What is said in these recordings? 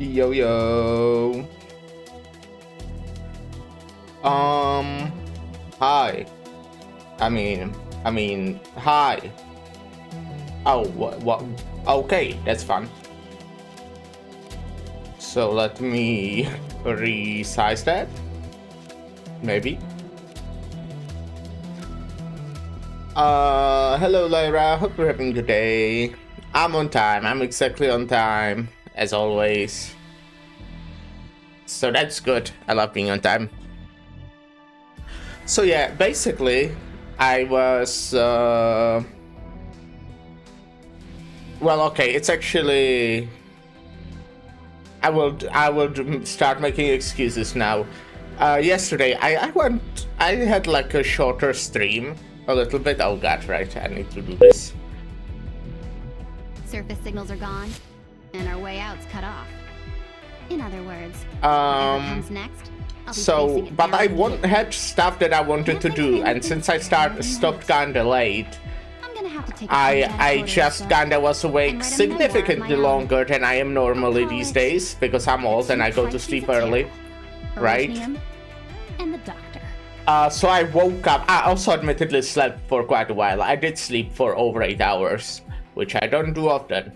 Yo yo. Hi. Hi. Oh, what? Okay, that's fun. So let me resize that. Maybe. Hello Lyra, hope you're having a good day. I'm on time, I'm exactly on time, as always. So that's good, I love being on time. So yeah, basically, I was, well, okay, it's actually, I will start making excuses now. Yesterday, I had like a shorter stream, a little bit. Oh god, right, I need to do this. Surface signals are gone, and our way out's cut off. In other words, whatever comes next, I'll be so, it but I down had stuff that I wanted to do, and since I stopped kinda late, I'm gonna have to take I just kinda was awake significantly longer than I am normally these days, because I'm old and I go to sleep early, right? And the doctor. So I woke up. I also admittedly slept for quite a while. I did sleep for over 8 hours, which I don't do often.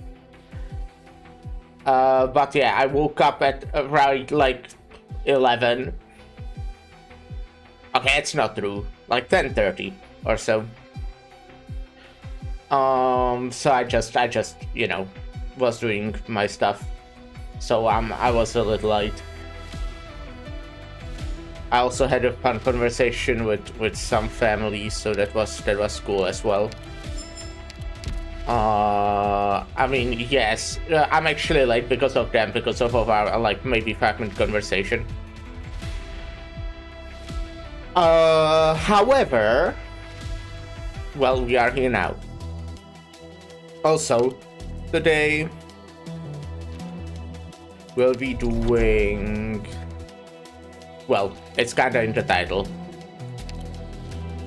But yeah, I woke up at around like 11. Okay, it's not true. Like 10:30 or so. So I just you know was doing my stuff. So I was a little late. I also had a fun conversation with some family, so that was cool as well. I mean, yes, I'm actually late because of them, because of our like maybe 5-minute conversation. However, well, we are here now. Also, today we'll be doing, well, it's kinda in the title.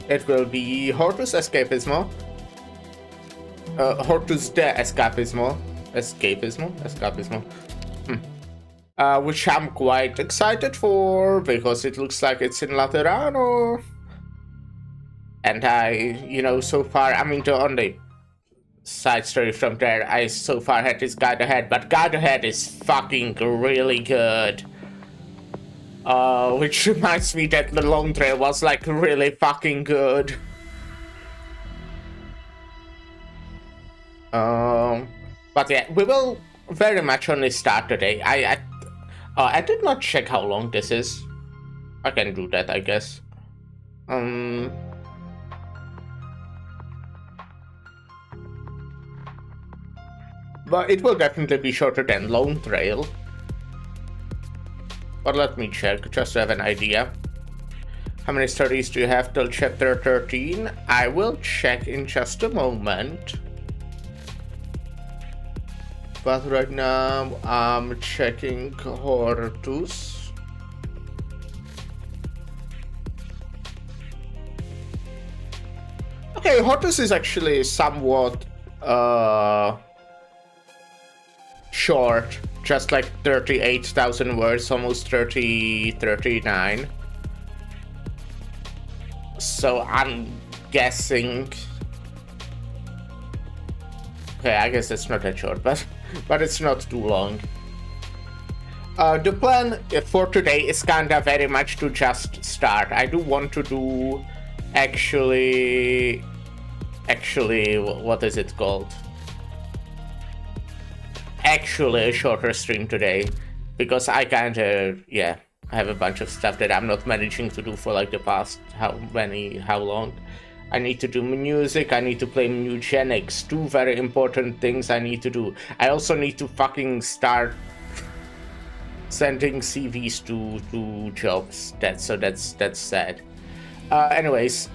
It will be Hortus Escapismo. Hortus de Escapismo. Escapismo. Which I'm quite excited for, because it looks like it's in Laterano. And so far, I mean, the only side story from there, I so far had this Guide Ahead, but Guide Ahead is fucking really good. Which reminds me that the Long Trail was like really fucking good. But yeah, we will very much only start today. I did not check how long this is. I can do that, I guess. But it will definitely be shorter than Lone Trail. But let me check, just to have an idea. How many studies do you have till chapter 13? I will check in just a moment. But right now, I'm checking Hortus. Okay, Hortus is actually somewhat short. Just like 38,000 words, almost 39. So I'm guessing. Okay, I guess it's not that short, but it's not too long. The plan for today is kinda very much to just start. I do want to do actually, what is it called? Actually a shorter stream today, because I kinda, yeah, I have a bunch of stuff that I'm not managing to do for like the past how long. I need to do music, I need to play Mugenics, 2 very important things I need to do. I also need to fucking start sending CVs to jobs. That's sad. Anyways,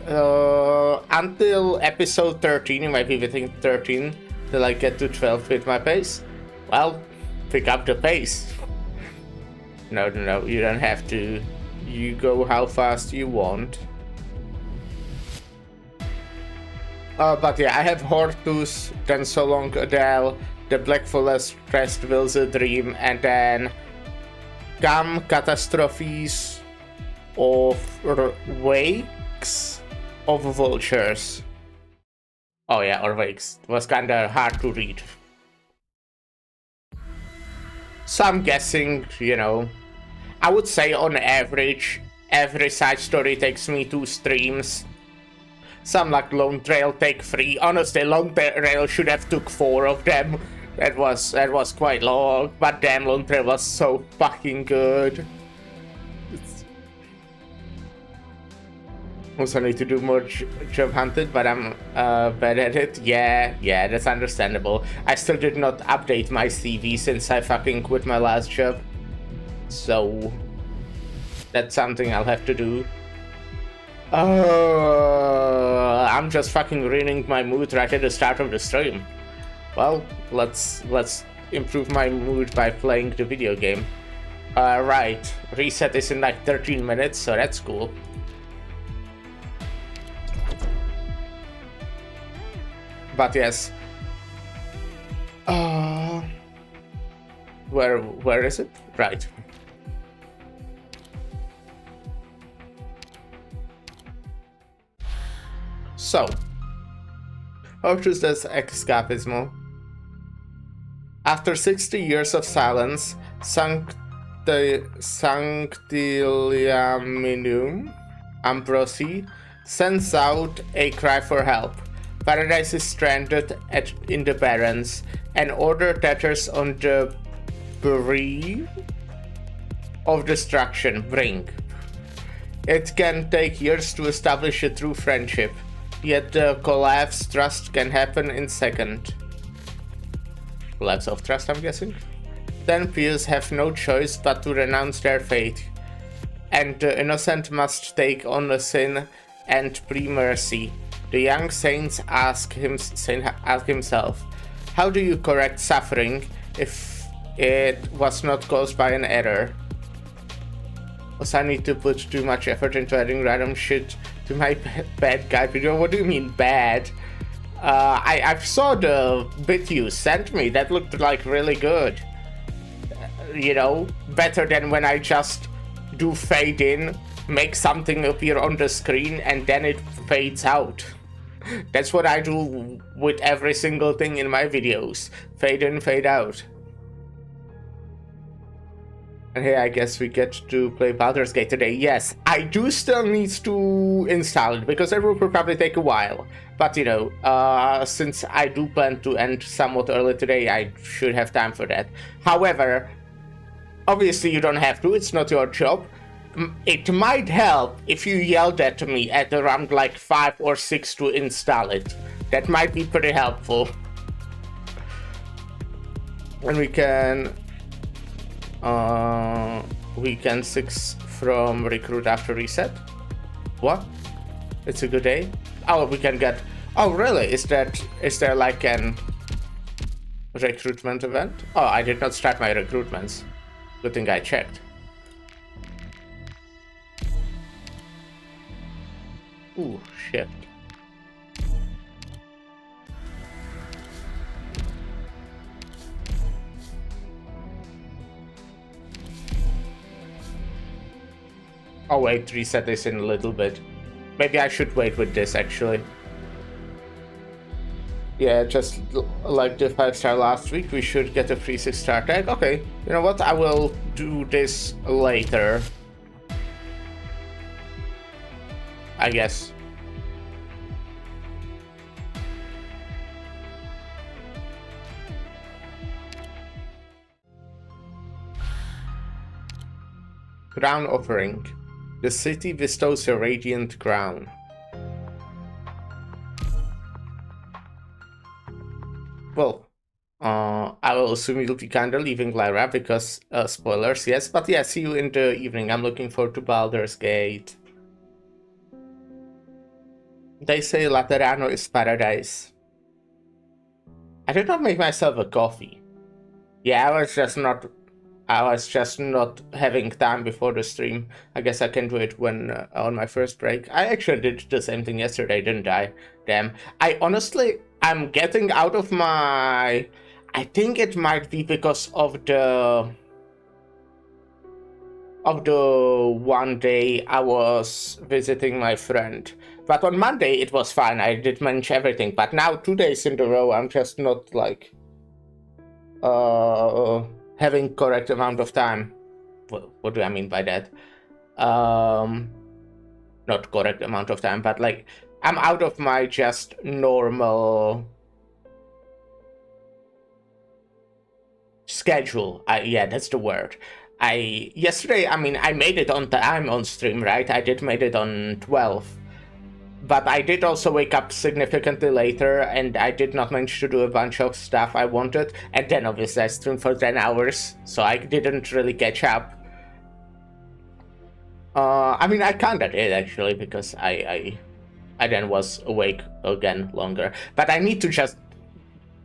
until episode 13, it might be within 13 till I get to 12 with my pace. Well, pick up the pace. No, you don't have to. You go how fast you want. But yeah, I have Hortus, then So Long Adele, The Black Forest wills a dream, and then come catastrophes of wakes of vultures. Oh yeah, or wakes. It was kinda hard to read. So I'm guessing, you know, I would say on average, every side story takes me 2 streams. Some like Lone Trail take 3. Honestly, Lone Trail should have took 4 of them. That was quite long, but damn, Lone Trail was so fucking good. Also need to do more job hunted, but I'm bad at it. Yeah, that's understandable. I still did not update my CV since I fucking quit my last job. So that's something I'll have to do. I'm just fucking ruining my mood right at the start of the stream. Well, let's improve my mood by playing the video game. Right, reset is in like 13 minutes, so that's cool. But yes. Where is it? Right. So, Hortus does Escapismo. After 60 years of silence, Sanctiliaminum Ambrosi sends out a cry for help. Paradise is stranded in the Barrens, and order tatters on the brink of destruction. It can take years to establish a true friendship, yet the collapse trust can happen in second. Collapse of trust, I'm guessing? Then peers have no choice but to renounce their fate, and the innocent must take on the sin and plead mercy. The young saint asks himself, how do you correct suffering if it was not caused by an error? Also, I need to put too much effort into adding random shit to my bad guy video. What do you mean bad? I saw the bit you sent me. That looked like really good. You know, better than when I just do fade in, make something appear on the screen, and then it fades out. That's what I do with every single thing in my videos. Fade in, fade out. And here I guess we get to play Baldur's Gate today. Yes, I do still need to install it, because it will probably take a while. But you know, since I do plan to end somewhat early today, I should have time for that. However, obviously you don't have to, it's not your job. It might help if you yelled at me at around like 5 or 6 to install it. That might be pretty helpful. And we can 6 from recruit after reset. What? It's a good day? Oh, we can get... Oh, really? Is there like an recruitment event? Oh, I did not start my recruitments. Good thing I checked. Ooh, shit. Oh wait, reset this in a little bit. Maybe I should wait with this actually. Yeah, just like the 5-star last week, we should get a free 6-star tag. Okay, you know what? I will do this later, I guess. Crown offering. The city bestows a radiant crown. Well, I will assume you'll be kinda leaving Lyra because, spoilers, yes. But yeah, see you in the evening. I'm looking forward to Baldur's Gate. They say Laterano is paradise. I did not make myself a coffee. Yeah, I was just not having time before the stream. I guess I can do it when on my first break. I actually did the same thing yesterday, didn't I? Damn. I'm getting out of my... I think it might be because of the one day I was visiting my friend. But on Monday it was fine. I did manage everything. But now 2 days in a row, I'm just not like having correct amount of time. What do I mean by that? Not correct amount of time, but like I'm out of my just normal schedule. Yeah, that's the word. Yesterday, I mean, I made it on time on stream, right? I did made it on 12. But I did also wake up significantly later, and I did not manage to do a bunch of stuff I wanted. And then obviously I streamed for 10 hours, so I didn't really catch up. I mean, I kinda did actually, because I then was awake again longer. But I need to just...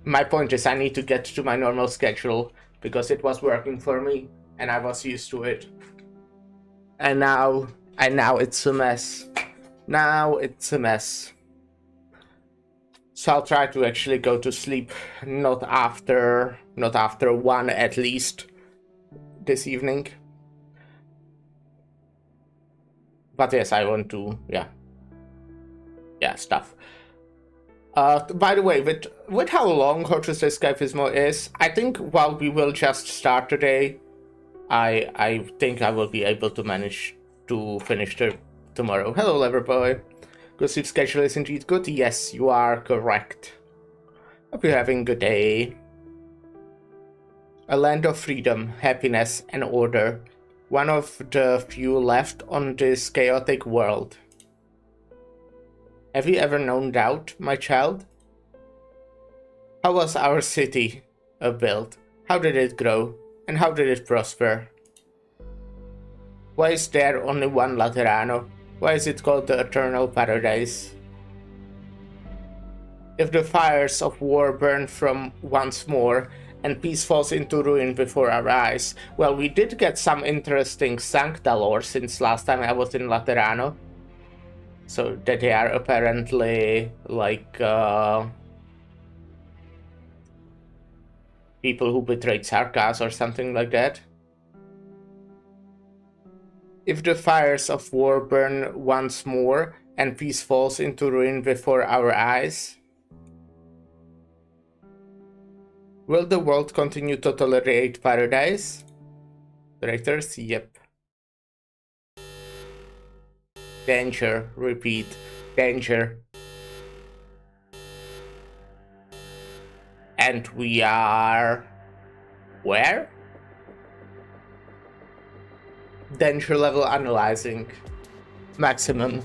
My point is I need to get to my normal schedule, because it was working for me, and I was used to it. And now it's a mess. Now it's a mess. So I'll try to actually go to sleep not after 1 at least this evening. But yes, I want to, yeah, stuff. By the way, with how long Hortus Escapismo is, I think while we will just start today, I think I will be able to manage to finish tomorrow. Hello, Leverboy. Good sleep schedule is indeed good. Yes, you are correct. Hope you're having a good day. A land of freedom, happiness, and order. One of the few left on this chaotic world. Have you ever known doubt, my child? How was our city built? How did it grow? And how did it prosper? Why is there only one Laterano? Why is it called the Eternal Paradise? If the fires of war burn from once more, and peace falls into ruin before our eyes. Well, we did get some interesting Sancta lore since last time I was in Laterano. So that they are apparently like people who betrayed Sarkas or something like that. If the fires of war burn once more and peace falls into ruin before our eyes, will the world continue to tolerate paradise? Traitors? Yep. Danger. Repeat. Danger. And we are... where? Danger level analyzing. Maximum.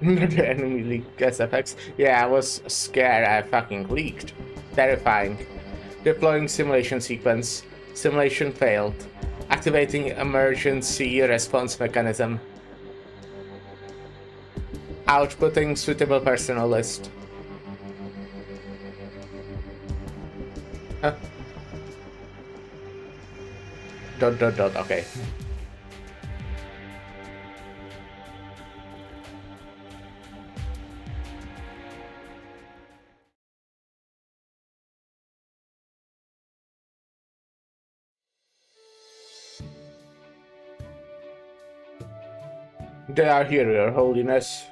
The enemy leaked SFX. Yeah, I was scared. I fucking leaked. Terrifying. Deploying simulation sequence. Simulation failed. Activating emergency response mechanism. Outputting suitable personnel list. Huh? ... Okay. They are here, Your Holiness.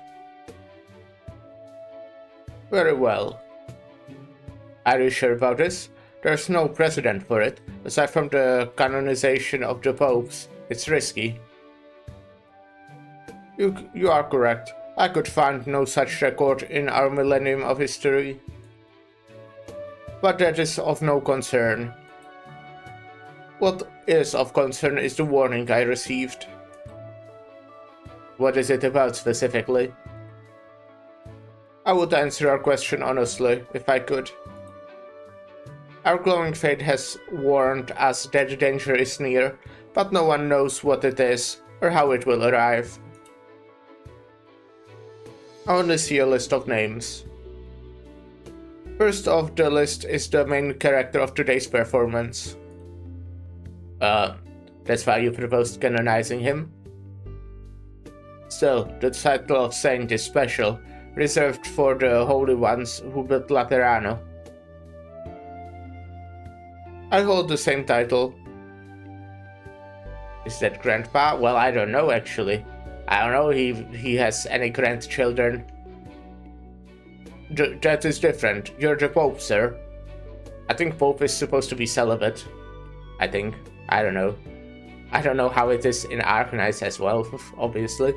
Very well. Are you sure about this? There's no precedent for it. Aside from the canonization of the popes, it's risky. You are correct. I could find no such record in our millennium of history. But that is of no concern. What is of concern is the warning I received. What is it about specifically? I would answer your question honestly, if I could. Our glowing fate has warned us that danger is near, but no one knows what it is, or how it will arrive. I only see a list of names. First off the list is the main character of today's performance. That's why you proposed canonizing him? Still, the title of saint is special. reserved for the holy ones who built Laterano. I hold the same title. Is that grandpa? Well, I don't know actually. I don't know if he has any grandchildren. That is different. You're the Pope, sir. I think Pope is supposed to be celibate. I think. I don't know. I don't know how it is in Arknights as well, obviously.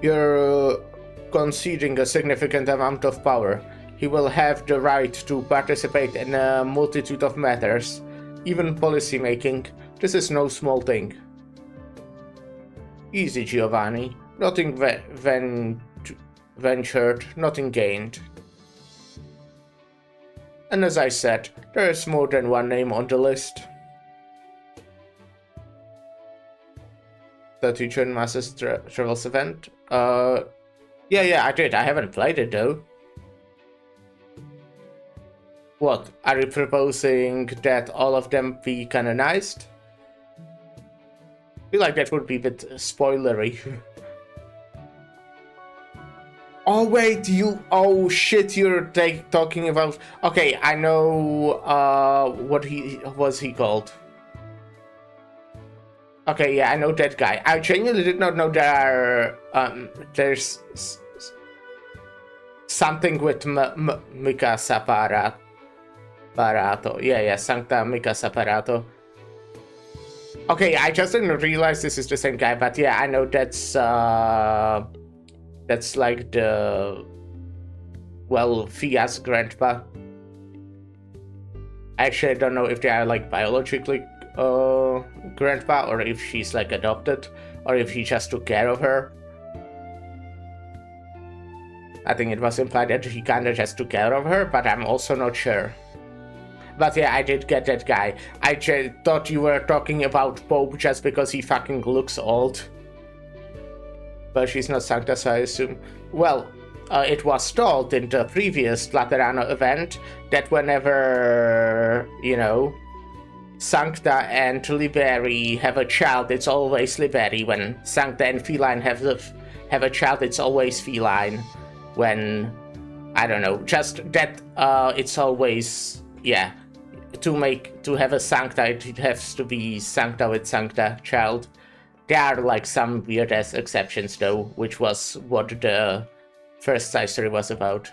You're conceding a significant amount of power. He will have the right to participate in a multitude of matters, even policy making. This is no small thing. Easy, Giovanni. Nothing ventured, nothing gained. And as I said, there is more than one name on the list. The Teacher in Masses Travels event? Yeah, I did. I haven't played it though. What? Are you proposing that all of them be canonized? I feel like that would be a bit spoilery. Oh wait, oh shit, you're talking about... Okay, I know what he called. Okay, yeah, I know that guy. I genuinely did not know there's something with Mika Saparato. Yeah, Sancta Mika Saparato. Okay, I just didn't realize this is the same guy, but yeah, I know that's like the, well, Fia's grandpa. Actually, I don't know if they are like biologically grandpa, or if she's like adopted, or if he just took care of her. I think it was implied that he kinda just took care of her, but I'm also not sure. But yeah, I did get that guy. I thought you were talking about Pope just because he fucking looks old. But she's not Sancta, so I assume. Well, it was told in the previous Laterano event that whenever, you know, Sancta and Liberi have a child, it's always Liberi. When Sancta and Feline have a child, it's always Feline. When, I don't know, just that it's always, yeah, to have a Sancta, it has to be Sancta with Sancta child. There are like some weird ass exceptions though, which was what the first side story was about.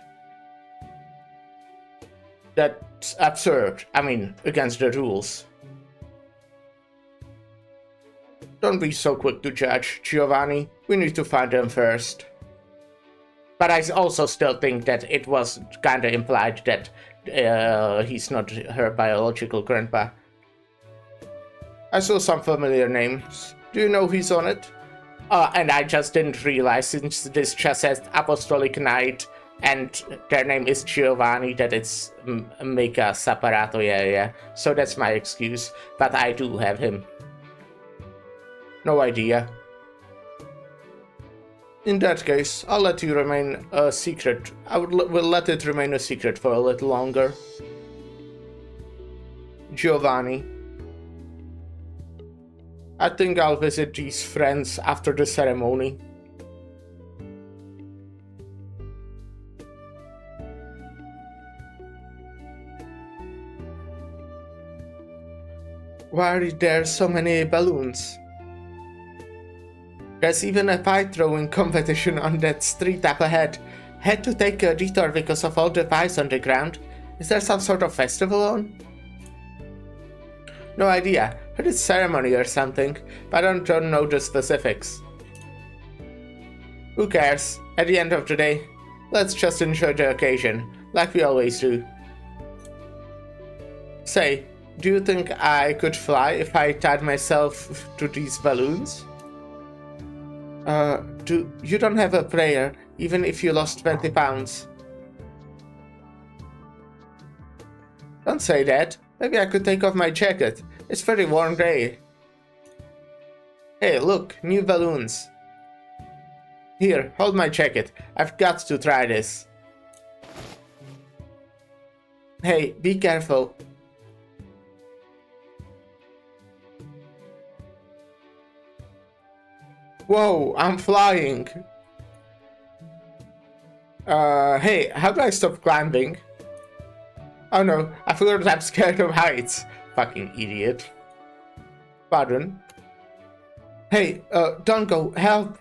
That's absurd. I mean, against the rules. Don't be so quick to judge, Giovanni. We need to find them first. But I also still think that it was kinda implied that he's not her biological grandpa. I saw some familiar names. Do you know who's on it? And I just didn't realize, since this just says Apostolic Knight and their name is Giovanni, that it's Mika Saparato, yeah. So that's my excuse, but I do have him. No idea. In that case, I'll let you remain a secret. I will let it remain a secret for a little longer. Giovanni. I think I'll visit these friends after the ceremony. Why are there so many balloons? There's even a pie throwing competition on that street up ahead. Had to take a detour because of all the pies on the ground. Is there some sort of festival on? No idea. Heard it's ceremony or something, but I don't know the specifics. Who cares? At the end of the day, let's just enjoy the occasion, like we always do. Say, do you think I could fly if I tied myself to these balloons? You don't have a prayer, even if you lost 20 pounds. Don't say that. Maybe I could take off my jacket. It's a very warm day. Hey, look, new balloons. Here, hold my jacket. I've got to try this. Hey, be careful. Whoa, I'm flying. Hey, how do I stop climbing? Oh no, I forgot I'm scared of heights. Fucking idiot. Pardon? Hey, don't go. Help.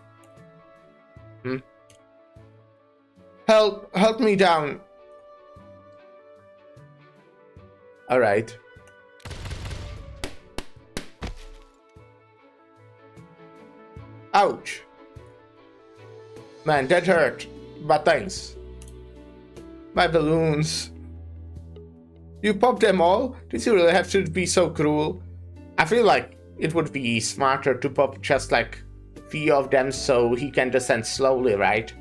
Help me down. Alright. Ouch. Man, that hurt. But thanks. My balloons. You popped them all? Did you really have to be so cruel? I feel like it would be smarter to pop just like few of them so he can descend slowly, right?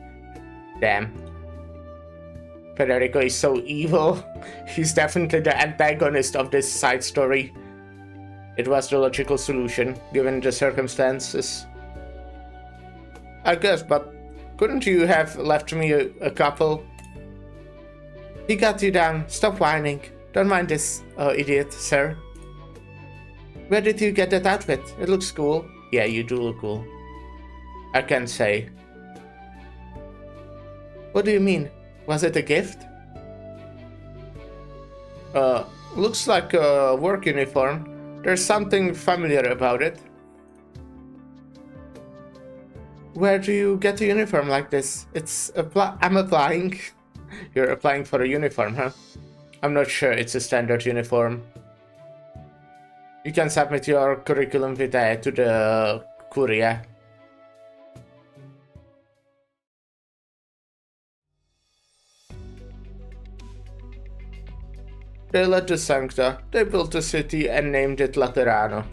Damn. Federico is so evil. He's definitely the antagonist of this side story. It was the logical solution, given the circumstances. I guess, but couldn't you have left me a couple? He got you down. Stop whining. Don't mind this idiot, sir. Where did you get that outfit? It looks cool. Yeah, you do look cool. I can't say. What do you mean? Was it a gift? Looks like a work uniform. There's something familiar about it. Where do you get a uniform like this? I'm applying. You're applying for a uniform, huh? I'm not sure it's a standard uniform. You can submit your curriculum vitae to the courier. They led the Sancta. They built a city and named it Laterano.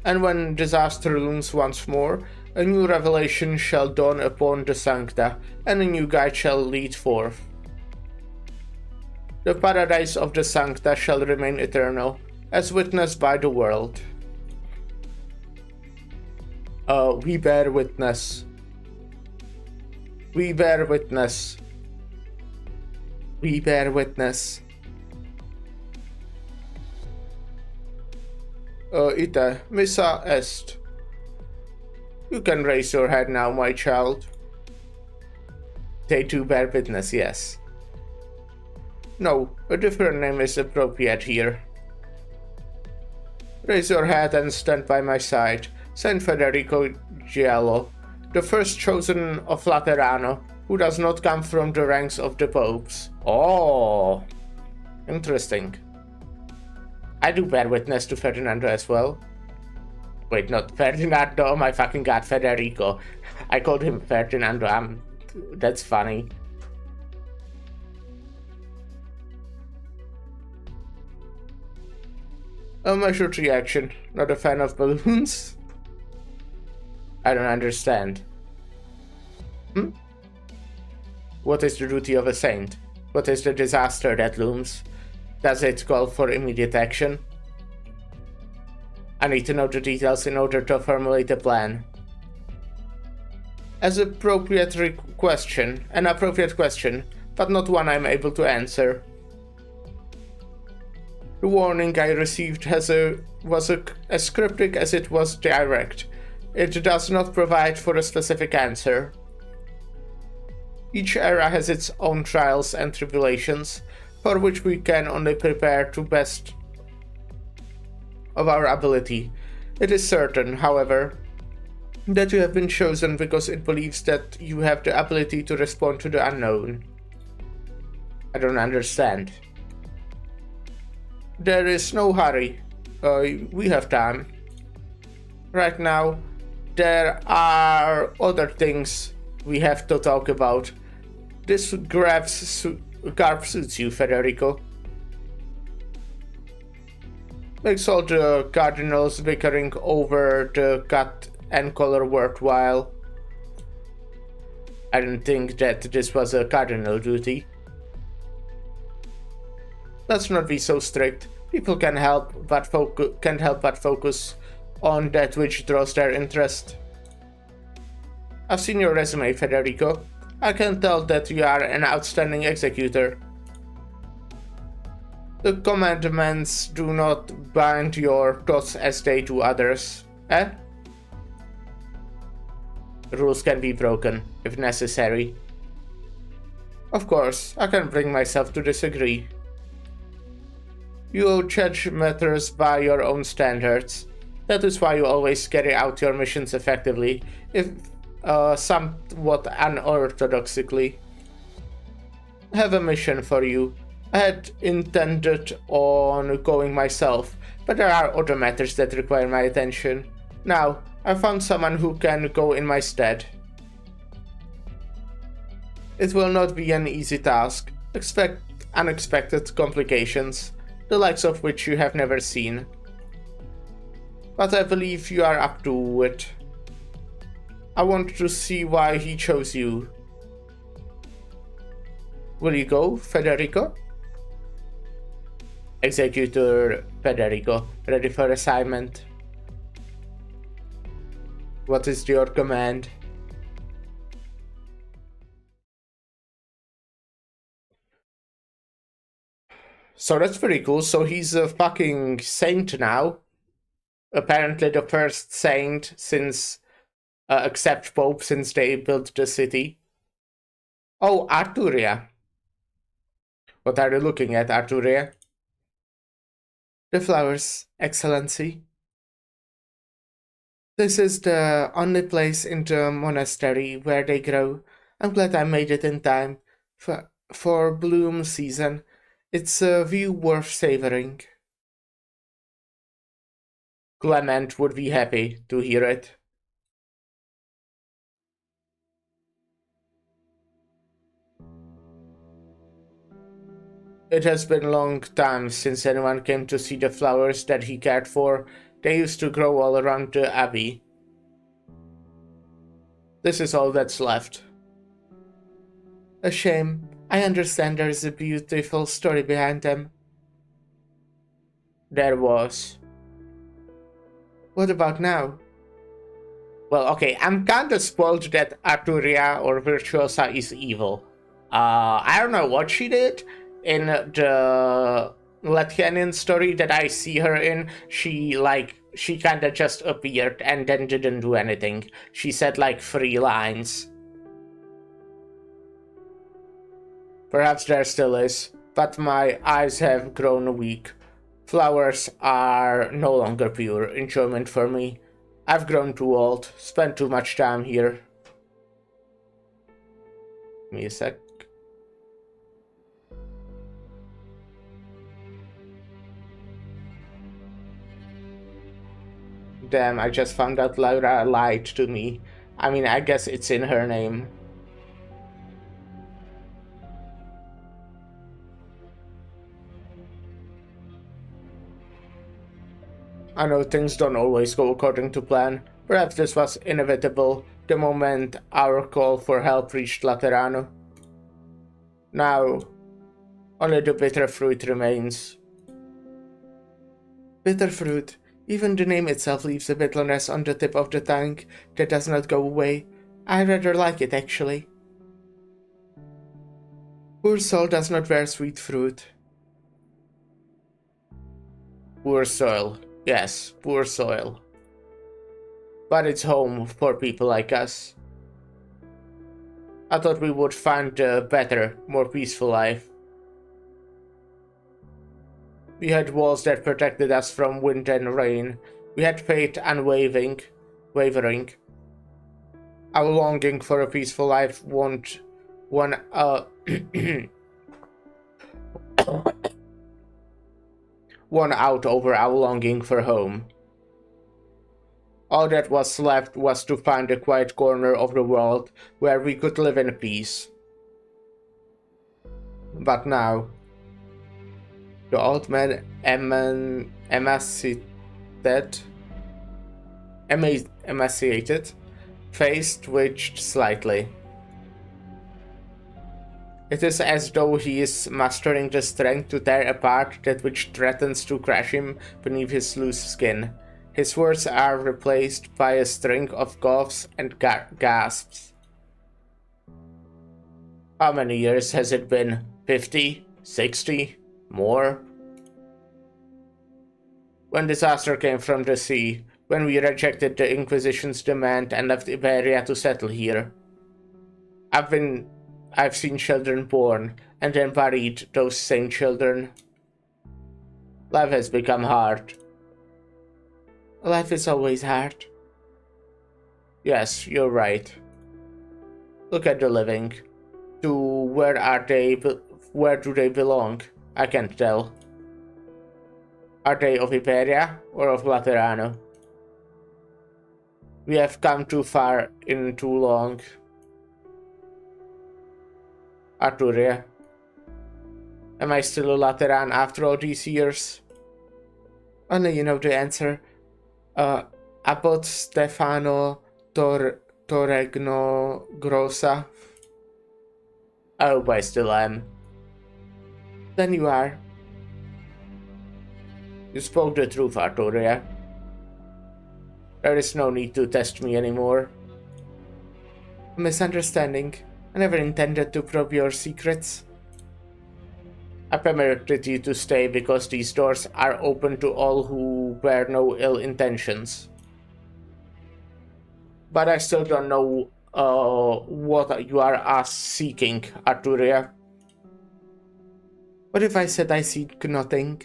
And when disaster looms once more, a new revelation shall dawn upon the Sancta, and a new guide shall lead forth. The paradise of the Sancta shall remain eternal, as witnessed by the world. We bear witness. We bear witness. We bear witness. Ite, missa est. You can raise your head now, my child. They do bear witness, yes. No, a different name is appropriate here. Raise your head and stand by my side, Saint Federico Giallo, the first chosen of Laterano, who does not come from the ranks of the popes. Oh, interesting. I do bear witness to Ferdinando as well. Wait, not Ferdinando, oh my fucking god, Federico. I called him Ferdinando, that's funny. A measured reaction, not a fan of balloons? I don't understand. What is the duty of a saint? What is the disaster that looms? Does it call for immediate action? I need to know the details in order to formulate a plan. An appropriate question, but not one I'm able to answer. The warning I received was as cryptic as it was direct. It does not provide for a specific answer. Each era has its own trials and tribulations, for which we can only prepare to best of our ability. It is certain, however, that you have been chosen because it believes that you have the ability to respond to the unknown. I don't understand. There is no hurry. We have time. Right now, there are other things we have to talk about. This garb suits you, Federico. Makes all the cardinals bickering over the cut and color worthwhile. I didn't think that this was a cardinal duty. Let's not be so strict. People can't help but focus on that which draws their interest. I've seen your resume, Federico. I can tell that you are an outstanding executor. The commandments do not bind your thoughts as they do others, eh? Rules can be broken, if necessary. Of course, I can bring myself to disagree. You judge matters by your own standards. That is why you always carry out your missions effectively, if somewhat unorthodoxically. I have a mission for you. I had intended on going myself, but there are other matters that require my attention. Now, I found someone who can go in my stead. It will not be an easy task. Expect unexpected complications, the likes of which you have never seen. But I believe you are up to it. I want to see why he chose you. Will you go, Federico? Executor Federico, ready for assignment. What is your command? So that's pretty cool. So he's a fucking saint now. Apparently the first saint since, except Pope, since they built the city. Oh, Arturia. What are you looking at, Arturia? The flowers, Excellency. This is the only place in the monastery where they grow. I'm glad I made it in time for bloom season. It's a view worth savoring. Clement would be happy to hear it. It has been a long time since anyone came to see the flowers that he cared for. They used to grow all around the abbey. This is all that's left. A shame. I understand there's a beautiful story behind them. There was. What about now? Well, okay, I'm kinda spoiled that Arturia or Virtuosa is evil. I don't know what she did. In the Latvian story that I see her in, she kinda just appeared and then didn't do anything. She said like 3 lines. Perhaps there still is, but my eyes have grown weak. Flowers are no longer pure enjoyment for me. I've grown too old, spent too much time here. Give me a sec. Damn, I just found out Laura lied to me. I mean, I guess it's in her name. I know things don't always go according to plan. Perhaps this was inevitable the moment our call for help reached Laterano. Now, only the bitter fruit remains. Bitter fruit. Even the name itself leaves a bitterness on the tip of the tongue that does not go away. I rather like it, actually. Poor soul does not bear sweet fruit. Poor soil. Yes, poor soil. But it's home for people like us. I thought we would find a better, more peaceful life. We had walls that protected us from wind and rain. We had faith unwavering. Our longing for a peaceful life won out over our longing for home. All that was left was to find a quiet corner of the world where we could live in peace. But now, the old man emaciated, face twitched slightly. It is as though he is mastering the strength to tear apart that which threatens to crush him beneath his loose skin. His words are replaced by a string of coughs and gasps. How many years has it been? 50? 60? More? When disaster came from the sea, when we rejected the Inquisition's demand and left Iberia to settle here. I've been I've seen children born and then buried those same children. Life has become hard. Life is always hard. Yes, you're right. Look at the living. Where do they belong? I can't tell. Are they of Iberia or of Laterano? We have come too far in too long. Arturia. Am I still a Lateran after all these years? Only you know the answer. Abbot Stefano Torregno Grossa. I hope I still am. Then you are. You spoke the truth, Arturia. There is no need to test me anymore. A misunderstanding. I never intended to probe your secrets. I permitted you to stay because these doors are open to all who bear no ill intentions. But I still don't know what you are seeking, Arturia. What if I said I seek nothing?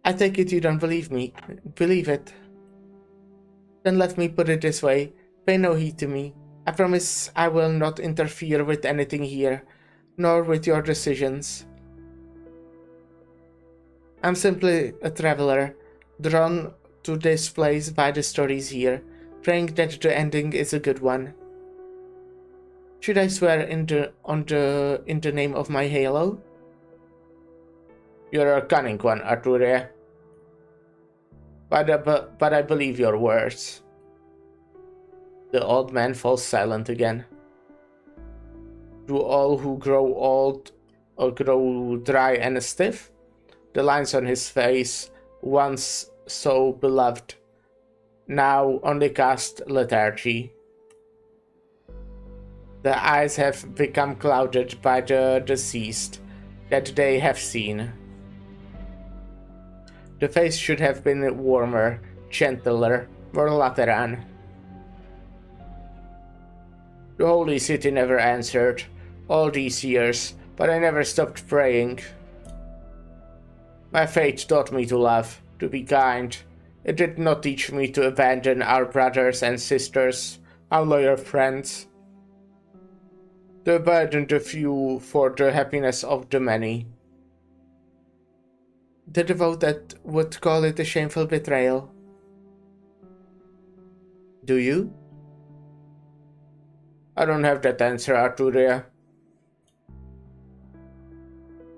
I take it you don't believe me. Believe it. Then let me put it this way. Pay no heed to me. I promise I will not interfere with anything here, nor with your decisions. I'm simply a traveler, drawn to this place by the stories here, praying that the ending is a good one. Should I swear in the name of my halo? You're a cunning one, Arturia. But I believe your words. The old man falls silent again. Do all who grow old or grow dry and stiff? The lines on his face, once so beloved, now only cast lethargy. The eyes have become clouded by the deceased that they have seen. The face should have been warmer, gentler, more Lateran. The Holy City never answered, all these years, but I never stopped praying. My faith taught me to love, to be kind. It did not teach me to abandon our brothers and sisters, our loyal friends. To abandon the few for the happiness of the many. The devoted would call it a shameful betrayal. Do you? I don't have that answer, Arturia.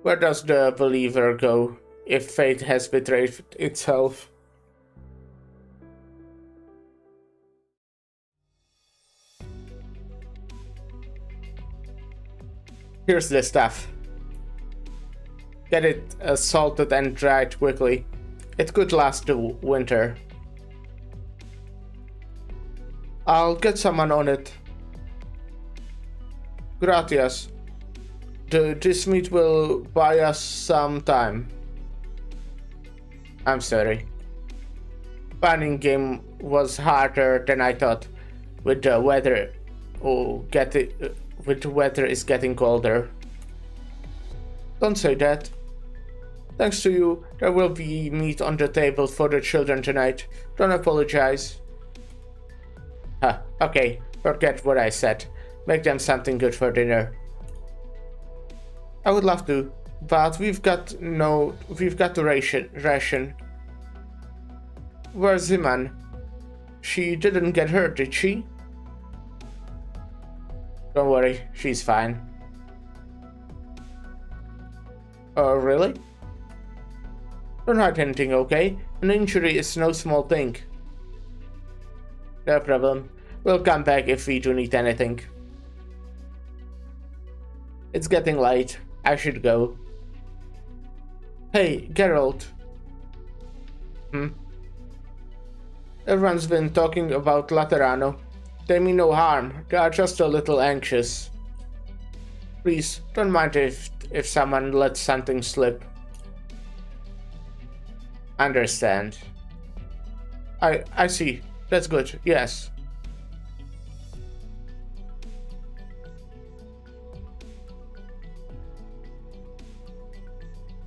Where does the believer go if fate has betrayed itself? Here's the stuff. Get it salted and dried quickly. It could last the winter. I'll get someone on it. Gratias. This meat will buy us some time. I'm sorry. Finding game was harder than I thought. With the weather, with the weather is getting colder. Don't say that. Thanks to you, there will be meat on the table for the children tonight. Don't apologize. Okay, forget what I said. Make them something good for dinner. I would love to, but we've got to ration. Where's Ziman? She didn't get hurt, did she? Don't worry, she's fine. Oh, really? Don't hurt anything, okay? An injury is no small thing. No problem. We'll come back if we do need anything. It's getting late. I should go. Hey, Geralt. Everyone's been talking about Laterano. They mean no harm. They are just a little anxious. Please, don't mind if someone lets something slip. Understand. I see. That's good. Yes.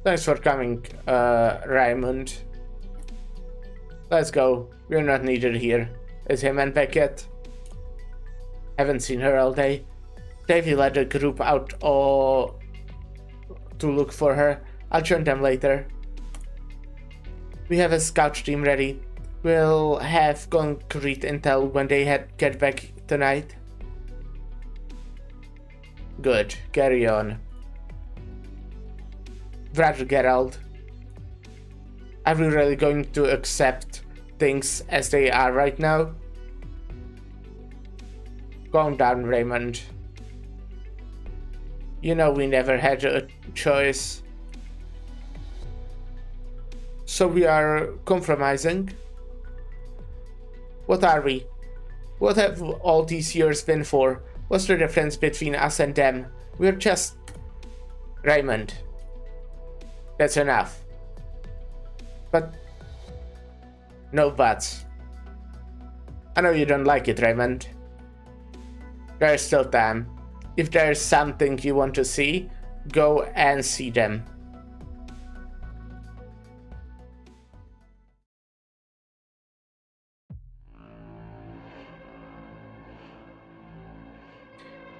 Thanks for coming, Raymond. Let's go. We're not needed here. Is Heyman back yet? Haven't seen her all day. Davey led a group out to look for her. I'll join them later. We have a scout team ready. We'll have concrete intel when they get back tonight. Good. Carry on. Brother Gerald. Are we really going to accept things as they are right now? Calm down, Raymond. You know we never had a choice. So we are compromising? What are we? What have all these years been for? What's the difference between us and them? We're just... Raymond. That's enough. But... No buts. I know you don't like it, Raymond. There's still time. If there's something you want to see, go and see them.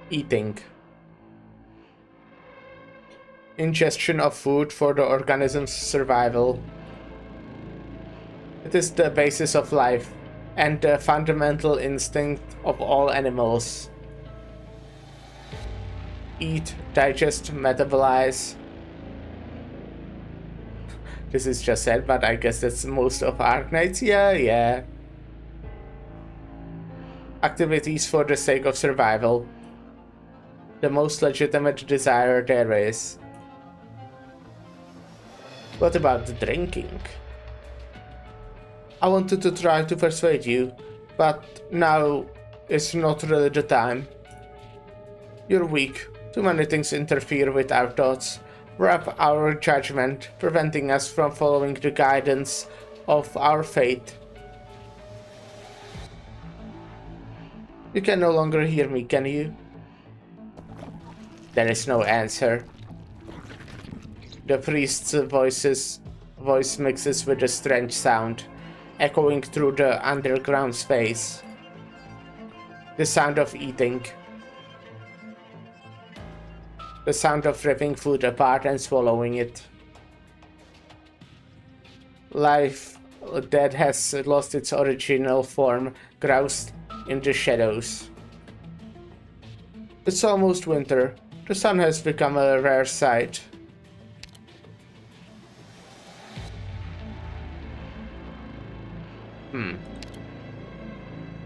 Eating. Ingestion of food for the organism's survival. It is the basis of life and the fundamental instinct of all animals. Eat, digest, metabolize. This is just said, but I guess that's most of Arknights. Yeah. Activities for the sake of survival. The most legitimate desire there is. What about the drinking? I wanted to try to persuade you, but now is not really the time. You're weak. Too many things interfere with our thoughts, wrap our judgment, preventing us from following the guidance of our fate. You can no longer hear me, can you? There is no answer. The priest's voice mixes with a strange sound, echoing through the underground space. The sound of eating. The sound of ripping food apart and swallowing it. Life that has lost its original form groused in the shadows. It's almost winter. The sun has become a rare sight.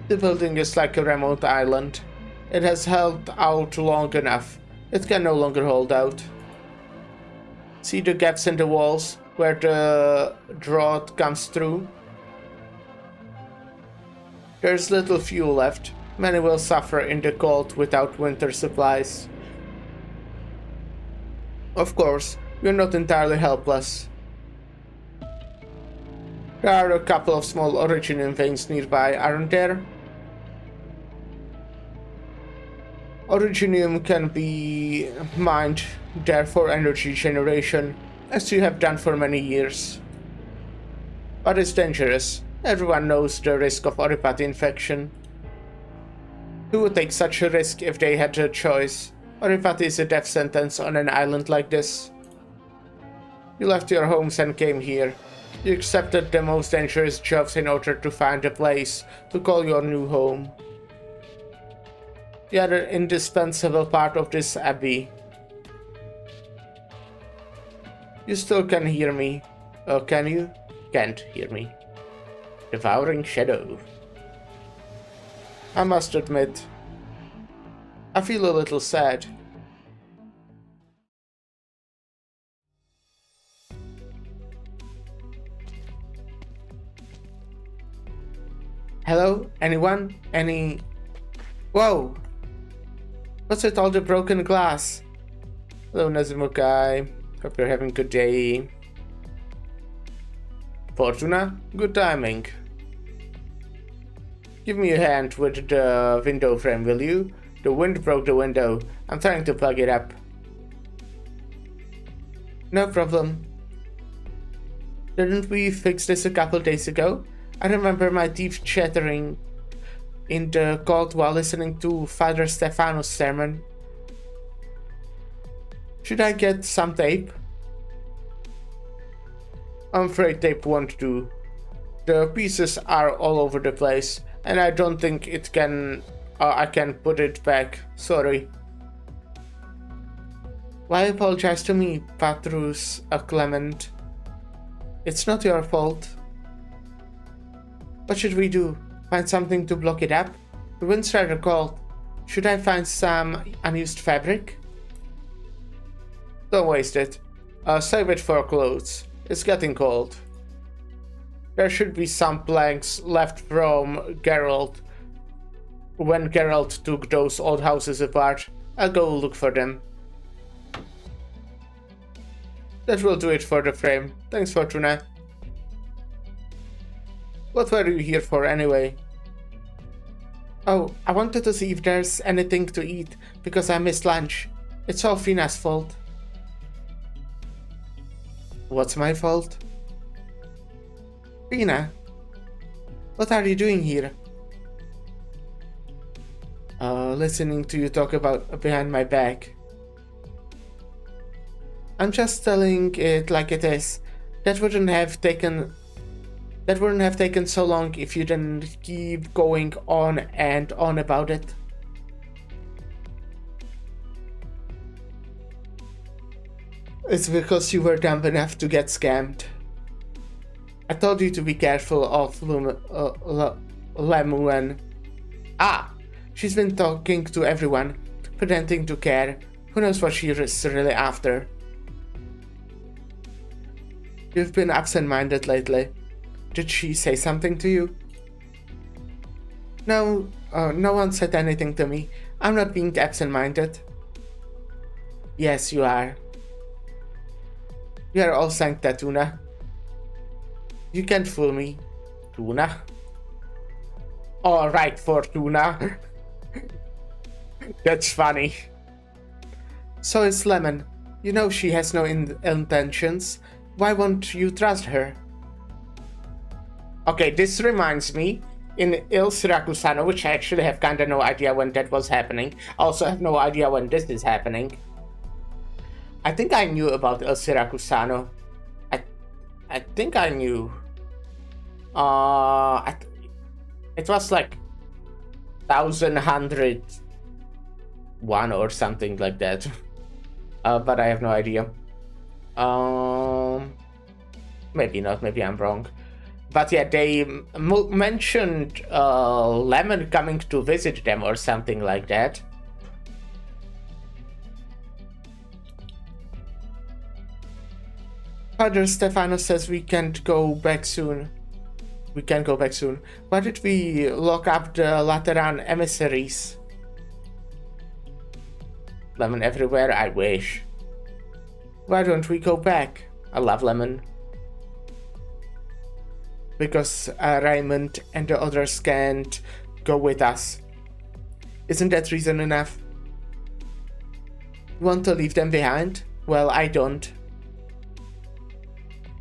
The building is like a remote island. It has held out long enough. It can no longer hold out. See the gaps in the walls where the draught comes through? There's little fuel left. Many will suffer in the cold without winter supplies. Of course, we're not entirely helpless. There are a couple of small originium veins nearby, aren't there? Originium can be mined there for energy generation, as you have done for many years. But it's dangerous. Everyone knows the risk of oripathy infection. Who would take such a risk if they had a choice? Oripathy is a death sentence on an island like this. You left your homes and came here. You accepted the most dangerous jobs in order to find a place to call your new home. You are an indispensable part of this abbey. You still can hear me. Oh, can you? Can't hear me. Devouring shadow. I must admit, I feel a little sad. Hello? Anyone? Any... Whoa! What's with all the broken glass? Hello, Nazimukai. Hope you're having a good day. Fortuna? Good timing. Give me a hand with the window frame, will you? The wind broke the window. I'm trying to plug it up. No problem. Didn't we fix this a couple days ago? I remember my teeth chattering in the cold while listening to Father Stefano's sermon. Should I get some tape? I'm afraid tape won't do. The pieces are all over the place, and I don't think I can put it back. Sorry. Why apologize to me, Patrus Clement? It's not your fault. What should we do? Find something to block it up? The wind's rather cold. Should I find some unused fabric? Don't waste it. Save it for clothes. It's getting cold. There should be some planks left from Geralt when Geralt took those old houses apart. I'll go look for them. That will do it for the frame. Thanks, Fortuna. What were you here for anyway? Oh, I wanted to see if there's anything to eat, because I missed lunch. It's all Fina's fault. What's my fault? Fina, what are you doing here? Listening to you talk about behind my back. I'm just telling it like it is. That wouldn't have taken so long if you didn't keep going on and on about it. It's because you were dumb enough to get scammed. I told you to be careful of Lemuel. Ah! She's been talking to everyone, pretending to care. Who knows what she is really after? You've been absent-minded lately. Did she say something to you? No, no one said anything to me. I'm not being absent-minded. Yes, you are. You are all sancta, Tuna. You can't fool me. Tuna? Alright, Fortuna. That's funny. So is Lemon. You know she has no intentions. Why won't you trust her? Okay, this reminds me, in Il Siracusano, which I actually have kinda no idea when that was happening. I also have no idea when this is happening. I think I knew about Il Siracusano. I think I knew. It was like 1101 or something like that. But I have no idea. Maybe not, maybe I'm wrong. But yeah, they mentioned Lemon coming to visit them or something like that. Father Stefano says we can't go back soon. We can go back soon. Why did we lock up the Lateran emissaries? Lemon everywhere, I wish. Why don't we go back? I love Lemon. Because Raymond and the others can't go with us. Isn't that reason enough? Want to leave them behind? Well, I don't.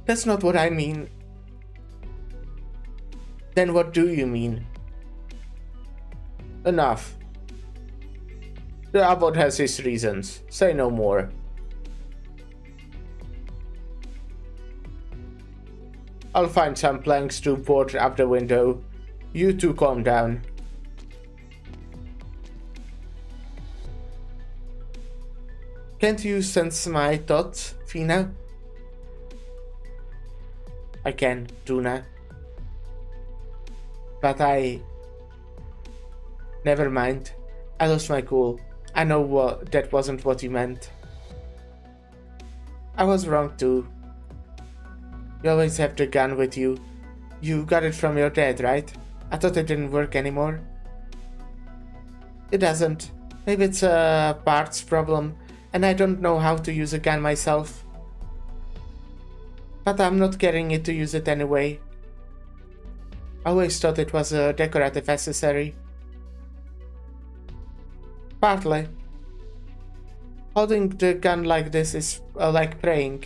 That's not what I mean. Then what do you mean? Enough. The abbot has his reasons. Say no more. I'll find some planks to board up the window. You two calm down. Can't you sense my thoughts, Fina? I can, Tuna. But never mind. I lost my cool. I know that wasn't what you meant. I was wrong too. You always have the gun with you. You got it from your dad, right? I thought it didn't work anymore. It doesn't. Maybe it's a parts problem, and I don't know how to use a gun myself. But I'm not getting it to use it anyway. I always thought it was a decorative accessory. Partly. Holding the gun like this is like praying.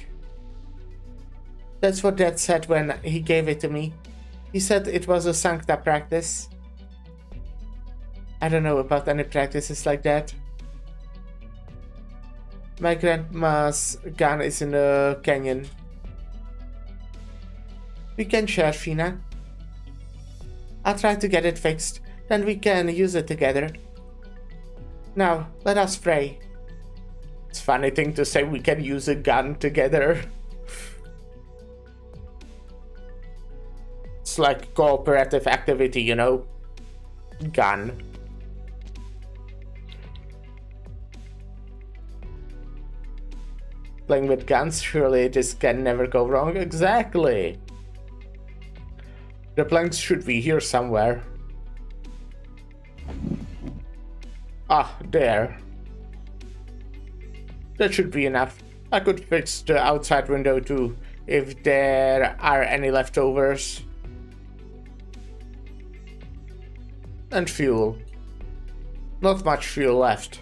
That's what Dad said when he gave it to me. He said it was a Sancta practice. I don't know about any practices like that. My grandma's gun is in the canyon. We can share, Fina. I'll try to get it fixed, then we can use it together. Now, let us pray. It's a funny thing to say we can use a gun together. It's like cooperative activity, you know? Gun. Playing with guns, surely this can never go wrong. Exactly. The planks should be here somewhere. Ah, there. That should be enough. I could fix the outside window too, if there are any leftovers. And fuel. Not much fuel left.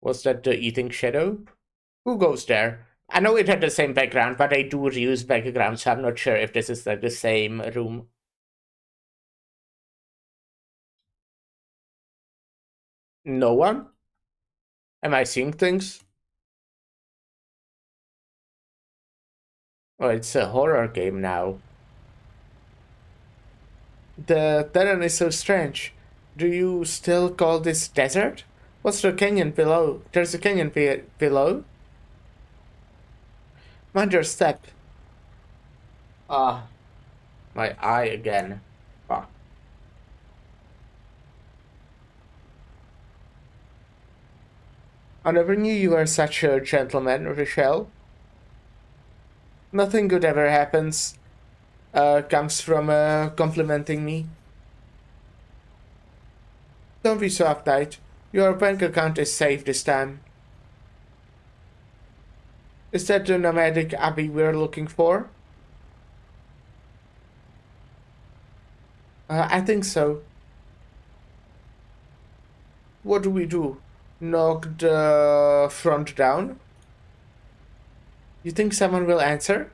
Was that the eating shadow? Who goes there? I know it had the same background, but I do reuse backgrounds, so I'm not sure if this is like the same room. No one? Am I seeing things? Oh, it's a horror game now. The terrain is so strange. Do you still call this desert? What's the canyon below? There's a canyon below? Mind your step. Ah, my eye again. Ah. I never knew you were such a gentleman, Rochelle. Nothing good ever happens. Comes from complimenting me. Don't be so uptight. Your bank account is safe this time. Is that the nomadic abbey we're looking for? I think so. What do we do? Knock the front down? You think someone will answer?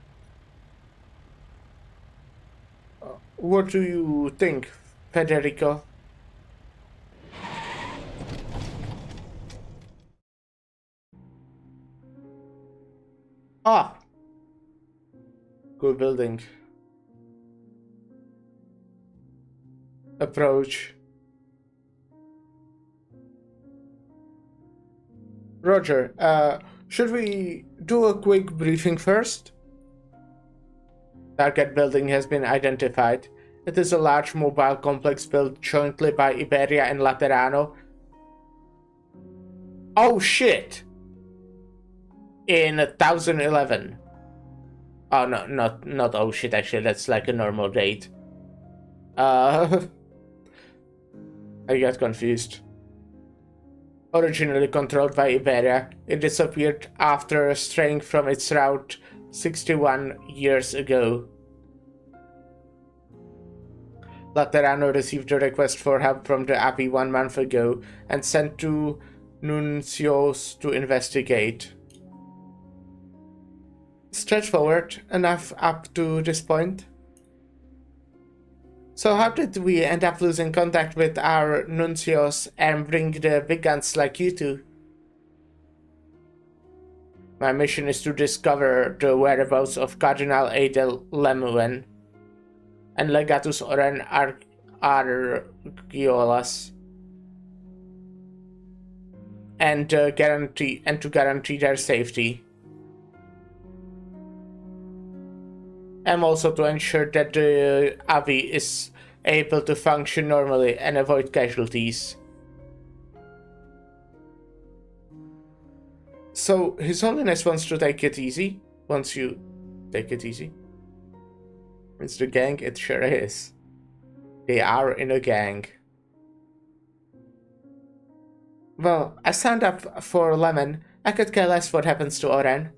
What do you think, Federico? Ah! Good building. Approach. Roger, should we do a quick briefing first? Target building has been identified. It is a large mobile complex built jointly by Iberia and Laterano. Oh shit! In 1011. Oh no, not oh shit, actually, that's like a normal date. I got confused. Originally controlled by Iberia, it disappeared after straying from its route 61 years ago. Laterano received a request for help from the Abbey 1 month ago and sent two nuncios to investigate. Straightforward enough up to this point. So how did we end up losing contact with our nuncios and bring the big guns like you two? My mission is to discover the whereabouts of Cardinal Adel Lemuel and Legatus Oren Argiolas, and to guarantee their safety. And also to ensure that the Abbey is able to function normally and avoid casualties. So, His Holiness wants to take it easy. Wants you take it easy. It's the gang, it sure is. They are in a gang. Well, I signed up for Lemon. I could care less what happens to Oren.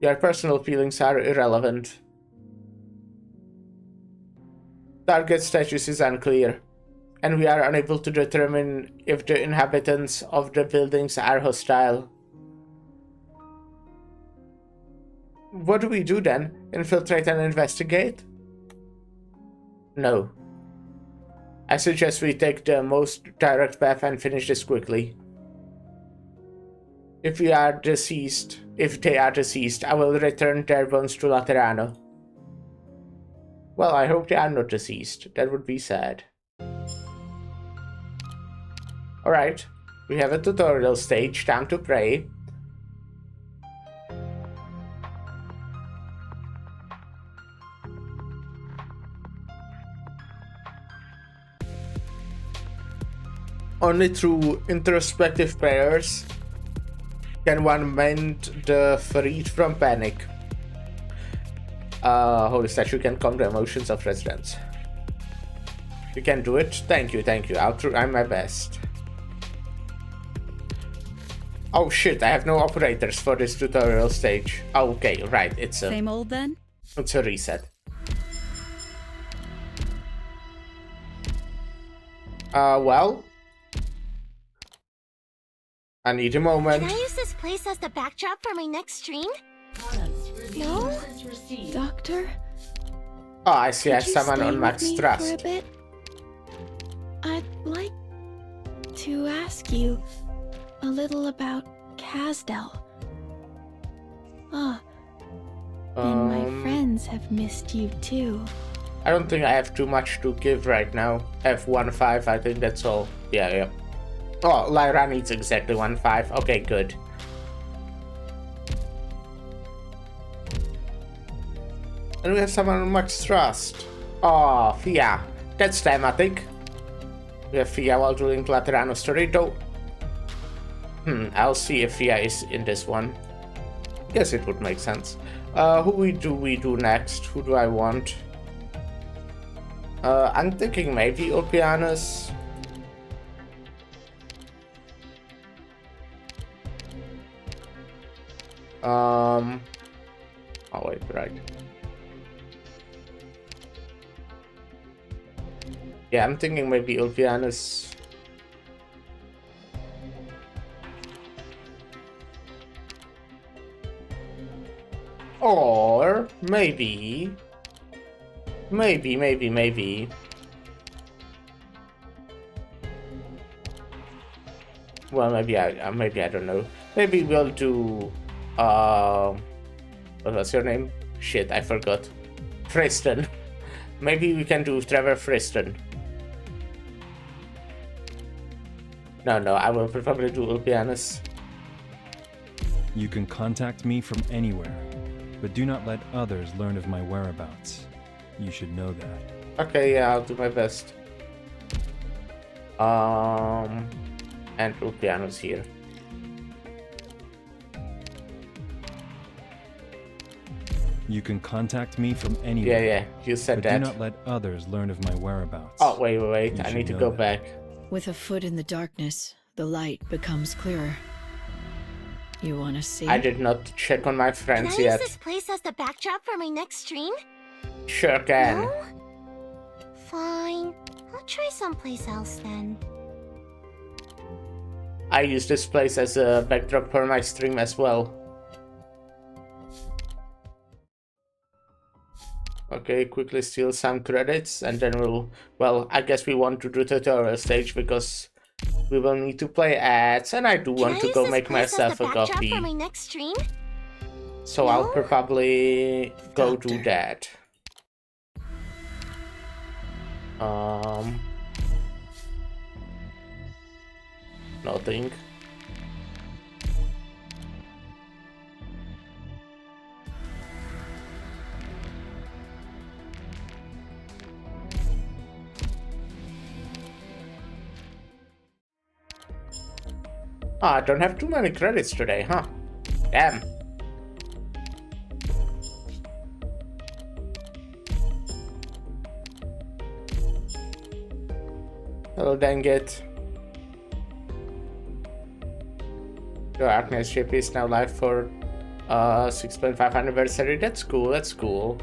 Your personal feelings are irrelevant. Target status is unclear. and we are unable to determine if the inhabitants of the buildings are hostile. What do we do then? Infiltrate and investigate? No. I suggest we take the most direct path and finish this quickly. If they are deceased, I will return their bones to Laterano. Well, I hope they are not deceased. That would be sad. Alright, we have a tutorial stage. Time to pray. Only through introspective prayers can one mend the freed from panic. Holy statue can calm the emotions of residents. You can do it? Thank you. I'll try my best. Oh shit, I have no operators for this tutorial stage. Oh, okay, right, it's a... Same old then? It's a reset. Well... I need a moment. Can I use this place as the backdrop for my next stream? No? Doctor? Oh, I see. I have someone stay on Max with me Trust. For a bit? I'd like to ask you a little about Casdell. And my friends have missed you too. I don't think I have too much to give right now. I have 1.5, I think that's all. Yeah. Oh, Lyra needs exactly 1.5. Okay, good. And we have someone on Max Trust. Oh, Fia. That's thematic. We have Fia while doing Laterano story, though. I'll see if Fia is in this one. Guess it would make sense. Who do we do next? Who do I want? I'm thinking maybe Ulpianus. Oh wait, right. Yeah, I'm thinking maybe Ulpianus. Or maybe. Well, maybe I don't know. Maybe we'll do. What was your name? Shit, I forgot. Friston. Maybe we can do Trevor Friston. No, I will probably do Ulpianus. You can contact me from anywhere, but do not let others learn of my whereabouts. You should know that. Okay, yeah, I'll do my best. And Ulpianus here. You can contact me from anywhere. Yeah, you said but that. Do not let others learn of my whereabouts. Oh, wait. I need to go back. With a foot in the darkness, the light becomes clearer. You want to see? I did not check on my friends Can I yet. use this place as the backdrop for my next stream? Sure can. No? Fine. I'll try someplace else then. I use this place as a backdrop for my stream as well. Okay, quickly steal some credits and then well, I guess we want to do tutorial stage because we will need to play ads and I do want to go make myself a coffee. For my next stream? So I'll probably go do that. Nothing. Oh, I don't have too many credits today, huh? Damn. Oh, dang it. The Arknights ship is now live for 6.5 anniversary. That's cool.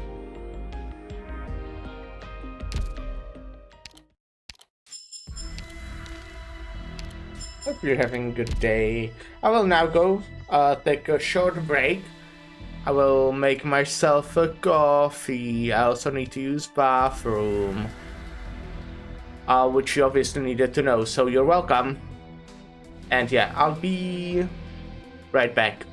Hope you're having a good day. I will now go take a short break. I will make myself a coffee. I also need to use bathroom. Which you obviously needed to know, so you're welcome. And yeah, I'll be right back.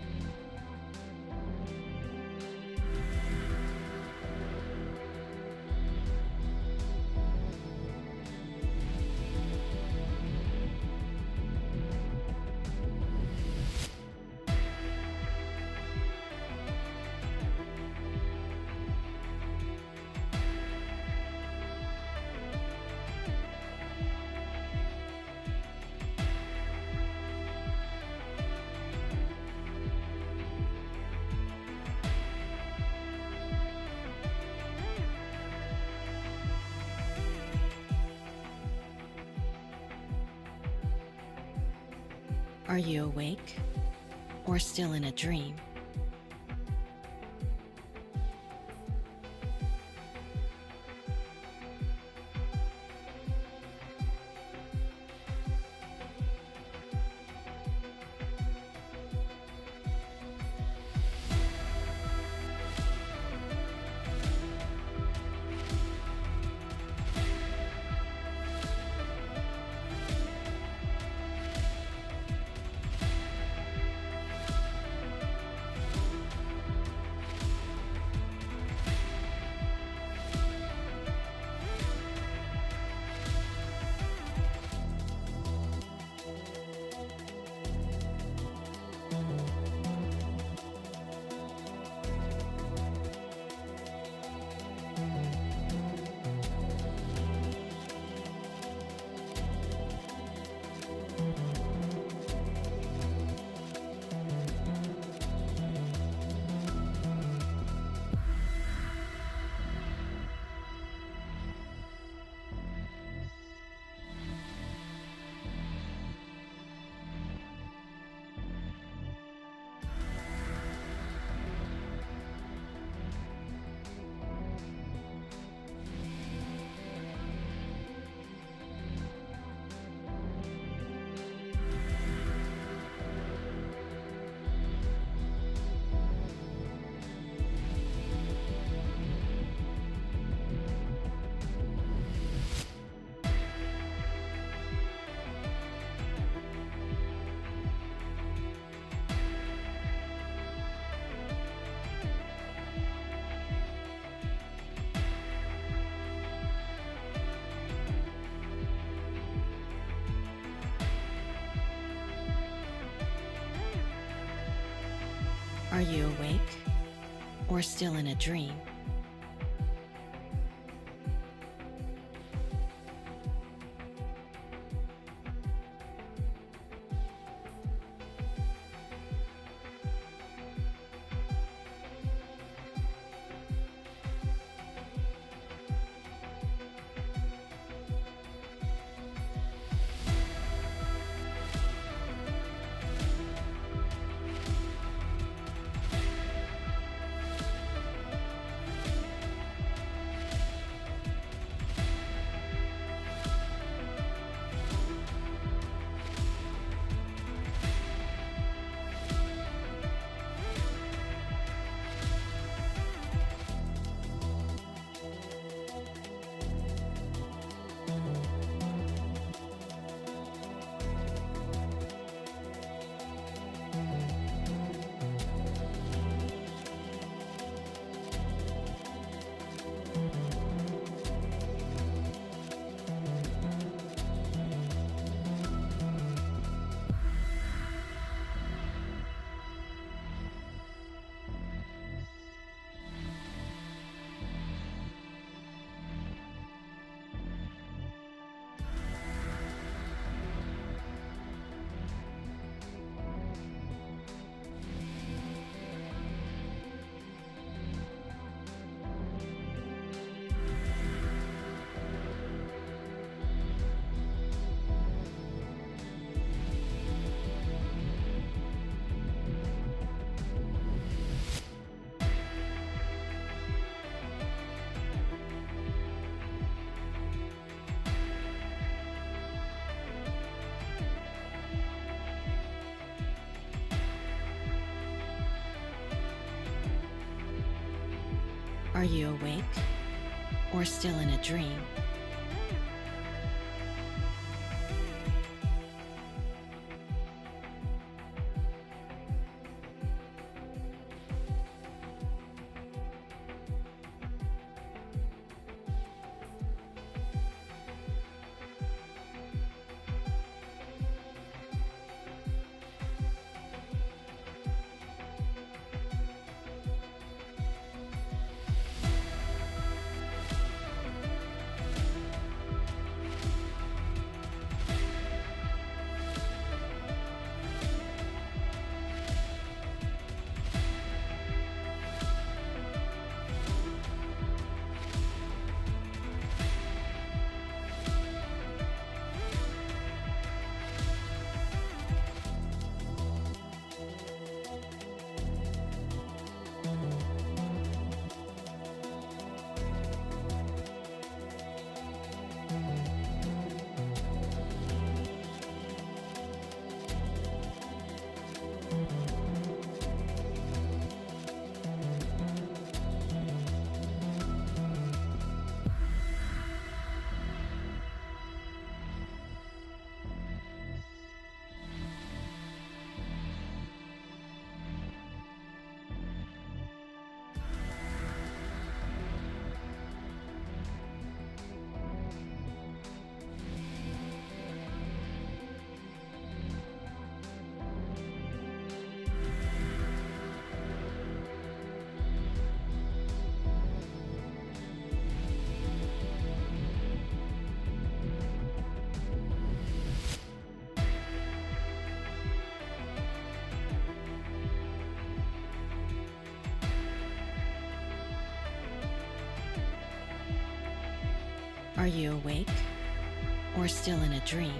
Are you awake? Or still in a dream? Are you awake? Or still in a dream? Are you awake? Or still in a dream? Are you awake? Or still in a dream?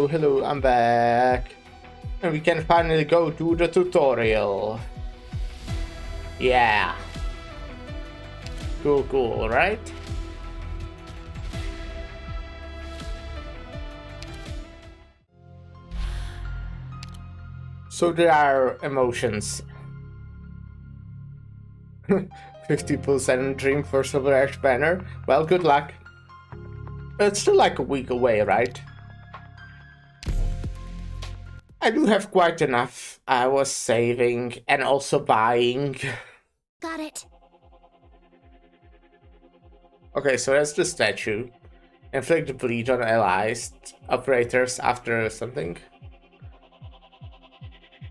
Hello, I'm back. And we can finally go do the tutorial. Yeah. Cool, right? So there are emotions. 50% dream for Silver Edge banner. Well, good luck. It's still like a week away, right? I do have quite enough. I was saving and also buying. Got it. Okay, so that's the statue. Inflict bleed on allies, operators after something.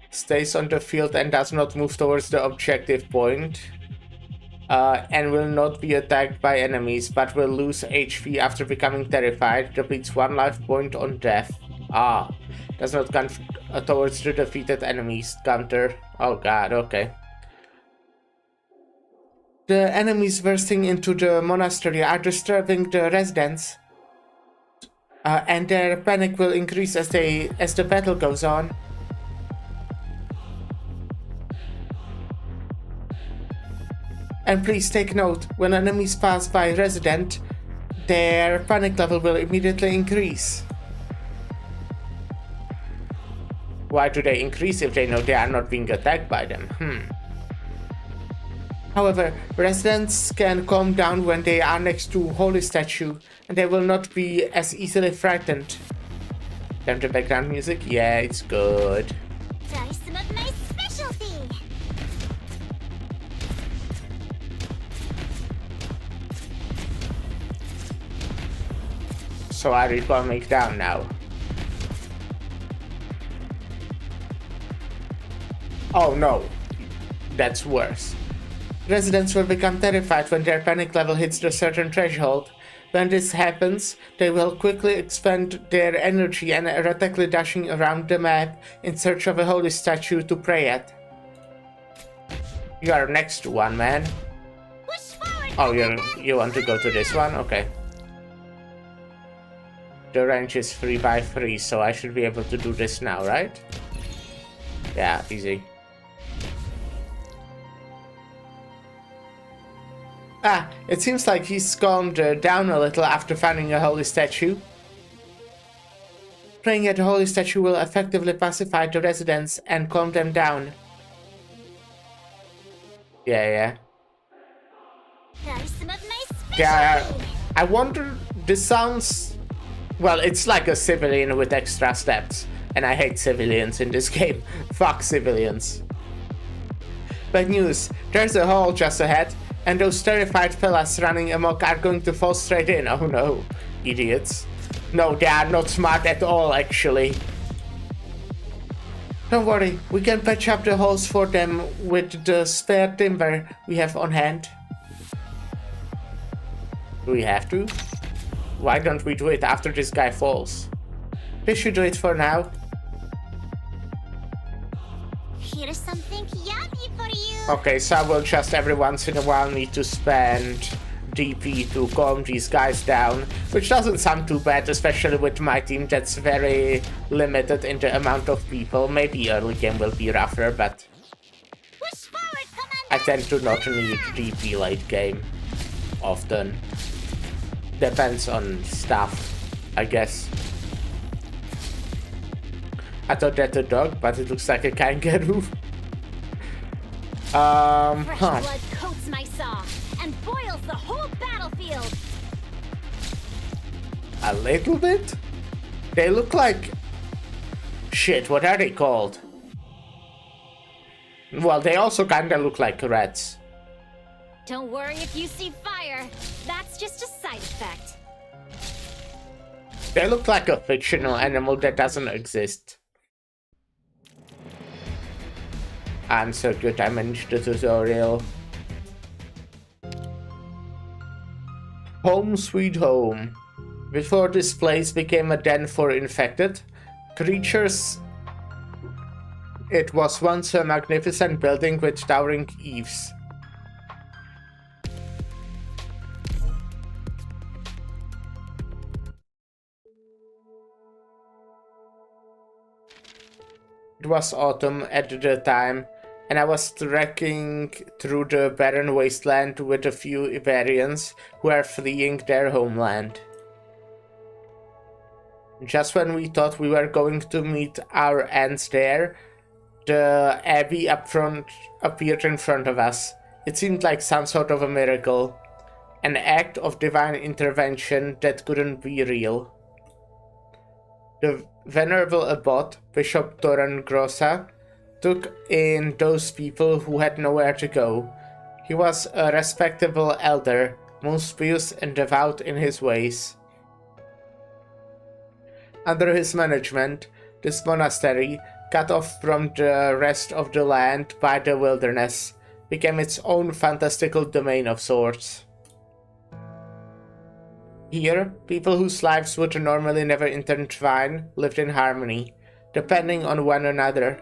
Stays on the field and does not move towards the objective point. And will not be attacked by enemies, but will lose HP after becoming terrified. Depletes 1 life point on death. Does not count towards the defeated enemies counter. Oh god, okay. The enemies bursting into the monastery are disturbing the residents. And their panic will increase as the battle goes on. And please take note, when enemies pass by a resident, their panic level will immediately increase. Why do they increase if they know they are not being attacked by them? However, residents can calm down when they are next to holy statue, and they will not be as easily frightened. Damn the background music? Yeah, it's good. Try some of my specialty. So I recall make down now. Oh no, that's worse. Residents will become terrified when their panic level hits a certain threshold. When this happens, they will quickly expend their energy and erratically dashing around the map in search of a holy statue to pray at. You are next to one, man. Push forward. Oh, you want to go to this one? Okay. the range is 3x3, so I should be able to do this now, right? Yeah, easy. Ah, it seems like he's calmed down a little after finding a holy statue. Praying at the holy statue will effectively pacify the residents and calm them down. Yeah. Yeah, I wonder, this sounds... Well, it's like a civilian with extra steps. And I hate civilians in this game. Fuck civilians. Bad news, there's a hole just ahead, and those terrified fellas running amok are going to fall straight in. Oh no, idiots. No, they are not smart at all, actually. Don't worry, we can patch up the holes for them with the spare timber we have on hand. Do we have to? Why don't we do it after this guy falls? They should do it for now. Here's something yummy for you. Okay, so I will just every once in a while need to spend DP to calm these guys down, which doesn't sound too bad, especially with my team that's very limited in the amount of people. Maybe early game will be rougher, but Push forward, Commander. I tend to not need DP late game often. Depends on stuff, I guess. I thought that's a dog, but it looks like a kangaroo. Fresh blood coats my saw and boils the whole battlefield. A little bit? They look like... Shit, what are they called? Well, they also kinda look like rats. Don't worry if you see fire. That's just a side effect. They look like a fictional animal that doesn't exist. I'm so good, I managed the tutorial. Home sweet home. Before this place became a den for infected creatures, it was once a magnificent building with towering eaves. It was autumn at the time, and I was trekking through the barren wasteland with a few Iberians who are fleeing their homeland. Just when we thought we were going to meet our ends there, the abbey up front appeared in front of us. It seemed like some sort of a miracle, an act of divine intervention that couldn't be real. The venerable abbot, Bishop Torrengrossa, took in those people who had nowhere to go. He was a respectable elder, most pious and devout in his ways. Under his management, this monastery, cut off from the rest of the land by the wilderness, became its own fantastical domain of sorts. Here, people whose lives would normally never intertwine lived in harmony, depending on one another.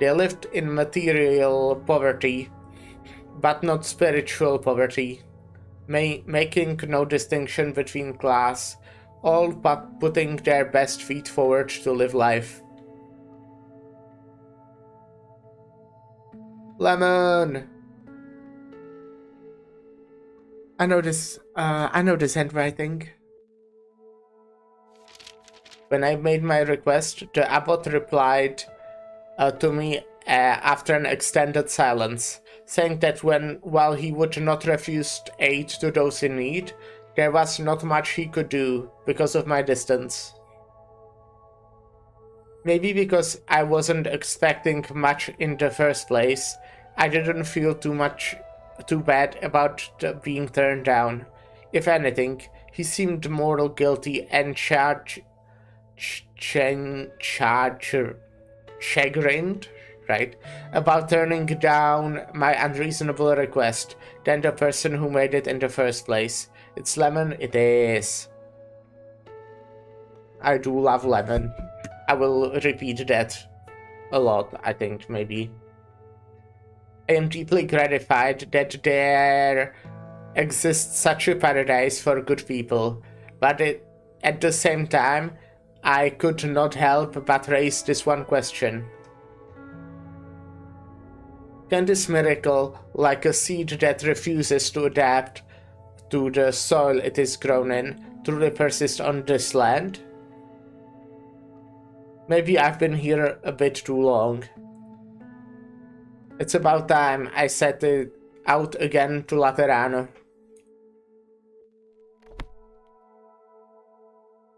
They lived in material poverty, but not spiritual poverty, making no distinction between class, all but putting their best feet forward to live life. Lemon! I know this handwriting. When I made my request, the abbot replied to me after an extended silence, saying that while he would not refuse aid to those in need, there was not much he could do because of my distance. Maybe because I wasn't expecting much in the first place, I didn't feel too bad about being turned down. If anything, he seemed more guilty and chagrined, right, about turning down my unreasonable request than the person who made it in the first place. It's lemon, it is. I do love lemon. I will repeat that a lot, I think, maybe. I am deeply gratified that there exists such a paradise for good people, but at the same time, I could not help but raise this one question. Can this miracle, like a seed that refuses to adapt to the soil it is grown in, truly persist on this land? Maybe I've been here a bit too long. It's about time I set it out again to Laterano.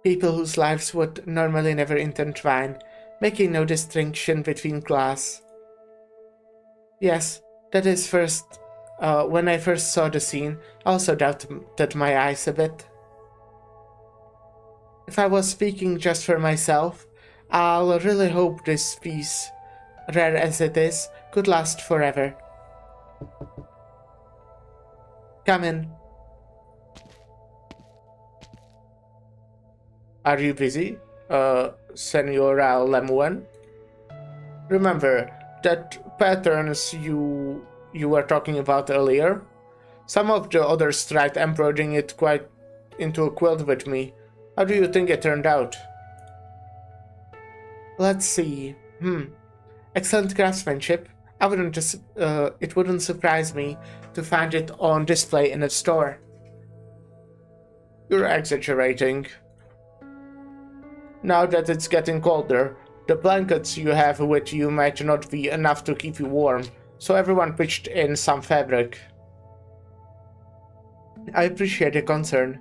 People whose lives would normally never intertwine, making no distinction between class. Yes, that is first. When I first saw the scene, I also doubted my eyes a bit. If I was speaking just for myself, I'll really hope this peace, rare as it is, could last forever. Come in. Are you busy, Senora Lemoine? Remember that patterns you were talking about earlier? Some of the others tried embroidering it quite into a quilt with me. How do you think it turned out? Let's see. Excellent craftsmanship. It wouldn't surprise me to find it on display in a store. You're exaggerating. Now that it's getting colder, the blankets you have with you might not be enough to keep you warm, so everyone pitched in some fabric. I appreciate the concern.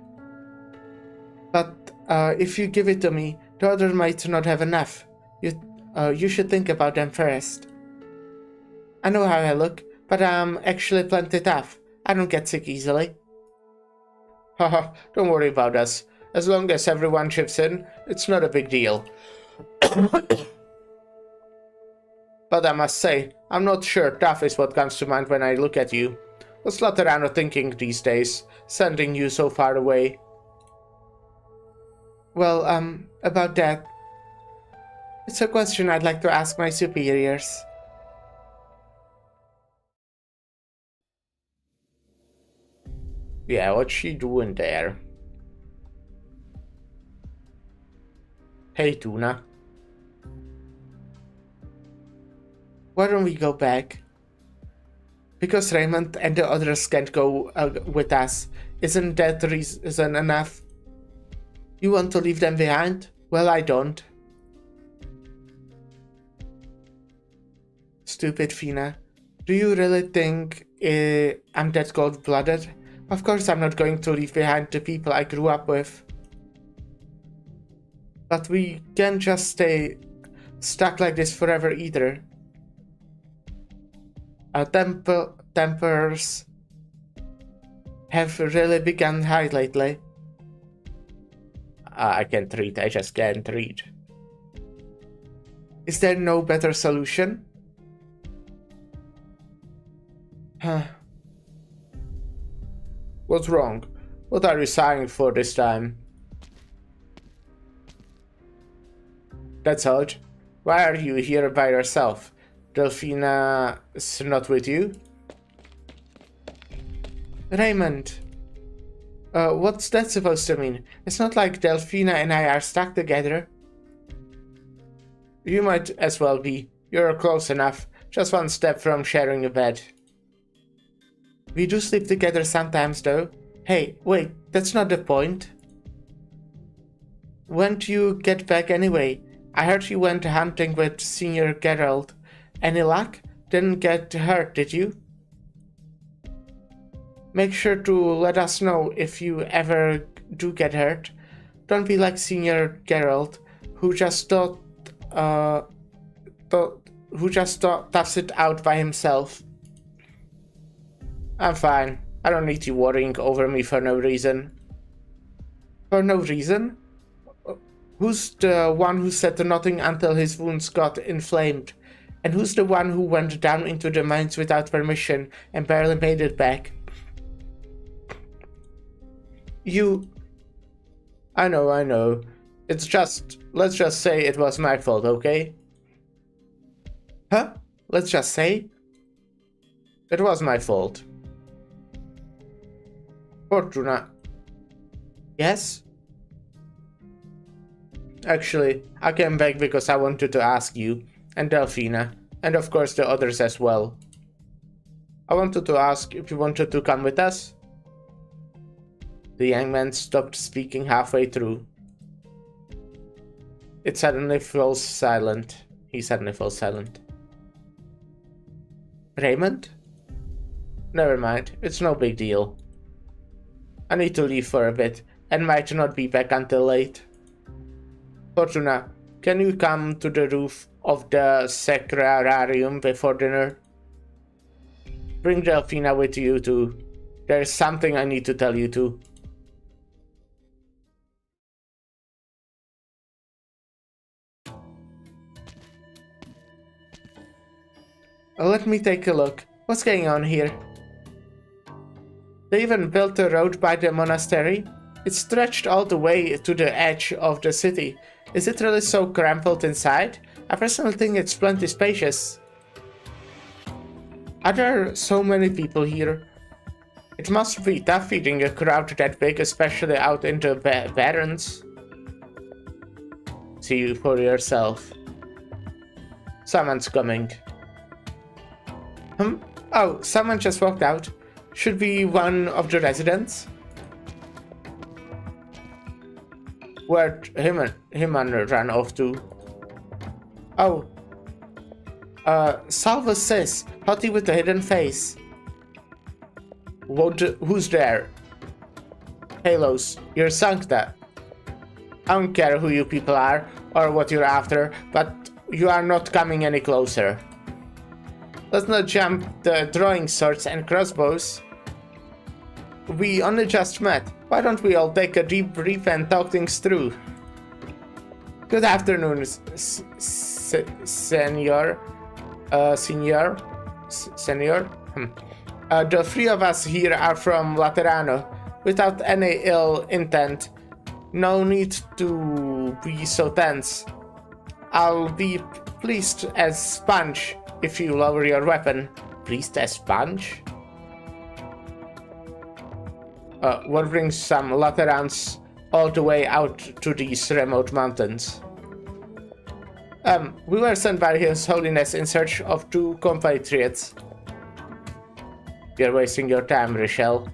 But if you give it to me, the others might not have enough. You should think about them first. I know how I look, but I'm actually plenty tough. I don't get sick easily. Haha, don't worry about us. As long as everyone chips in, it's not a big deal. But I must say, I'm not sure tough is what comes to mind when I look at you. What's Laterano thinking these days, sending you so far away? Well, about that. It's a question I'd like to ask my superiors. Yeah, what's she doing there? Hey, Tuna. Why don't we go back? Because Raymond and the others can't go with us. Isn't that reason enough? You want to leave them behind? Well, I don't. Stupid Fina. Do you really think I'm that cold-blooded? Of course I'm not going to leave behind the people I grew up with. But we can't just stay stuck like this forever either. Our tempers have really begun high lately. I can't read, I just can't read. Is there no better solution? What's wrong? What are you sighing for this time? That's odd. Why are you here by yourself? Delphina's not with you? Raymond. What's that supposed to mean? It's not like Delphina and I are stuck together. You might as well be. You're close enough. Just one step from sharing a bed. We do sleep together sometimes, though. Hey, wait, that's not the point. When'd you get back anyway? I heard you went hunting with Senior Geralt. Any luck? Didn't get hurt, did you? Make sure to let us know if you ever do get hurt. Don't be like Senior Geralt, who just toughs it out by himself. I'm fine. I don't need you worrying over me for no reason. For no reason? Who's the one who said nothing until his wounds got inflamed? And who's the one who went down into the mines without permission and barely made it back? You... I know. It's just... Let's just say it was my fault, okay? Huh? Let's just say? It was my fault. Fortuna. Yes? Actually, I came back because I wanted to ask you, and Delphina, and of course the others as well. I wanted to ask if you wanted to come with us. The young man stopped speaking halfway through. It suddenly fell silent. He suddenly fell silent. Raymond? Never mind, it's no big deal. I need to leave for a bit, and might not be back until late. Fortuna, can you come to the roof of the Sacrarium before dinner? Bring Delphina with you too. There's something I need to tell you too. Let me take a look. What's going on here? They even built a road by the monastery. It stretched all the way to the edge of the city. Is it really so cramped inside? I personally think it's plenty spacious. Are there so many people here? It must be tough feeding a crowd that big, especially out in the barrens. See for yourself. Someone's coming. Oh, someone just walked out. Should be one of the residents. Where'd him run off to? Oh. Salva says, Hottie with the hidden face. Who's there? Halos, you're Sancta. I don't care who you people are, or what you're after, but you are not coming any closer. Let's not jump the throwing swords and crossbows. We only just met. Why don't we all take a deep breath and talk things through? Good afternoon, Senor. Senor? The three of us here are from Laterano, without any ill intent. No need to be so tense. I'll be pleased as sponge if you lower your weapon. Pleased as sponge? What brings some Laterans all the way out to these remote mountains? We were sent by His Holiness in search of two compatriots. You're wasting your time, Richelle.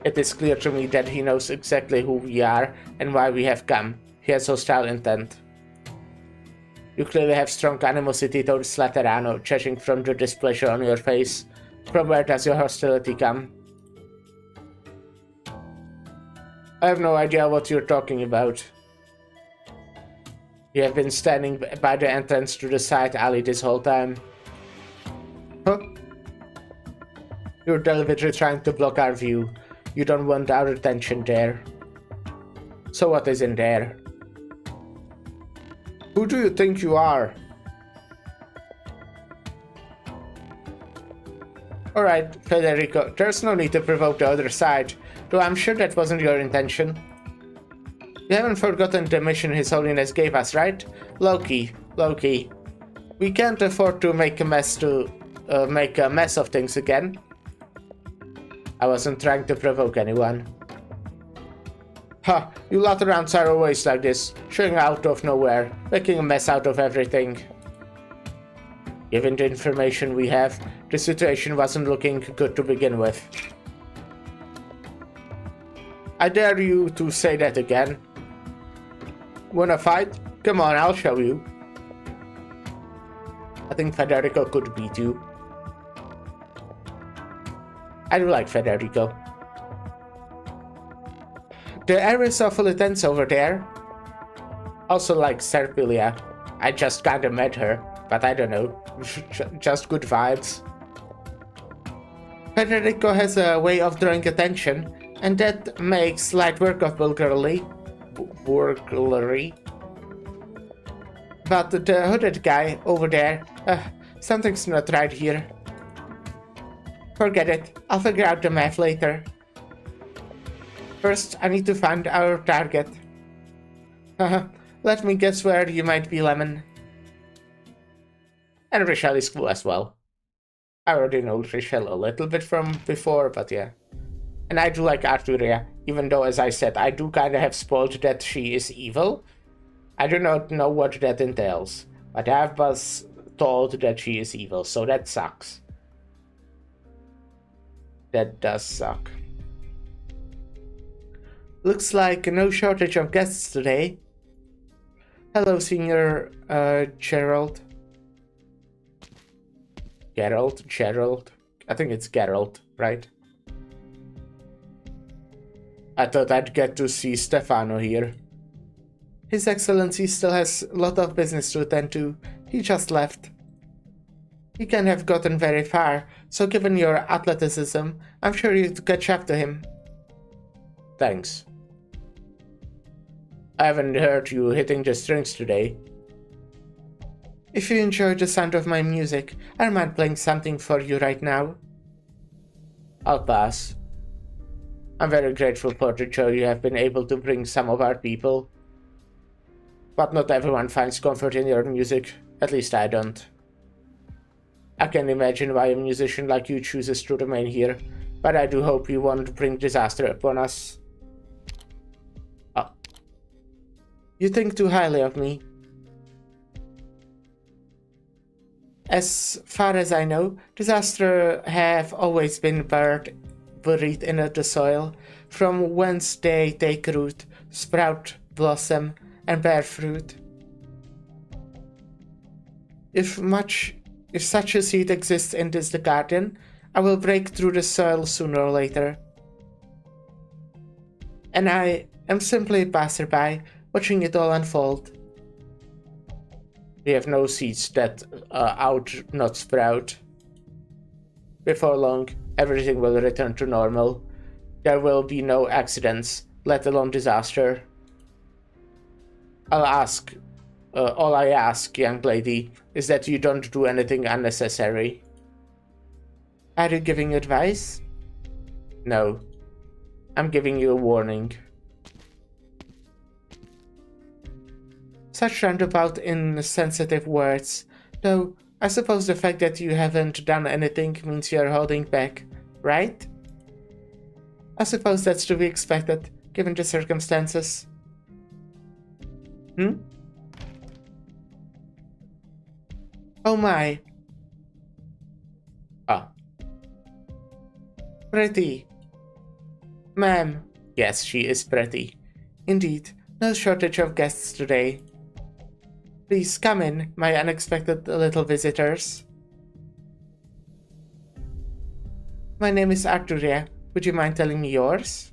It is clear to me that he knows exactly who we are and why we have come. He has hostile intent. You clearly have strong animosity towards Laterano, judging from the displeasure on your face. From where does your hostility come? I have no idea what you're talking about. You have been standing by the entrance to the side alley this whole time. Huh? You're deliberately trying to block our view. You don't want our attention there. So what is in there? Who do you think you are? Alright, Federico, there's no need to provoke the other side, though I'm sure that wasn't your intention. You haven't forgotten the mission His Holiness gave us, right? Loki. We can't afford to make a mess of things again. I wasn't trying to provoke anyone. Ha, you Laterans are always like this, showing out of nowhere, making a mess out of everything. Given the information we have, the situation wasn't looking good to begin with. I dare you to say that again. Wanna fight? Come on, I'll show you. I think Federico could beat you. I do like Federico. The area is awfully tense over there. Also like Serpilia. I just kinda met her, but I don't know. Just good vibes. Federico has a way of drawing attention, and that makes light work of burglary. But the hooded guy over there, something's not right here. Forget it, I'll figure out the math later. First, I need to find our target. Let me guess where you might be, Lemon. And Richelle is cool as well. I already know Richelle a little bit from before, but yeah. And I do like Arturia, even though, as I said, I do kinda have spoiled that she is evil. I do not know what that entails, but I was told that she is evil, so that sucks. That does suck. Looks like no shortage of guests today. Hello, Senior Gerald. Gerald. I think it's Gerald, right? I thought I'd get to see Stefano here. His Excellency still has a lot of business to attend to. He just left. He can have gotten very far, so given your athleticism, I'm sure you'd catch up to him. Thanks. I haven't heard you hitting the strings today. If you enjoy the sound of my music, I might playing something for you right now. I'll pass. I'm very grateful for the joy you have been able to bring some of our people. But not everyone finds comfort in your music, at least I don't. I can imagine why a musician like you chooses to remain here, but I do hope you won't bring disaster upon us. Oh. You think too highly of me. As far as I know, disaster have always been buried in the soil, from whence they take root, sprout, blossom, and bear fruit. If such a seed exists in this garden, I will break through the soil sooner or later. And I am simply a passerby, watching it all unfold. We have no seeds that not sprout. Before long, everything will return to normal. There will be no accidents, let alone disaster. All I ask, young lady, is that you don't do anything unnecessary. Are you giving advice? No. I'm giving you a warning. Such roundabout insensitive words, though I suppose the fact that you haven't done anything means you're holding back, right? I suppose that's to be expected, given the circumstances. Oh my. Ah. Pretty. Ma'am. Yes, she is pretty. Indeed, no shortage of guests today. Please come in, my unexpected little visitors. My name is Arturia. Would you mind telling me yours?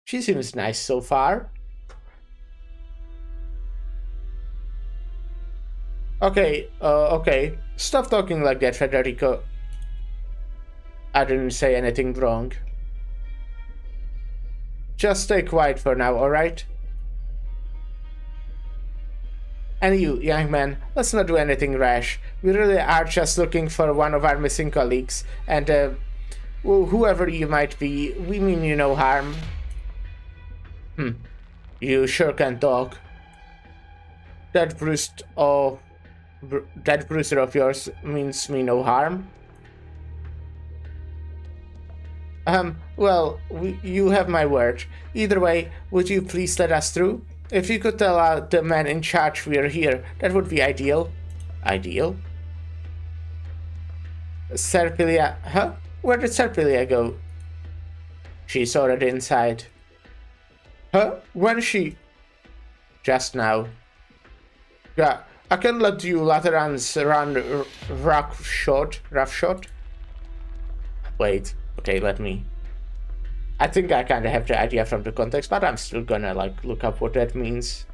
She seems nice so far. Okay, okay. Stop talking like that, Federico. I didn't say anything wrong. Just stay quiet for now, alright? And you, young man, let's not do anything rash. We really are just looking for one of our missing colleagues, and whoever you might be, we mean you no harm. You sure can talk. That bruiser of yours means me no harm. Well, you have my word. Either way, would you please let us through? If you could tell the man in charge we are here, that would be ideal. Ideal? Serpilia, huh? Where did Serpilia go? She's already inside. Huh? When she? Just now. Yeah, I can let you Laterans run roughshod. Wait, okay, let me. I think I kind of have the idea from the context, but I'm still gonna like look up what that means.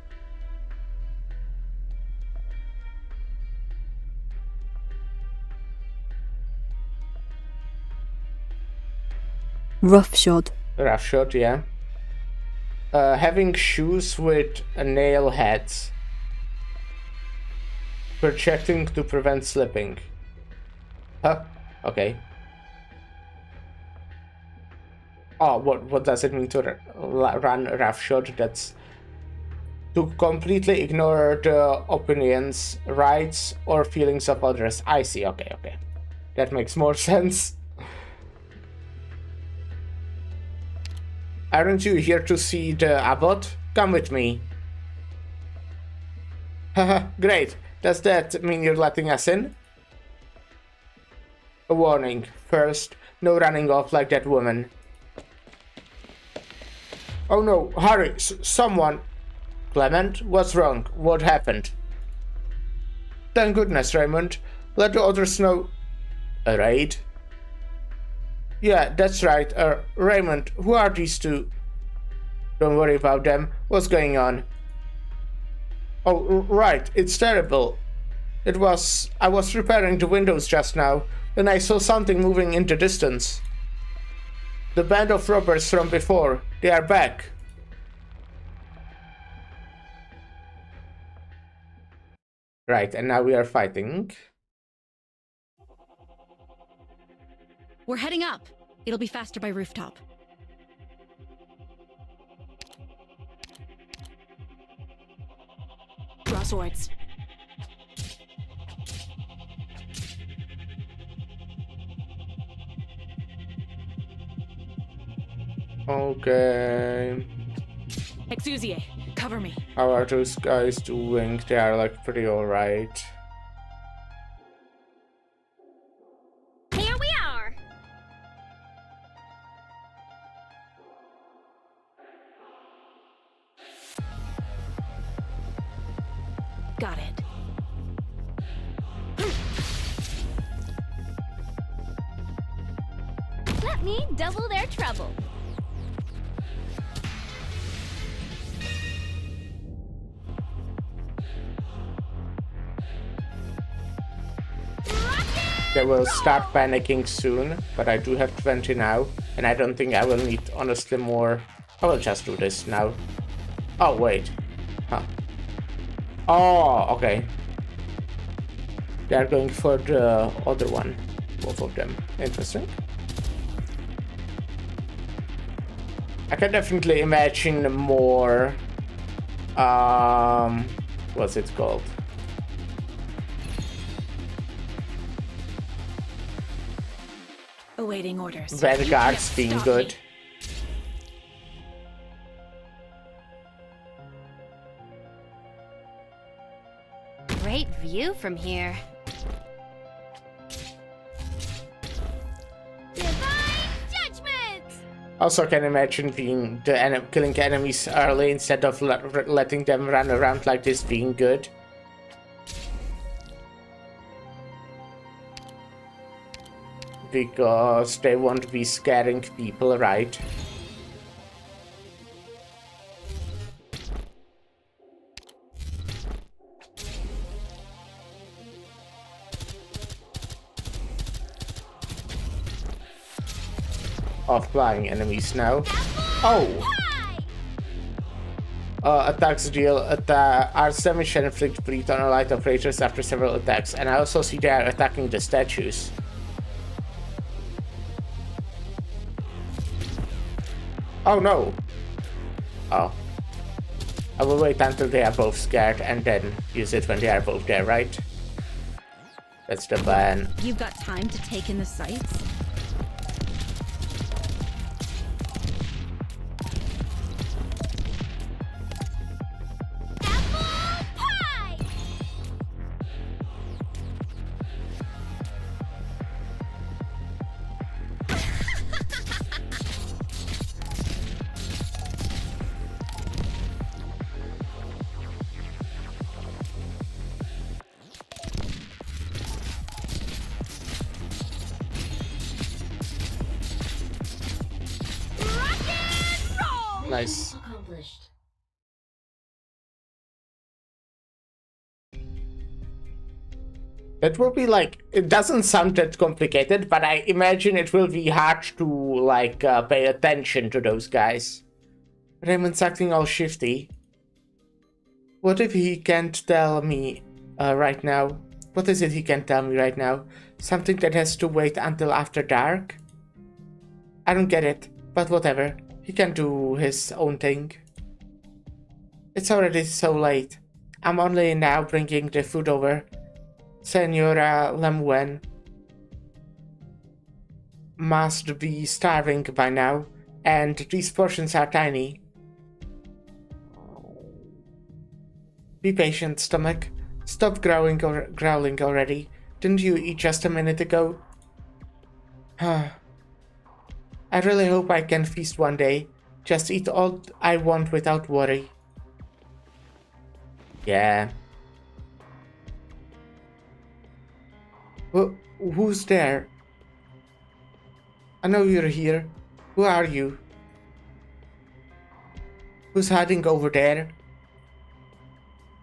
Roughshod. Roughshod, yeah. Having shoes with nail heads. Projecting to prevent slipping. Huh? Okay. Oh, what does it mean to run roughshod? That's to completely ignore the opinions, rights, or feelings of others. I see. Okay. That makes more sense. Aren't you here to see the abbot? Come with me. Haha, great. Does that mean you're letting us in? A warning. First, no running off like that woman. Oh no, hurry, someone. Clement, what's wrong? What happened? Thank goodness, Raymond. Let the others know. A raid? Yeah, that's right. Raymond, who are these two? Don't worry about them. What's going on? Oh, right. It's terrible. I was repairing the windows just now, when I saw something moving in the distance. The band of robbers from before. They are back. Right, and now we are fighting. We're heading up. It'll be faster by rooftop. Draw swords. Okay. Exusier, cover me. How are those guys doing? They are like pretty alright. Here we are. Got it. Let me double their trouble. They will start panicking soon, but I do have 20 now, and I don't think I will need, honestly, more. I will just do this now. Oh, wait. Huh. Oh, okay. They are going for the other one. Both of them. Interesting. I can definitely imagine more... what's it called? Awaiting orders. Vanguards being good. Great view from here. Divine judgment. Also can imagine being killing enemies early instead of letting them run around like this being good. Because they won't be scaring people, right? Of flying enemies now. Oh! Attacks deal arts damage and inflict bleed on allied operators after several attacks. And I also see they are attacking the statues. Oh no! Oh. I will wait until they are both scared and then use it when they are both there, right? That's the plan. You've got time to take in the sights? Nice. That will be like, it doesn't sound that complicated, but I imagine it will be hard to like pay attention to those guys. Raymond's acting all shifty. What if he can't tell me right now? What is it he can't tell me right now? Something that has to wait until after dark? I don't get it, but whatever. He can do his own thing. It's already so late. I'm only now bringing the food over. Senora Lemoine must be starving by now. And these portions are tiny. Be patient, stomach. Stop growling already. Didn't you eat just a minute ago? I really hope I can feast one day. Just eat all I want without worry. Yeah. Who's there? I know you're here. Who are you? Who's hiding over there?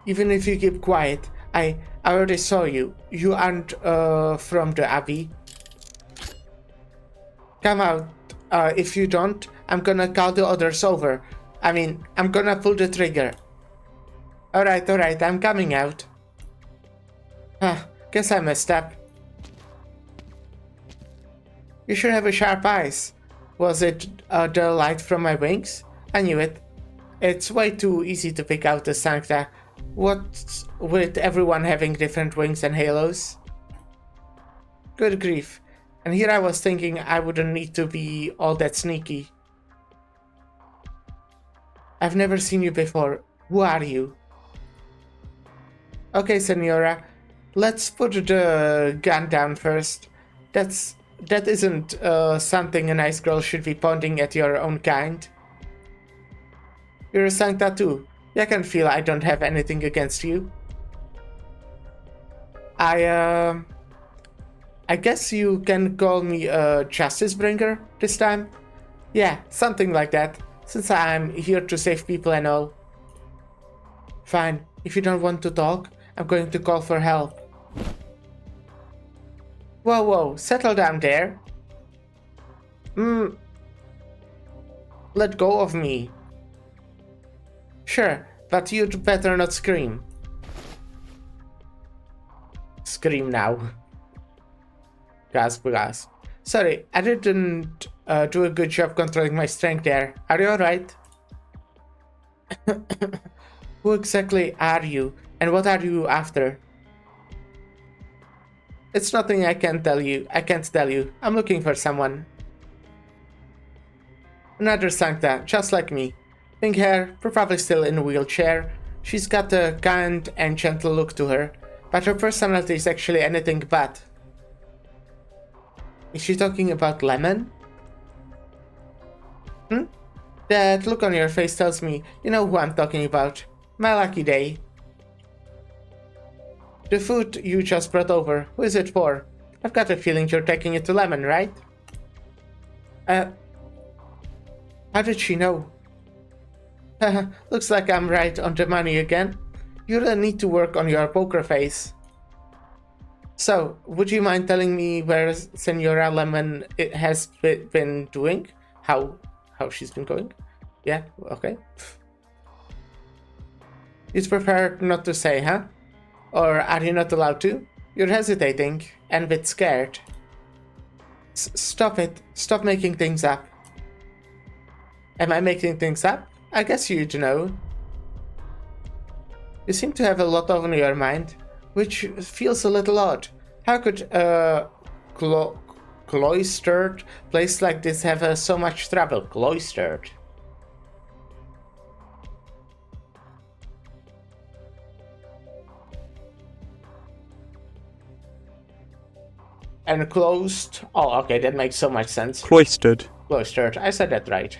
Even if you keep quiet, I already saw you. You aren't from the Abbey. Come out. If you don't, I'm gonna call the others over. I mean, I'm gonna pull the trigger. Alright, I'm coming out. Guess I messed up. You should have a sharp eyes. Was it the light from my wings? I knew it. It's way too easy to pick out the Sancta. What's with everyone having different wings and halos? Good grief. And here I was thinking I wouldn't need to be all that sneaky. I've never seen you before. Who are you? Okay, Senora. Let's put the gun down first. That isn't something a nice girl should be pointing at your own kind. You're a Sancta too. I can feel I don't have anything against you. I guess you can call me a justice bringer this time? Yeah, something like that, since I'm here to save people and all. Fine, if you don't want to talk, I'm going to call for help. Whoa, settle down there. Let go of me. Sure, but you'd better not scream. Scream now. Gasp. Sorry, I didn't do a good job controlling my strength there. Are you alright? Who exactly are you, and what are you after? It's nothing I can't tell you. I'm looking for someone. Another Sancta, just like me. Pink hair, probably still in a wheelchair. She's got a kind and gentle look to her, but her personality is actually anything but. Is she talking about Lemon? That look on your face tells me you know who I'm talking about. My lucky day. The food you just brought over, who is it for? I've got a feeling you're taking it to Lemon, right? How did she know? Looks like I'm right on the money again. You really need to work on your poker face. So, would you mind telling me where Senora Lemon has been doing? How she's been going? Yeah, okay. You'd prefer not to say, huh? Or are you not allowed to? You're hesitating and a bit scared. Stop it. Stop making things up. Am I making things up? I guess you'd know. You seem to have a lot on your mind, which feels a little odd. How could a cloistered place like this have so much trouble? Cloistered. Enclosed. Oh, okay, that makes so much sense. Cloistered. Cloistered. I said that right.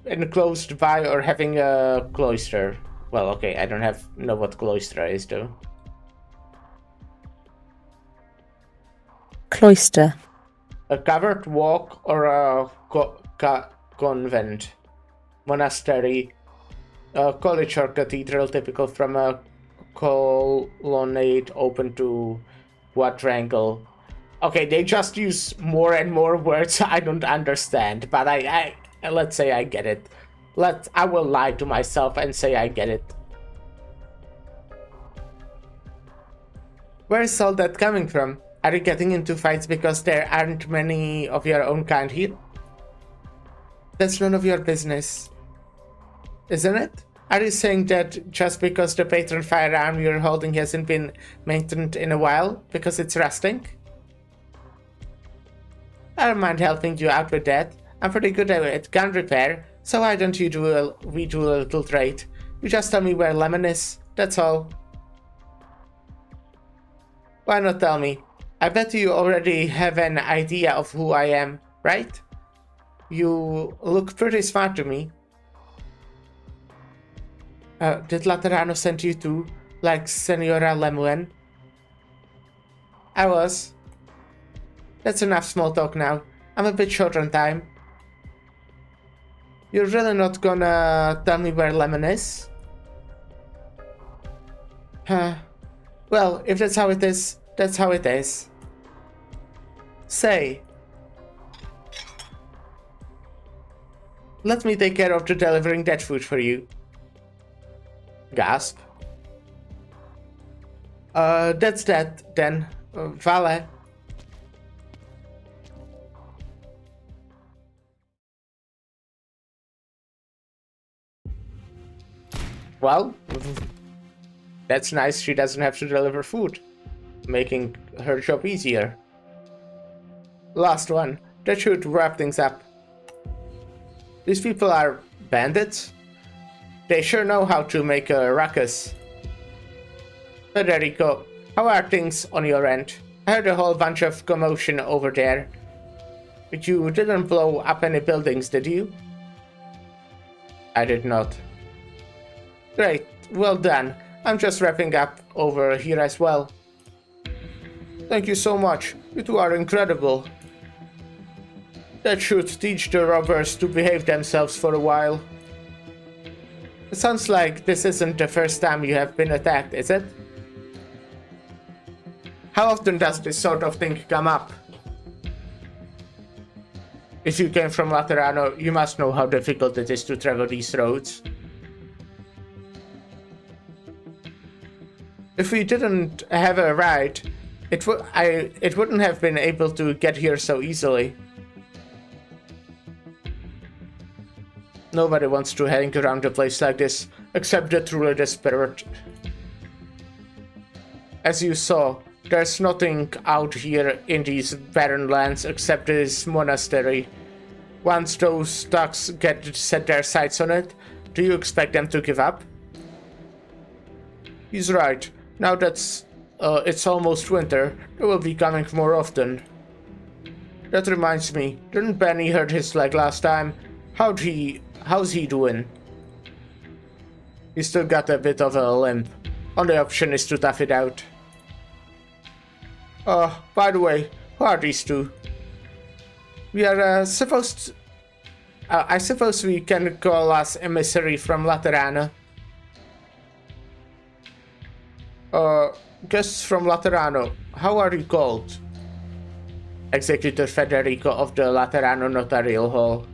Enclosed by or having a cloister. Well, okay, I don't know what cloister is though. Cloister. A covered walk or a convent, monastery, a college or cathedral, typical from a colonnade open to quadrangle. Okay, they just use more and more words I don't understand, but I let's say I get it. I will lie to myself and say I get it. Where is all that coming from? Are you getting into fights because there aren't many of your own kind here? That's none of your business, isn't it? Are you saying that just because the patron firearm you're holding hasn't been maintained in a while, because it's rusting? I don't mind helping you out with that. I'm pretty good at gun repair, so why don't we do a little trade? You just tell me where Lemon is, that's all. Why not tell me? I bet you already have an idea of who I am, right? You look pretty smart to me. Did Laterano send you too, like Senora Lemuen? I was. That's enough small talk now. I'm a bit short on time. You're really not gonna tell me where Lemon is? Well, if that's how it is, that's how it is. Say. Let me take care of the delivering that food for you. Gasp. That's that, then. Vale. Well, that's nice. She doesn't have to deliver food, making her job easier. Last one. That should wrap things up. These people are bandits? They sure know how to make a ruckus. Federico, how are things on your end? I heard a whole bunch of commotion over there. But you didn't blow up any buildings, did you? I did not. Great, well done. I'm just wrapping up over here as well. Thank you so much. You two are incredible. That should teach the robbers to behave themselves for a while. It sounds like this isn't the first time you have been attacked, is it? How often does this sort of thing come up? If you came from Laterano, you must know how difficult it is to travel these roads. If we didn't have a ride, it wouldn't have been able to get here so easily. Nobody wants to hang around a place like this, except the truly desperate. As you saw, there's nothing out here in these barren lands except this monastery. Once those thugs set their sights on it, do you expect them to give up? He's right. Now that it's almost winter, they will be coming more often. That reminds me, didn't Benny hurt his leg last time? How's he doing? He's still got a bit of a limp. Only option is to tough it out. By the way, who are these two? We are I suppose we can call us emissary from Laterano. Guests from Laterano, how are you called? Executor Federico of the Laterano Notarial Hall.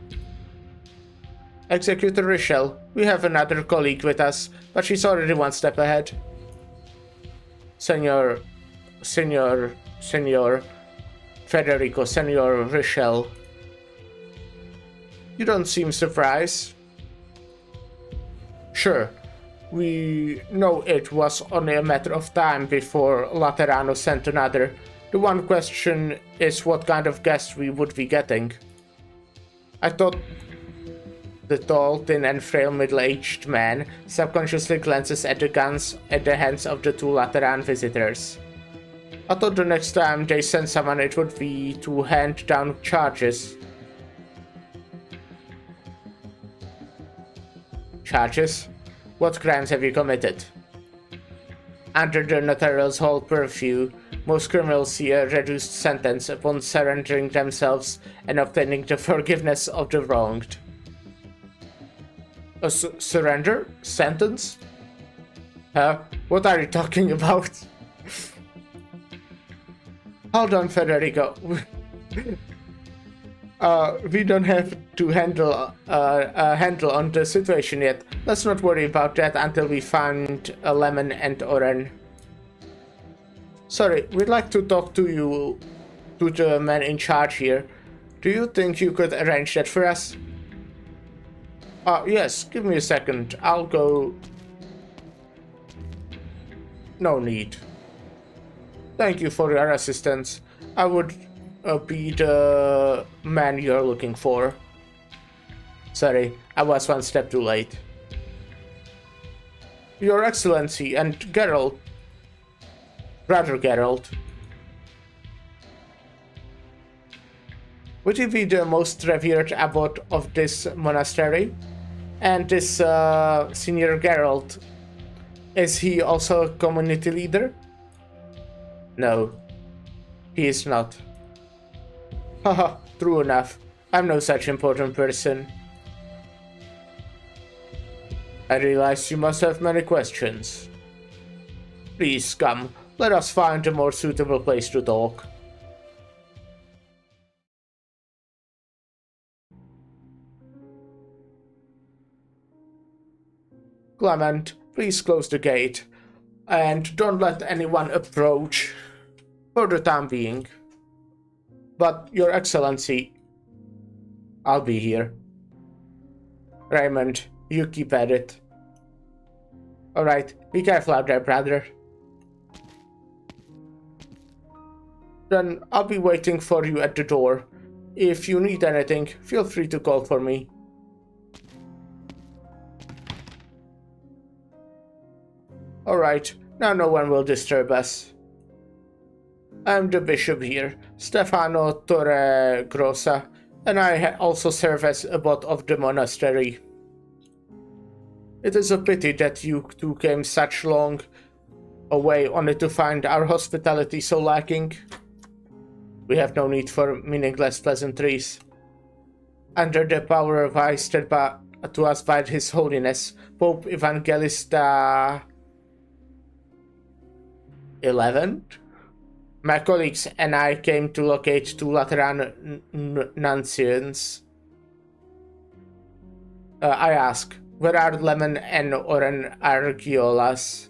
Executor Richelle, we have another colleague with us, but she's already one step ahead. Senor Federico, Senor Richelle. You don't seem surprised. Sure. We know it was only a matter of time before Laterano sent another. The one question is what kind of guest we would be getting. I thought the tall, thin and frail middle-aged man subconsciously glances at the guns at the hands of the two Lateran visitors. I thought the next time they sent someone it would be to hand down charges. Charges? What crimes have you committed? Under the Notarial's Hall purview, most criminals see a reduced sentence upon surrendering themselves and obtaining the forgiveness of the wronged. A surrender? Sentence? What are you talking about? Hold on, Federico. We don't have to handle a handle on the situation yet. Let's not worry about that until we find a Lemon and Oren. Sorry, we'd like to talk to the man in charge here. Do you think you could arrange that for us? Yes, give me a second. I'll go. No need. Thank you for your assistance. I would be the man you're looking for. Sorry, I was one step too late. Your Excellency and Geralt. Brother Geralt. Would you be the most revered abbot of this monastery? And this Senior Geralt, is he also a community leader? No, he is not. Haha, true enough. I'm no such important person. I realize you must have many questions. Please come, let us find a more suitable place to talk. Clement, please close the gate, and don't let anyone approach for the time being. But, Your Excellency, I'll be here. Raymond, you keep at it. Alright, be careful out there, brother. Then I'll be waiting for you at the door. If you need anything, feel free to call for me. Alright, now no one will disturb us. I'm the bishop here, Stefano Torregrossa, and I also serve as abbot of the monastery. It is a pity that you two came such long away only to find our hospitality so lacking. We have no need for meaningless pleasantries. Under the power vested to us by His Holiness, Pope Evangelista 11th, my colleagues and I came to locate two Lateran nunciants. I ask, where are Lemon and Oren Argiolas?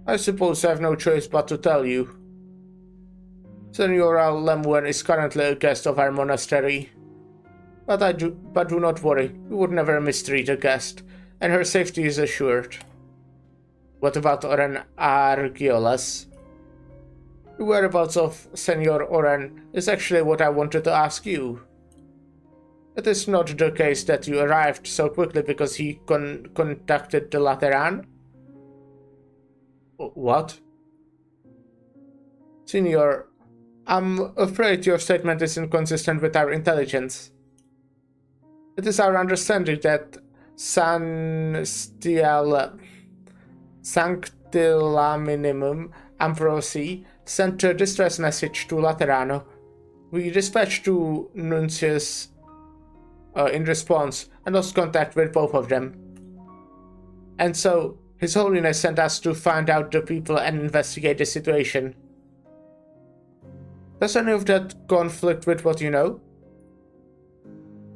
I suppose I have no choice but to tell you. Senora Lemuel is currently a guest of our monastery. But do not worry, we would never mistreat a guest, and her safety is assured. What about Oren Argiolas? The whereabouts of Senor Oren is actually what I wanted to ask you. It is not the case that you arrived so quickly because he contacted the Lateran? What? Senor, I'm afraid your statement is inconsistent with our intelligence. It is our understanding that Sanctilaminimum Ambrosi sent a distress message to Laterano. We dispatched two nuncios in response and lost contact with both of them. And so, His Holiness sent us to find out the people and investigate the situation. Does any of that conflict with what you know?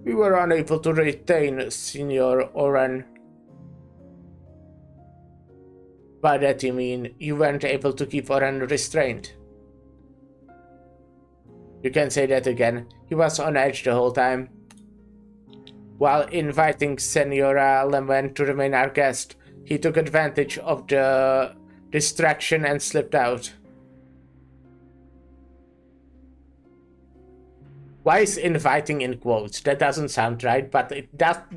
We were unable to retain Senor Oren. By that you mean you weren't able to keep Oren restrained? You can say that again. He was on edge the whole time. While inviting Senora Lemen to remain our guest, he took advantage of the distraction and slipped out. Why is inviting in quotes? That doesn't sound right, but it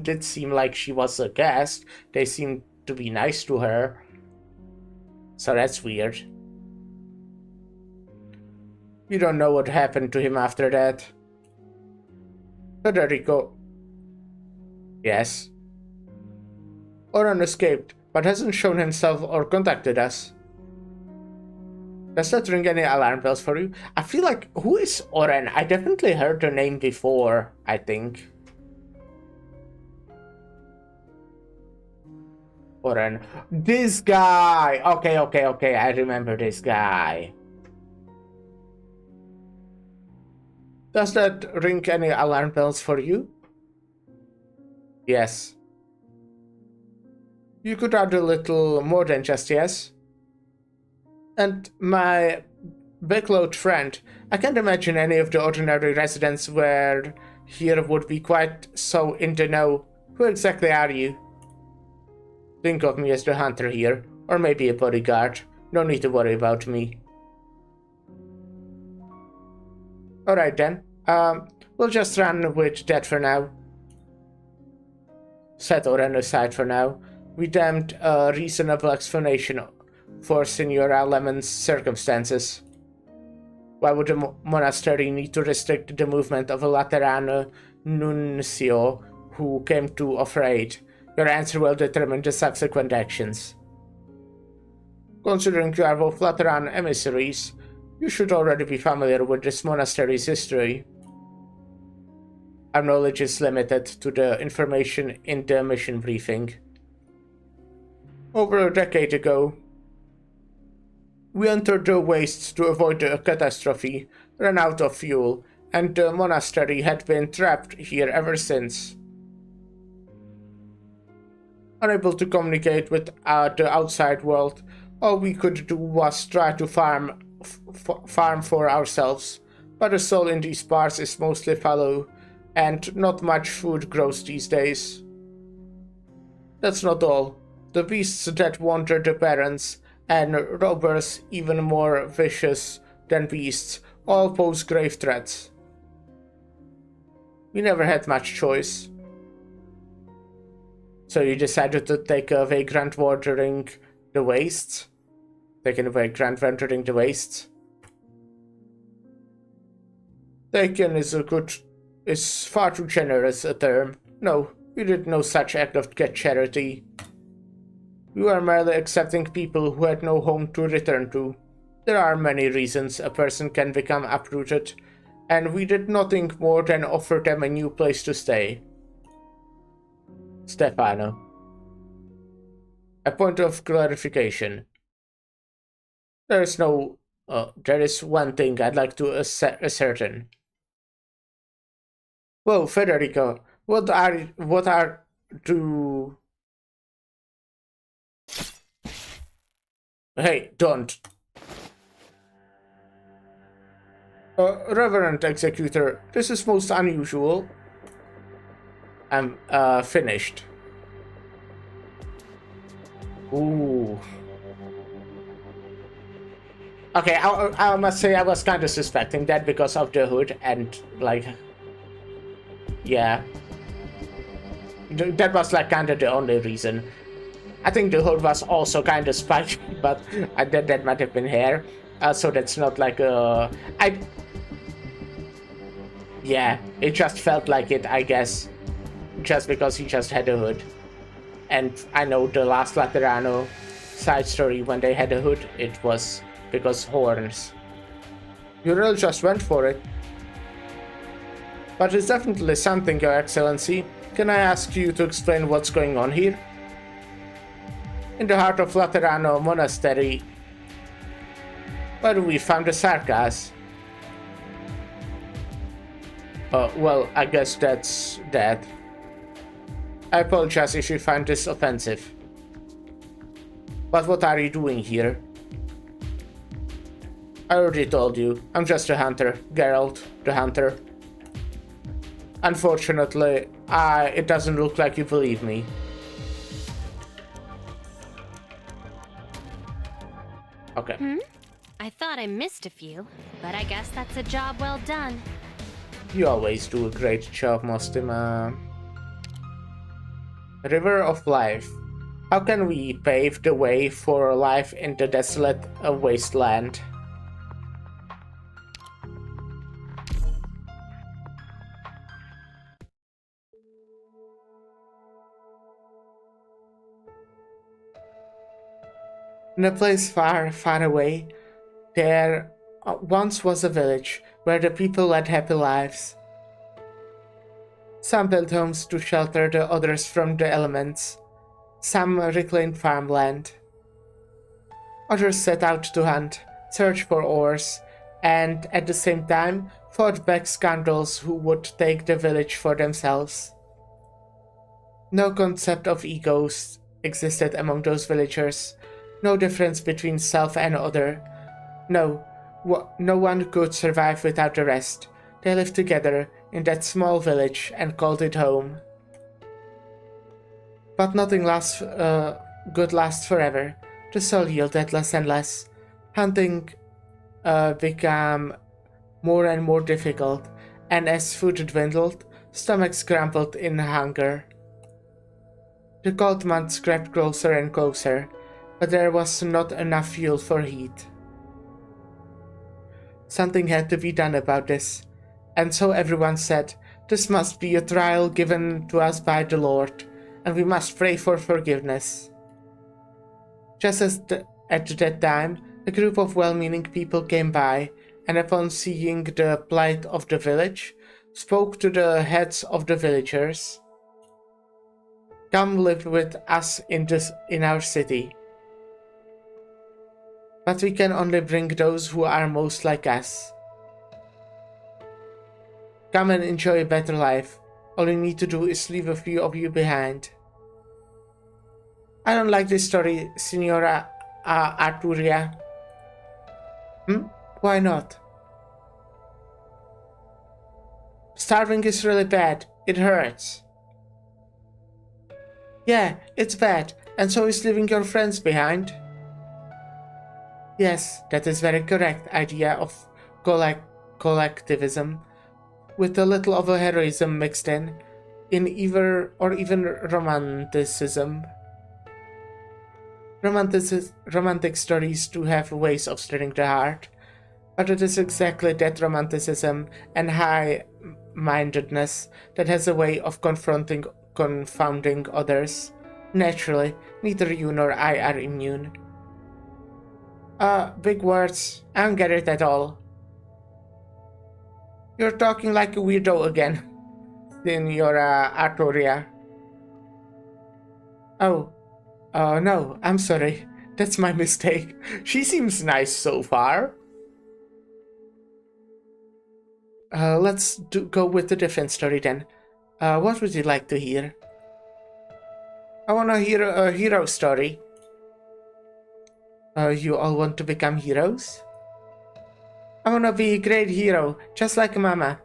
did seem like she was a guest. They seemed to be nice to her. So that's weird. You don't know what happened to him after that. Federico. Yes. Oren escaped, but hasn't shown himself or contacted us. Does that ring any alarm bells for you? I feel like, who is Oren? I definitely heard the name before, I think. Oren. This guy! Okay, I remember this guy. Does that ring any alarm bells for you? Yes. You could add a little more than just yes. And my backload friend, I can't imagine any of the ordinary residents were here would be quite so in the know. Who exactly are you? Think of me as the hunter here, or maybe a bodyguard. No need to worry about me. Alright then, We'll just run with that for now. Set Oren aside for now. We damned a reasonable explanation for Signora Lemon's circumstances. Why would the monastery need to restrict the movement of a Lateran nuncio who came to offer aid? Your answer will determine the subsequent actions. Considering you are both Lateran emissaries, you should already be familiar with this monastery's history. Our knowledge is limited to the information in the mission briefing. Over a decade ago, we entered the wastes to avoid a catastrophe, ran out of fuel, and the monastery had been trapped here ever since. Unable to communicate with the outside world, all we could do was try to farm for ourselves, but the soil in these parts is mostly fallow, and not much food grows these days. That's not all. The beasts that wander the barrens, and robbers even more vicious than beasts, all pose grave threats. We never had much choice. So you decided to take a vagrant wandering the wastes? Taking a vagrant wandering the wastes? Taken is far too generous a term. No, we did no such act of charity. We were merely accepting people who had no home to return to. There are many reasons a person can become uprooted, and we did nothing more than offer them a new place to stay. Stefano. A point of clarification. There is one thing I'd like to ascertain. Whoa, Federico, what are do? Hey, don't. Reverend Executor, this is most unusual. I'm finished. Ooh. Okay, I must say I was kind of suspecting that because of the hood and like, yeah. That was like kind of the only reason. I think the hood was also kind of spiky, but that might have been hair. So that's not like yeah, it just felt like it, I guess. Just because he just had a hood. And I know the last Laterano side story, when they had a hood, it was because horns. You really just went for it. But it's definitely something, Your Excellency. Can I ask you to explain what's going on here? In the heart of Laterano Monastery, where we found the Sarkas. Well, I guess that's that. I apologize if you find this offensive. But what are you doing here? I already told you, I'm just a hunter, Geralt, the hunter. Unfortunately, it doesn't look like you believe me. Okay. I thought I missed a few, but I guess that's a job well done. You always do a great job, Mostima. River of Life. How can we pave the way for life in the desolate wasteland? In a place far, far away, there once was a village where the people led happy lives. Some built homes to shelter the others from the elements. Some reclaimed farmland. Others set out to hunt, search for ores, and at the same time fought back scoundrels who would take the village for themselves. No concept of egos existed among those villagers. No difference between self and other. No one could survive without the rest. They lived together in that small village and called it home. But nothing good lasts forever. The soul yielded less and less. Hunting became more and more difficult, and as food dwindled, stomachs grumbled in hunger. The cold months crept closer and closer, but there was not enough fuel for heat. Something had to be done about this, and so everyone said, "This must be a trial given to us by the Lord, and we must pray for forgiveness." Just as at that time, a group of well-meaning people came by, and upon seeing the plight of the village, spoke to the heads of the villagers. "Come live with us in our city. But we can only bring those who are most like us. Come and enjoy a better life. All you need to do is leave a few of you behind." "I don't like this story, Signora Arturia." Why not?" "Starving is really bad. It hurts." "Yeah, it's bad, and so is leaving your friends behind." "Yes, that is very correct idea of collectivism, with a little of a heroism mixed in even romanticism. Romantic stories do have ways of stirring the heart, but it is exactly that romanticism and high-mindedness that has a way of confounding others. Naturally, neither you nor I are immune." Big words. I don't get it at all." "You're talking like a weirdo again, Signora Arturia." Oh, no, I'm sorry. That's my mistake. She seems nice so far. Let's go with a different story then. What would you like to hear?" "I want to hear a hero story." You all want to become heroes?" "I want to be a great hero, just like Mama."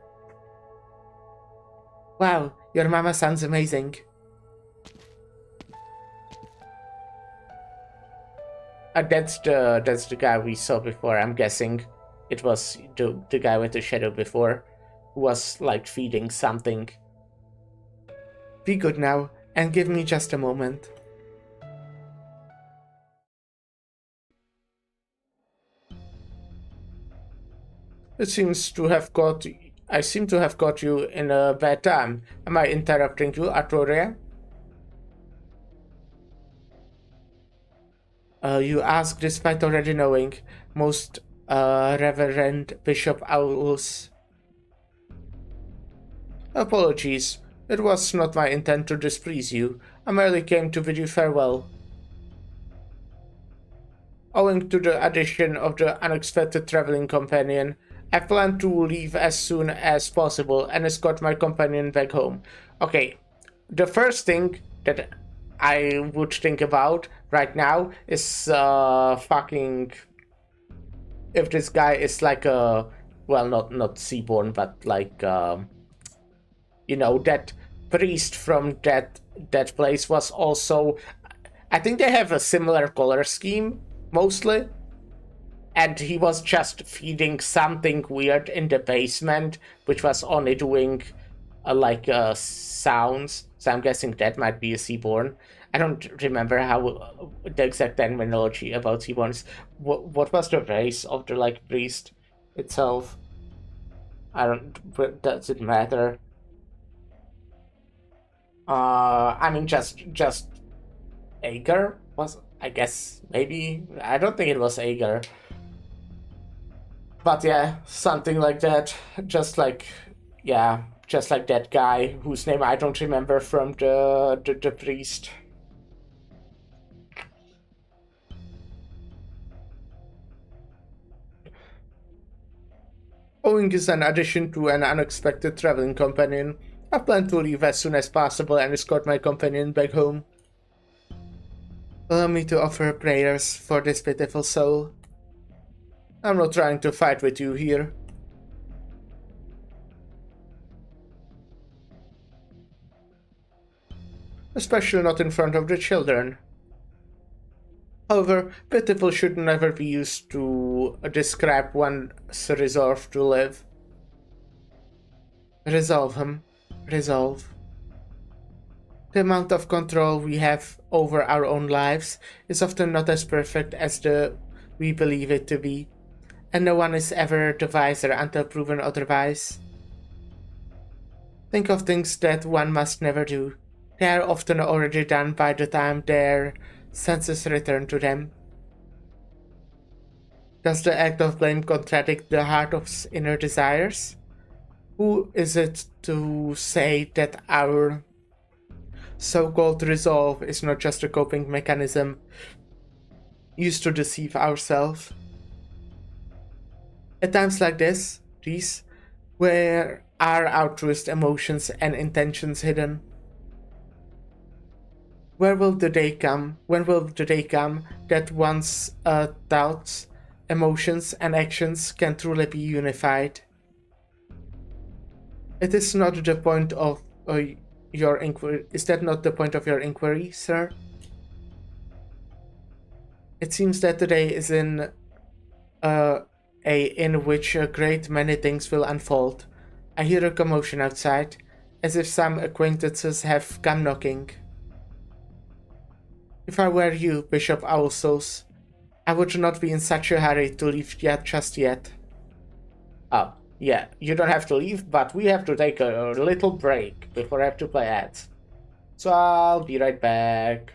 "Wow, your mama sounds amazing." That's the guy we saw before. I'm guessing it was the guy with the shadow before, who was like feeding something. "Be good now, and give me just a moment." I seem to have got you in a bad time. Am I interrupting you, Arturia?" You ask despite already knowing, most Reverend Bishop Aulus. "Apologies. It was not my intent to displease you. I merely came to bid you farewell. Owing to the addition of the unexpected traveling companion, I plan to leave as soon as possible and escort my companion back home." Okay, the first thing that I would think about right now is fucking if this guy is like a, well, not Seaborn, but like that priest from that place was also, I think they have a similar color scheme mostly. And he was just feeding something weird in the basement, which was only doing sounds. So I'm guessing that might be a Seaborn. I don't remember how the exact terminology about Seaborns. What was the race of the priest itself? Does it matter? I mean, just Ager was, I guess, maybe. I don't think it was Ager. But yeah, something like that. Just like that guy whose name I don't remember from the priest. Owing is an addition to an unexpected traveling companion. I plan to leave as soon as possible and escort my companion back home. Allow me to offer prayers for this pitiful soul. I'm not trying to fight with you here. Especially not in front of the children. However, pitiful should never be used to describe one's resolve to live. Resolve him. Resolve. The amount of control we have over our own lives is often not as perfect as we believe it to be, and no one is ever the wiser until proven otherwise. Think of things that one must never do. They are often already done by the time their senses return to them. Does the act of blame contradict the heart of inner desires? Who is it to say that our so-called resolve is not just a coping mechanism used to deceive ourselves? At times like these, where are our truest emotions and intentions hidden? Where will the day come? When will the day come that one's thoughts, emotions, and actions can truly be unified? It is not the point of your inquiry. Is that not the point of your inquiry, sir? It seems that today is in which a great many things will unfold. I hear a commotion outside, as if some acquaintances have come knocking. If I were you, Bishop Owlsouls, I would not be in such a hurry to leave just yet. Oh, yeah, you don't have to leave, but we have to take a little break before I have to play ads. So I'll be right back.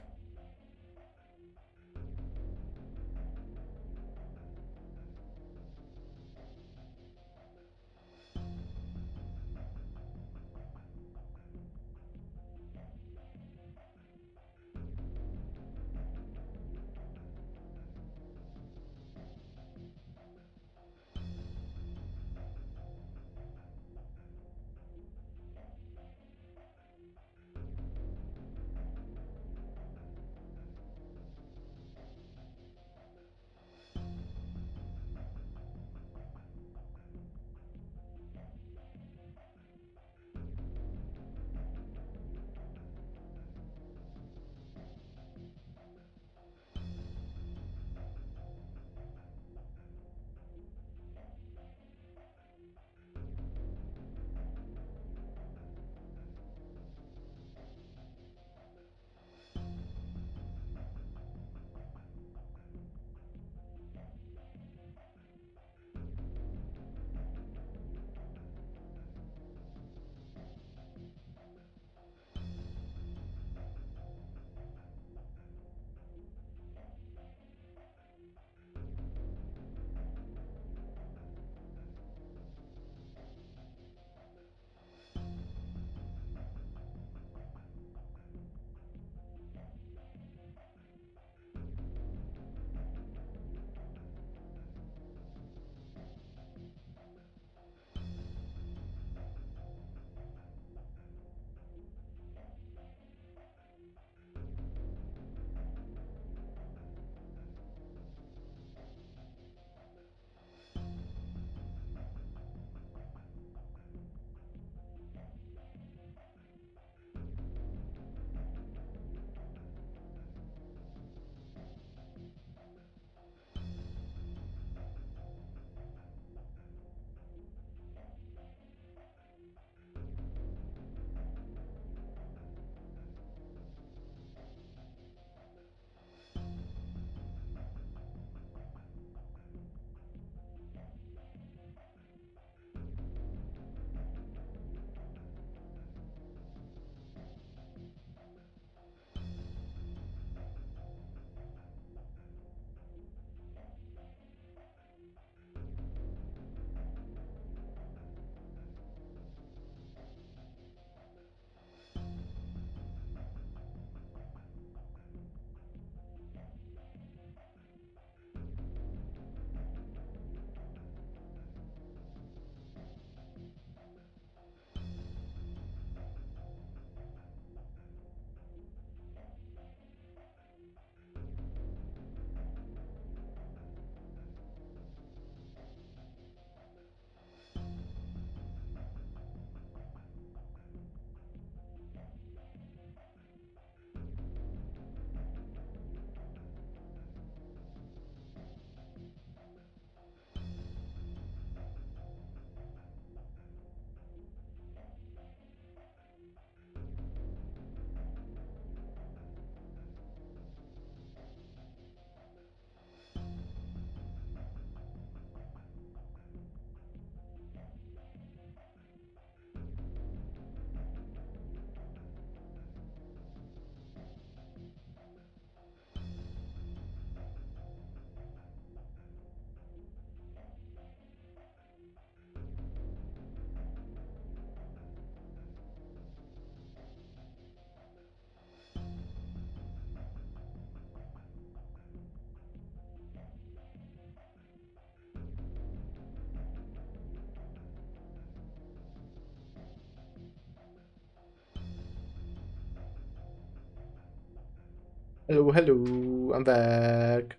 Hello, hello, I'm back.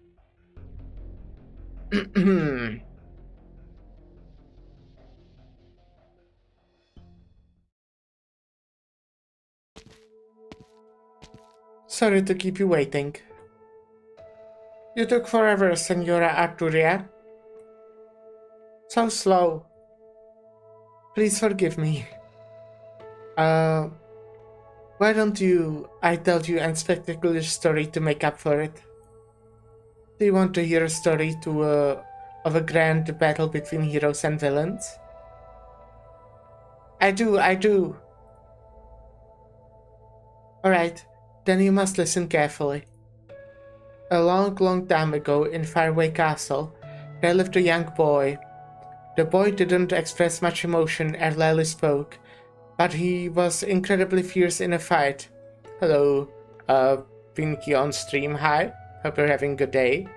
Sorry to keep you waiting. You took forever, Senora Arturia. So slow. Please forgive me. Why don't I tell you a spectacular story to make up for it? Do you want to hear a story of a grand battle between heroes and villains? I do. Alright, then you must listen carefully. A long time ago in faraway castle, there lived a young boy. The boy didn't express much emotion or rarely spoke, but he was incredibly fierce in a fight. Hello, Pinky on stream, hi. Hope you're having a good day.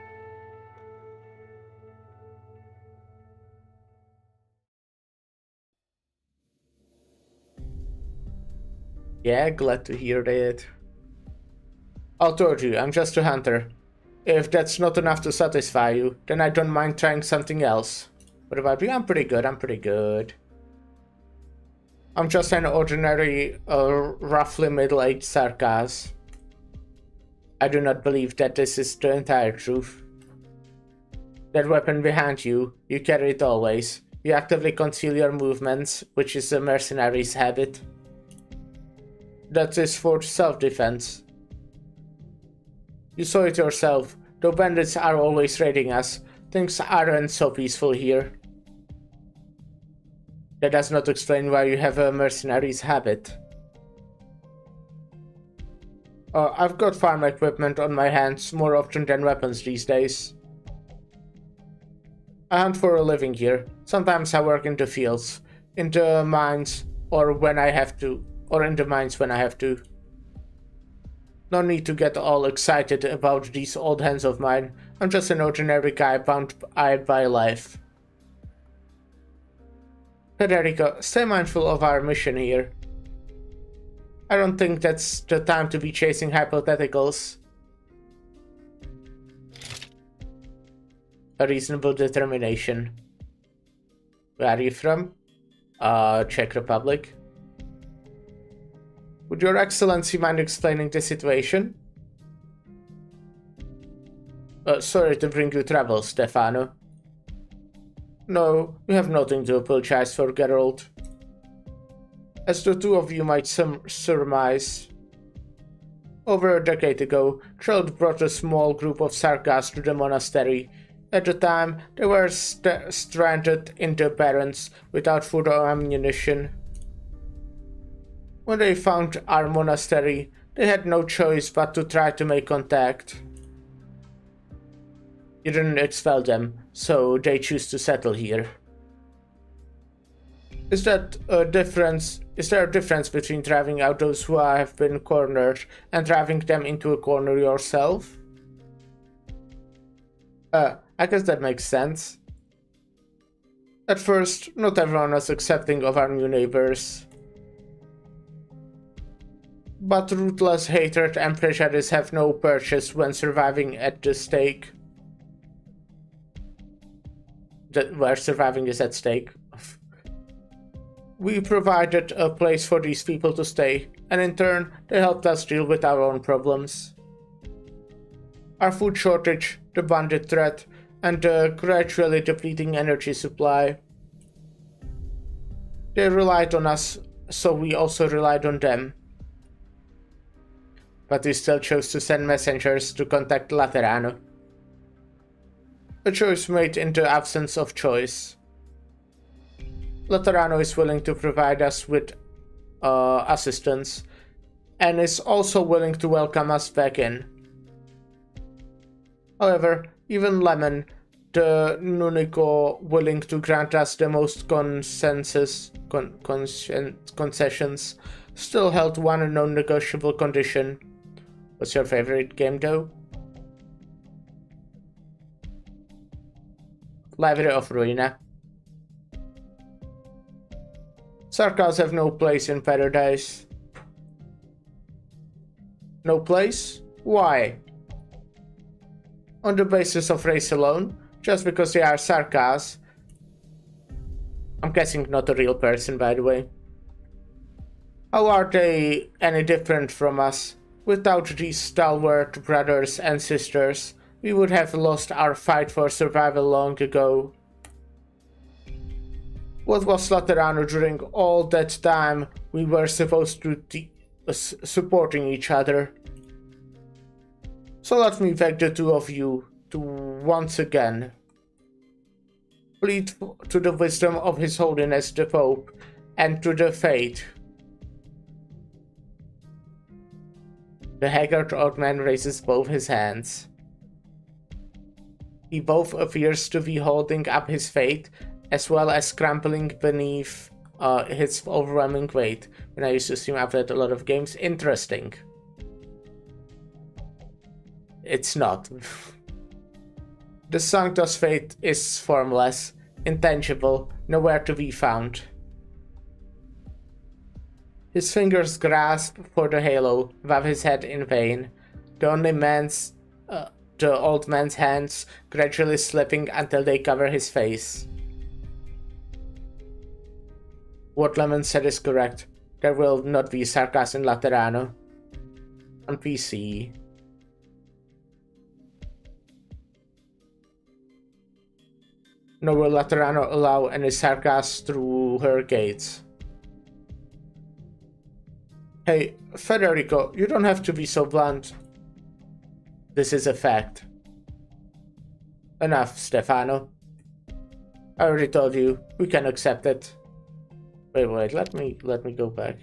Yeah, glad to hear that. I told you, I'm just a hunter. If that's not enough to satisfy you, then I don't mind trying something else. What about you? I'm pretty good. I'm just an ordinary, roughly middle-aged sarcas. I do not believe that this is the entire truth. That weapon behind you, you carry it always. You actively conceal your movements, which is a mercenary's habit. That is for self-defense. You saw it yourself. Though bandits are always raiding us, things aren't so peaceful here. That does not explain why you have a mercenary's habit. I've got farm equipment on my hands more often than weapons these days. I hunt for a living here. Sometimes I work in the fields, in the mines, or when I have to, or in the mines when I have to. No need to get all excited about these old hands of mine. I'm just an ordinary guy bound by life. Federico, stay mindful of our mission here. I don't think that's the time to be chasing hypotheticals. A reasonable determination. Where are you from? Czech Republic. Would Your Excellency mind explaining the situation? Sorry to bring you trouble, Stefano. No, you have nothing to apologize for, Geralt. As the two of you might surmise, over a decade ago, Troll brought a small group of Sarkas to the monastery. At the time, they were stranded in the barrens without food or ammunition. When they found our monastery, they had no choice but to try to make contact. You didn't expel them, so they choose to settle here. Is there a difference between driving out those who have been cornered and driving them into a corner yourself? I guess that makes sense. At first, not everyone was accepting of our new neighbors. But ruthless hatred and prejudice have no purchase when surviving at the stake. Where surviving is at stake. We provided a place for these people to stay, and in turn, they helped us deal with our own problems. Our food shortage, the bandit threat, and the gradually depleting energy supply. They relied on us, so we also relied on them. But we still chose to send messengers to contact Laterano. A choice made in the absence of choice. Laterano is willing to provide us with assistance, and is also willing to welcome us back in. However, even Lemon, the Nunico willing to grant us the most concessions, still held one non-negotiable condition. What's your favorite game though? Library of Ruina. Sarkas have no place in paradise. No place? Why? on the basis of race alone, just because they are Sarkas. I'm guessing not a real person, by the way. How are they any different from us? Without these stalwart brothers and sisters, we would have lost our fight for survival long ago. What was Laterano during all that time we were supposed to supporting each other? So let me beg the two of you to once again plead to the wisdom of His Holiness the Pope and to the Fate. The haggard old man raises both his hands. He both appears to be holding up his fate, as well as crumpling beneath his overwhelming weight. When I used to assume I've played a lot of games, interesting. It's not. The Sanctus fate is formless, intangible, nowhere to be found. His fingers grasp for the halo above his head in vain. The old man's hands gradually slipping until they cover his face. What Lemon said is correct. There will not be Sarkas in Laterano. On PC. Nor will Laterano allow any Sarkas through her gates. Hey, Federico, you don't have to be so blunt. This is a fact. Enough, Stefano. I already told you, we can accept it. Wait, let me go back.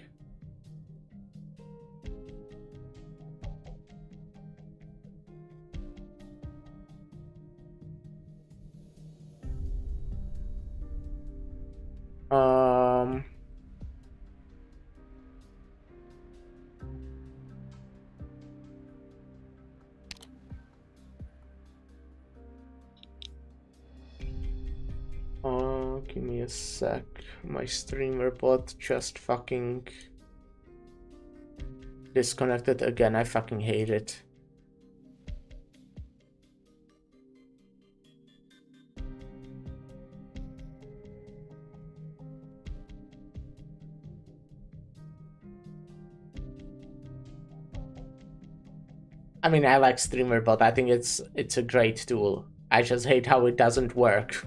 Give me a sec. My streamer bot just fucking disconnected again. I fucking hate it. I mean, I like streamer bot. I think it's a great tool. I just hate how it doesn't work.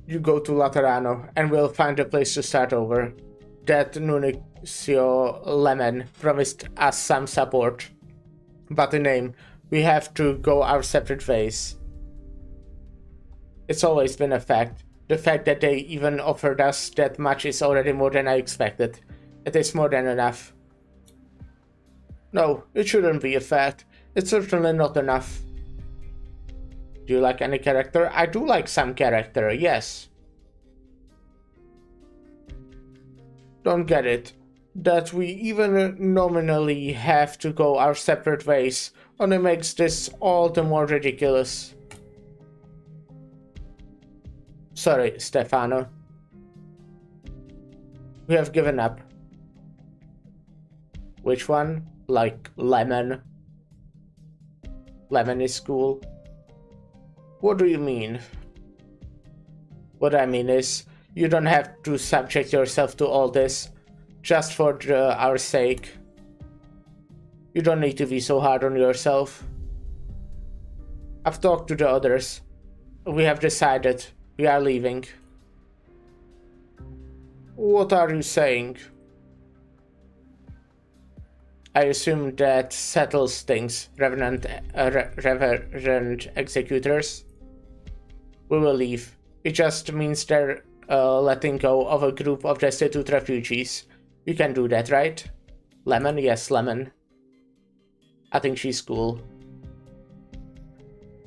You go to Laterano, and we'll find a place to start over. That Nuncio Lemon promised us some support. But the name, we have to go our separate ways. It's always been a fact. The fact that they even offered us that much is already more than I expected. It is more than enough. No, it shouldn't be a fact. It's certainly not enough. Do you like any character? I do like some character, yes. Don't get it. That we even nominally have to go our separate ways only makes this all the more ridiculous. Sorry, Stefano. We have given up. Which one? Like Lemon? Lemon is cool. What do you mean? What I mean is, you don't have to subject yourself to all this, just for our sake. You don't need to be so hard on yourself. I've talked to the others. We have decided. We are leaving. What are you saying? I assume that settles things, Reverend Executors. We will leave. It just means they're letting go of a group of destitute refugees. You can do that, right? Lemon? Yes, Lemon. I think she's cool.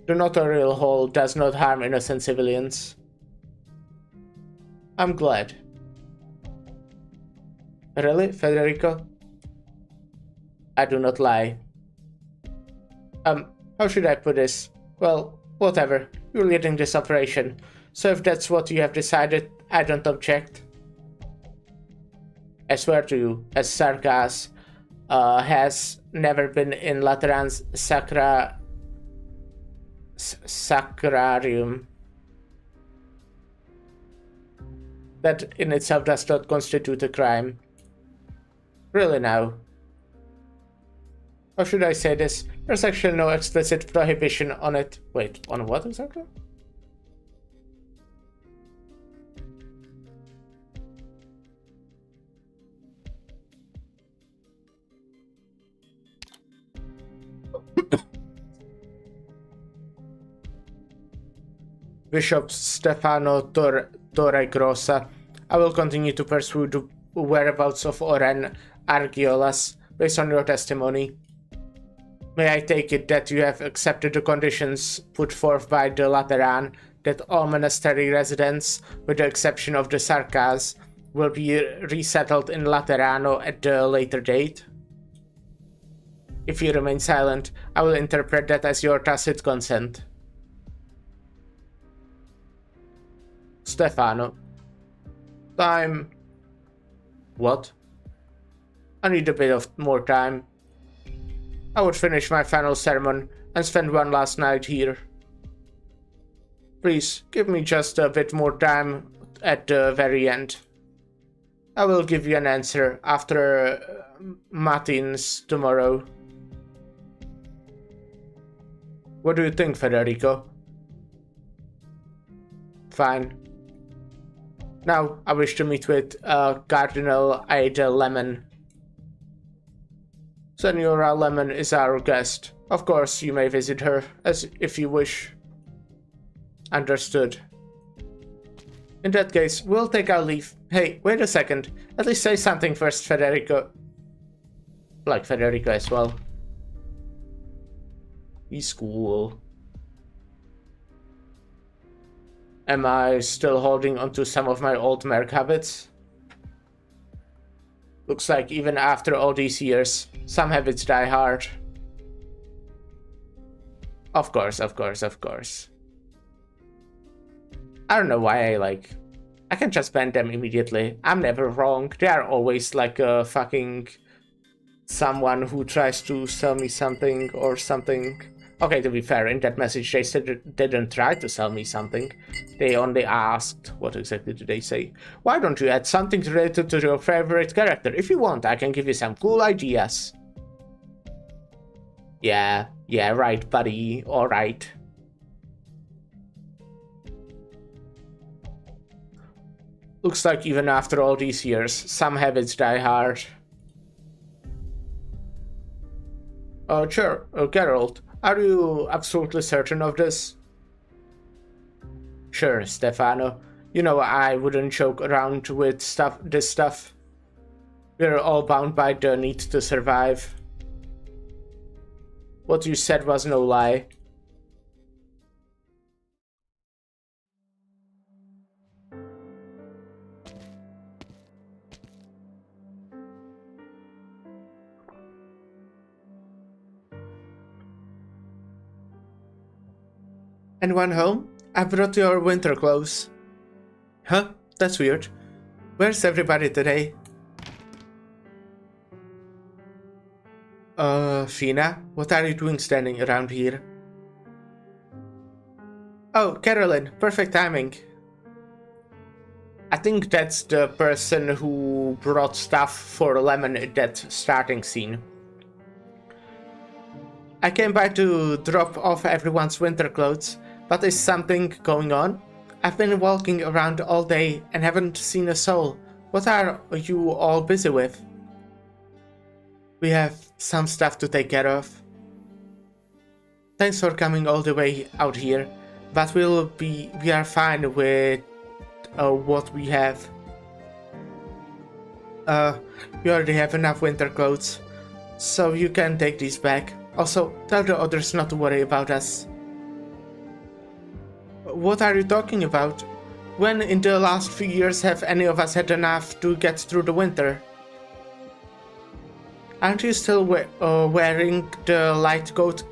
The notarial hole does not harm innocent civilians. I'm glad. Really, Federico? I do not lie. How should I put this? Well, whatever. You're leading this operation. So if that's what you have decided, I don't object. I swear to you, as Sarkas, has never been in Lateran's sacrarium. That in itself does not constitute a crime. Really now? Or should I say this? There's actually no explicit prohibition on it. Wait, on what exactly? Bishop Stefano Torregrossa, I will continue to pursue the whereabouts of Oren Argiolas based on your testimony. May I take it that you have accepted the conditions put forth by the Lateran that all monastery residents, with the exception of the Sarkas, will be resettled in Laterano at a later date? If you remain silent, I will interpret that as your tacit consent. Stefano. Time. What? I need a bit of more time. I would finish my final sermon and spend one last night here. Please, give me just a bit more time at the very end. I will give you an answer after Matins tomorrow. What do you think, Federico? Fine. Now, I wish to meet with Cardinal Ada Lemon. Senora Lemon is our guest. Of course, you may visit her, as if you wish. Understood. In that case, we'll take our leave. Hey, wait a second. At least say something first, Federico. Like Federico as well. He's cool. Am I still holding onto some of my old merc habits? Looks like even after all these years, some habits die hard. Of course, of course, of course. I don't know why I can just ban them immediately. I'm never wrong. They are always like a fucking someone who tries to sell me something or something. Okay, to be fair, in that message they said they didn't try to sell me something. They only asked, what exactly did they say? Why don't you add something related to your favorite character? If you want, I can give you some cool ideas. Yeah, right, buddy, alright. Looks like even after all these years, some habits die hard. Sure, Geralt. Are you absolutely certain of this? Sure, Stefano. You know I wouldn't joke around with this stuff. We're all bound by the need to survive. What you said was no lie. Anyone home? I brought your winter clothes. Huh? That's weird. Where's everybody today? Fina? What are you doing standing around here? Oh, Carolyn. Perfect timing. I think that's the person who brought stuff for Lemon at that starting scene. I came by to drop off everyone's winter clothes. But is something going on? I've been walking around all day and haven't seen a soul. What are you all busy with? We have some stuff to take care of. Thanks for coming all the way out here, but we are fine with what we have. We already have enough winter clothes, so you can take these back. Also, tell the others not to worry about us. What are you talking about? When in the last few years have any of us had enough to get through the winter? Aren't you still wearing the light coat,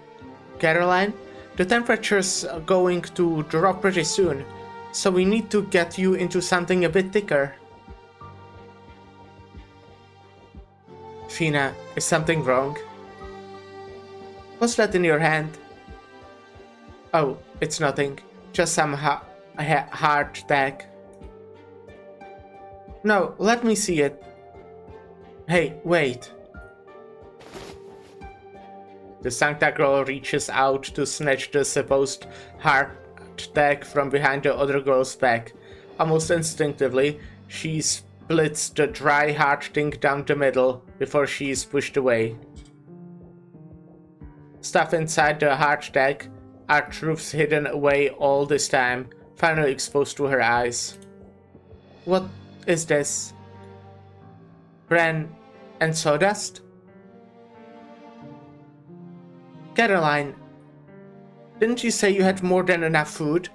Caroline? The temperature's going to drop pretty soon, so we need to get you into something a bit thicker. Fina, is something wrong? What's that in your hand? Oh, it's nothing. Just some hard tag. No, let me see it. Hey, wait. The Sancta girl reaches out to snatch the supposed hard tag from behind the other girl's back. Almost instinctively, she splits the dry hard thing down the middle before she is pushed away. Stuff inside the hard tag are truths hidden away all this time, finally exposed to her eyes. What is this? Bran and sawdust? Caroline, didn't you say you had more than enough food?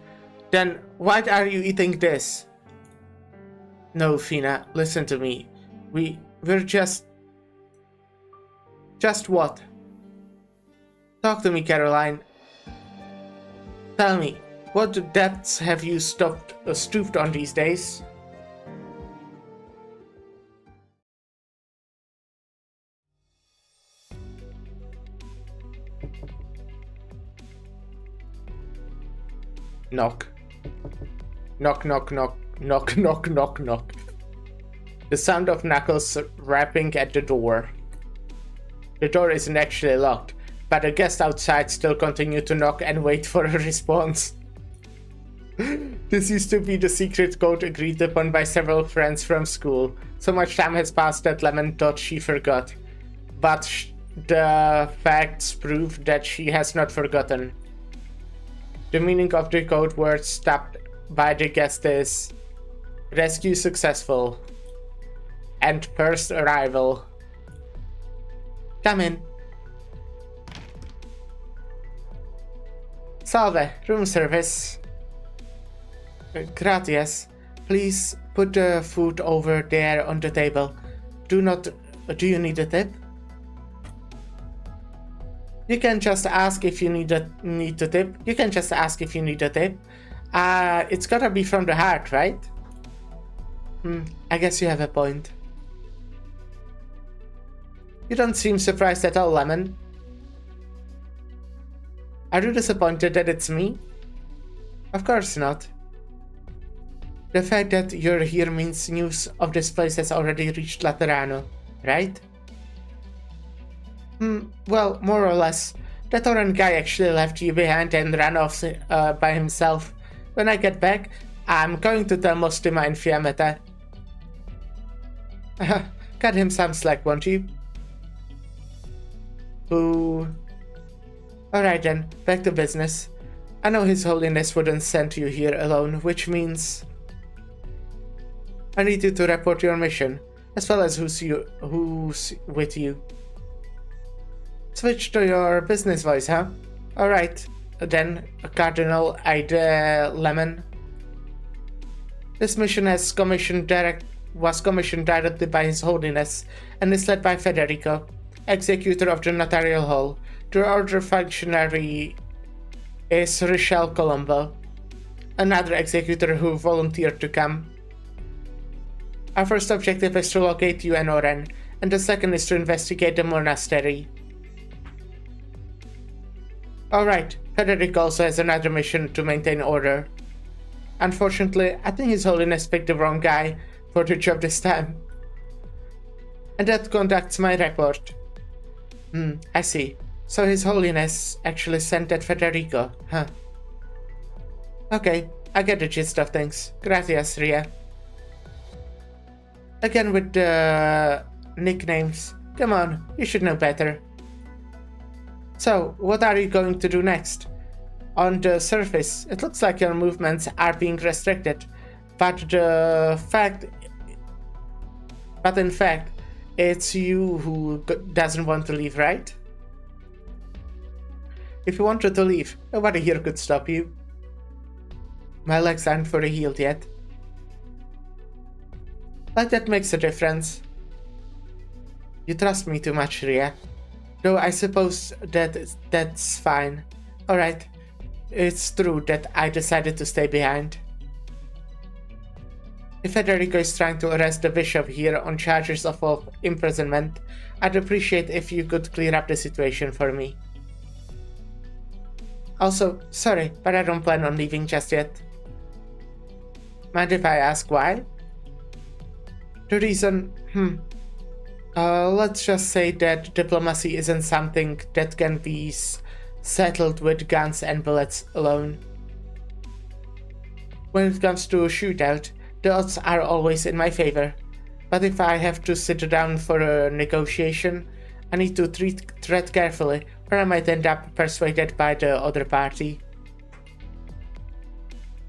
Then why are you eating this? No, Fina, listen to me. We're just what? Talk to me, Caroline. Tell me, what depths have you stooped on these days? Knock. Knock, knock, knock, knock, knock, knock, knock. The sound of knuckles rapping at the door. The door isn't actually locked, but the guests outside still continue to knock and wait for a response. This used to be the secret code agreed upon by several friends from school. So much time has passed that Lemon thought she forgot. But the facts prove that she has not forgotten. The meaning of the code word stopped by the guest is rescue successful and first arrival. Come in. Salve, room service. Gracias. Please put the food over there on the table. Do you need a tip? You can just ask if you need a tip. You can just ask if you need a tip. It's gotta be from the heart, right? I guess you have a point. You don't seem surprised at all, Lemon. Are you disappointed that it's me? Of course not. The fact that you're here means news of this place has already reached Laterano, right? Well, more or less. That Oran guy actually left you behind and ran off by himself. When I get back, I'm going to tell Mostima and Fiammetta. Cut him some slack, won't you? Ooh. Alright then, back to business. I know His Holiness wouldn't send you here alone, which means I need you to report your mission, as well as who's with you. Switch to your business voice, huh? Alright, then, Cardinal Lemon. This mission was commissioned directly by His Holiness and is led by Federico, executor of the Notarial Hall. The order functionary is Rochelle Colombo, another executor who volunteered to come. Our first objective is to locate you and Oren, and the second is to investigate the monastery. Alright, Federico also has another mission to maintain order. Unfortunately, I think His Holiness picked the wrong guy for the job this time. And that conducts my report. I see. So His Holiness actually sent that Federico, huh? Okay, I get the gist of things. Gracias, Ria. Again with the nicknames. Come on, you should know better. So, what are you going to do next? On the surface, it looks like your movements are being restricted, but in fact, it's you who doesn't want to leave, right? If you wanted to leave, nobody here could stop you. My legs aren't fully healed yet. But that makes a difference. You trust me too much, Ria. Though I suppose that's fine. Alright, it's true that I decided to stay behind. If Federico is trying to arrest the bishop here on charges of imprisonment, I'd appreciate if you could clear up the situation for me. Also, sorry, but I don't plan on leaving just yet. Mind if I ask why? The reason, let's just say that diplomacy isn't something that can be settled with guns and bullets alone. When it comes to a shootout, the odds are always in my favor, but if I have to sit down for a negotiation, I need to tread carefully, or I might end up persuaded by the other party.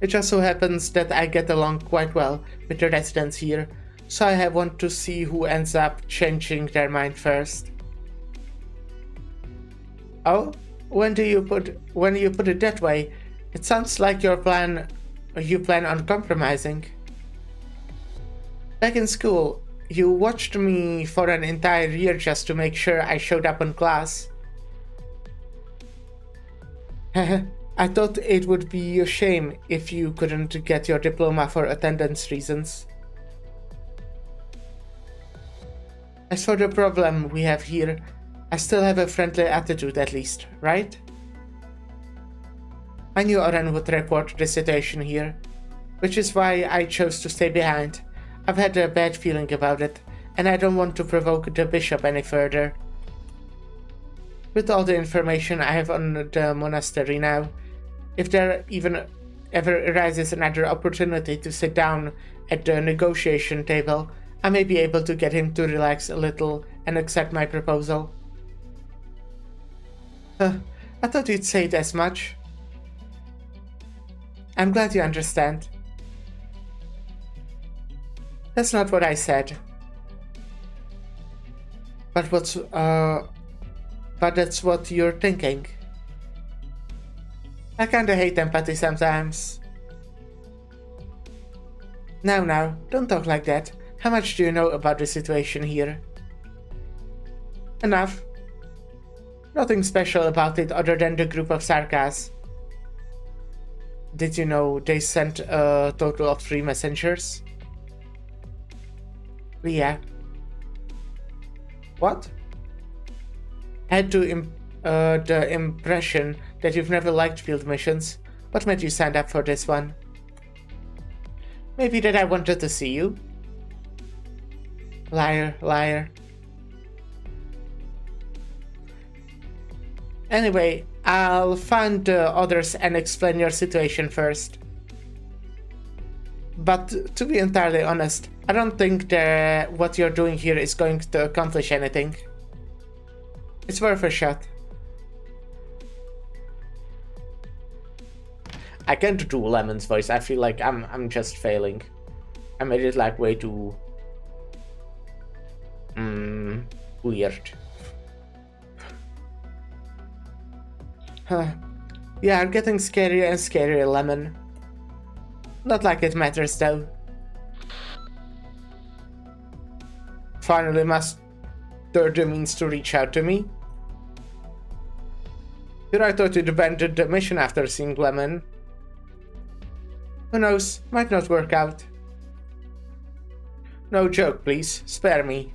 It just so happens that I get along quite well with the residents here, so I want to see who ends up changing their mind first. Oh, when you put it that way, it sounds like you plan on compromising. Back in school, you watched me for an entire year just to make sure I showed up in class. I thought it would be a shame if you couldn't get your diploma for attendance reasons. As for the problem we have here, I still have a friendly attitude at least, right? I knew Oren would report the situation here, which is why I chose to stay behind. I've had a bad feeling about it, and I don't want to provoke the bishop any further. With all the information I have on the monastery now, if there even ever arises another opportunity to sit down at the negotiation table, I may be able to get him to relax a little and accept my proposal. I thought you'd say it as much. I'm glad you understand. That's not what I said. But that's what you're thinking. I kinda hate empathy sometimes. Now, don't talk like that. How much do you know about the situation here? Enough. Nothing special about it other than the group of Sarkas. Did you know they sent a total of 3 messengers? Yeah. What? I had the impression that you've never liked field missions. What made you sign up for this one? Maybe that I wanted to see you? Liar, liar. Anyway, I'll find the others and explain your situation first. But to be entirely honest, I don't think that what you're doing here is going to accomplish anything. It's worth a shot. I can't do Lemon's voice. I feel like I'm just failing. I made it like way too weird. Yeah, getting scarier and scarier, Lemon. Not like it matters though. Finally mustered the means to reach out to me. Here I thought you'd abandoned the mission after seeing Lemon. Who knows, might not work out. No joke, please, spare me.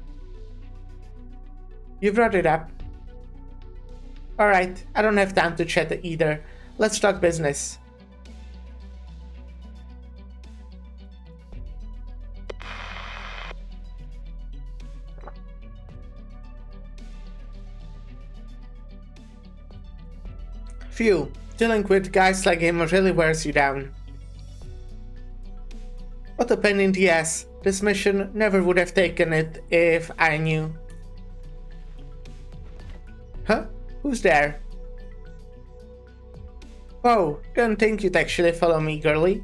You brought it up. Alright, I don't have time to chat either. Let's talk business. Phew, dealing with guys like him really wears you down. What a pain in the ass. This mission never would have taken it if I knew. Huh? Who's there? Oh, didn't think you'd actually follow me, girly.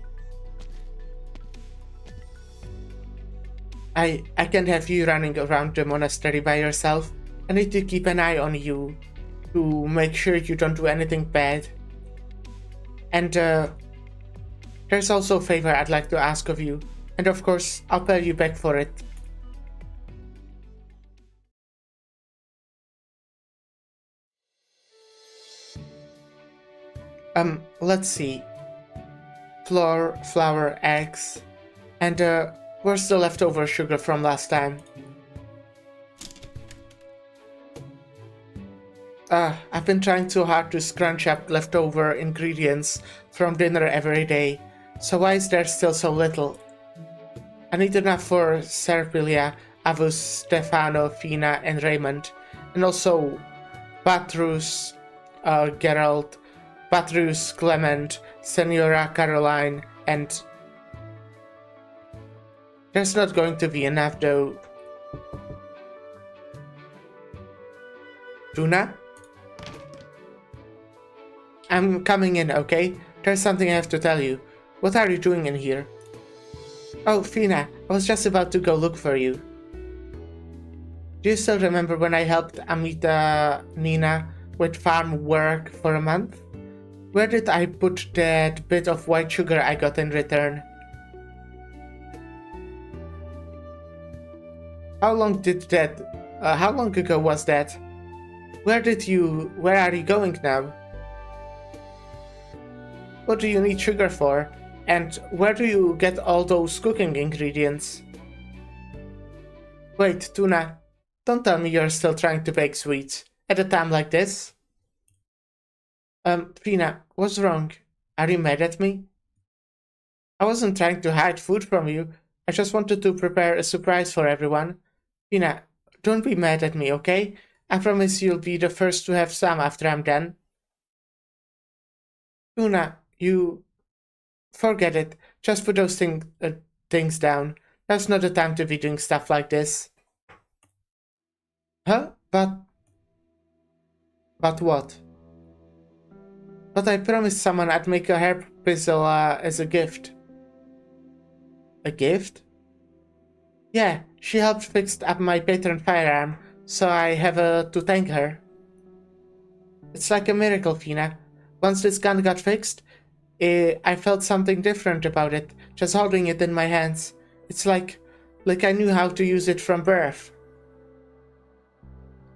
I can't have you running around the monastery by yourself. I need to keep an eye on you to make sure you don't do anything bad. And there's also a favor I'd like to ask of you, and of course, I'll pay you back for it. Let's see. Flour, eggs, and Where's the leftover sugar from last time? I've been trying too hard to scrunch up leftover ingredients from dinner every day, so why is there still so little? I need enough for Serpilia, Avus, Stefano, Fina, and Raymond, and also Patrus, Geralt, Patrus, Clement, Senora Caroline, and... There's not going to be enough though. Tuna? I'm coming in, okay? There's something I have to tell you. What are you doing in here? Oh, Fina, I was just about to go look for you. Do you still remember when I helped Amita Nina with farm work for a month? Where did I put that bit of white sugar I got in return? How long ago was that? Where are you going now? What do you need sugar for? And where do you get all those cooking ingredients? Wait, Tuna, don't tell me you're still trying to bake sweets at a time like this. Fina, what's wrong? Are you mad at me? I wasn't trying to hide food from you. I just wanted to prepare a surprise for everyone. Fina, don't be mad at me, okay? I promise you'll be the first to have some after I'm done. Tuna, you... Forget it. Just put those things down. That's not the time to be doing stuff like this. Huh? But what? But I promised someone I'd make a herb pistol as a gift. A gift? Yeah, she helped fix up my patron firearm, so I have to thank her. It's like a miracle, Fina. Once this gun got fixed, I felt something different about it, just holding it in my hands. It's like I knew how to use it from birth.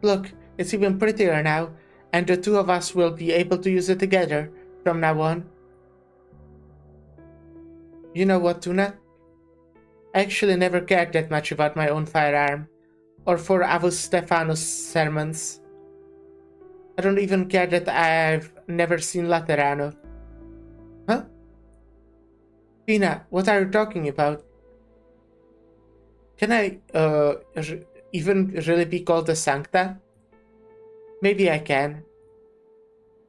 Look, it's even prettier now, and the two of us will be able to use it together from now on. You know what, Tuna? I actually never cared that much about my own firearm, or for Avus Stephanos' sermons. I don't even care that I've never seen Laterano. Huh? Fina, what are you talking about? Can I, even really be called a Sancta? Maybe I can.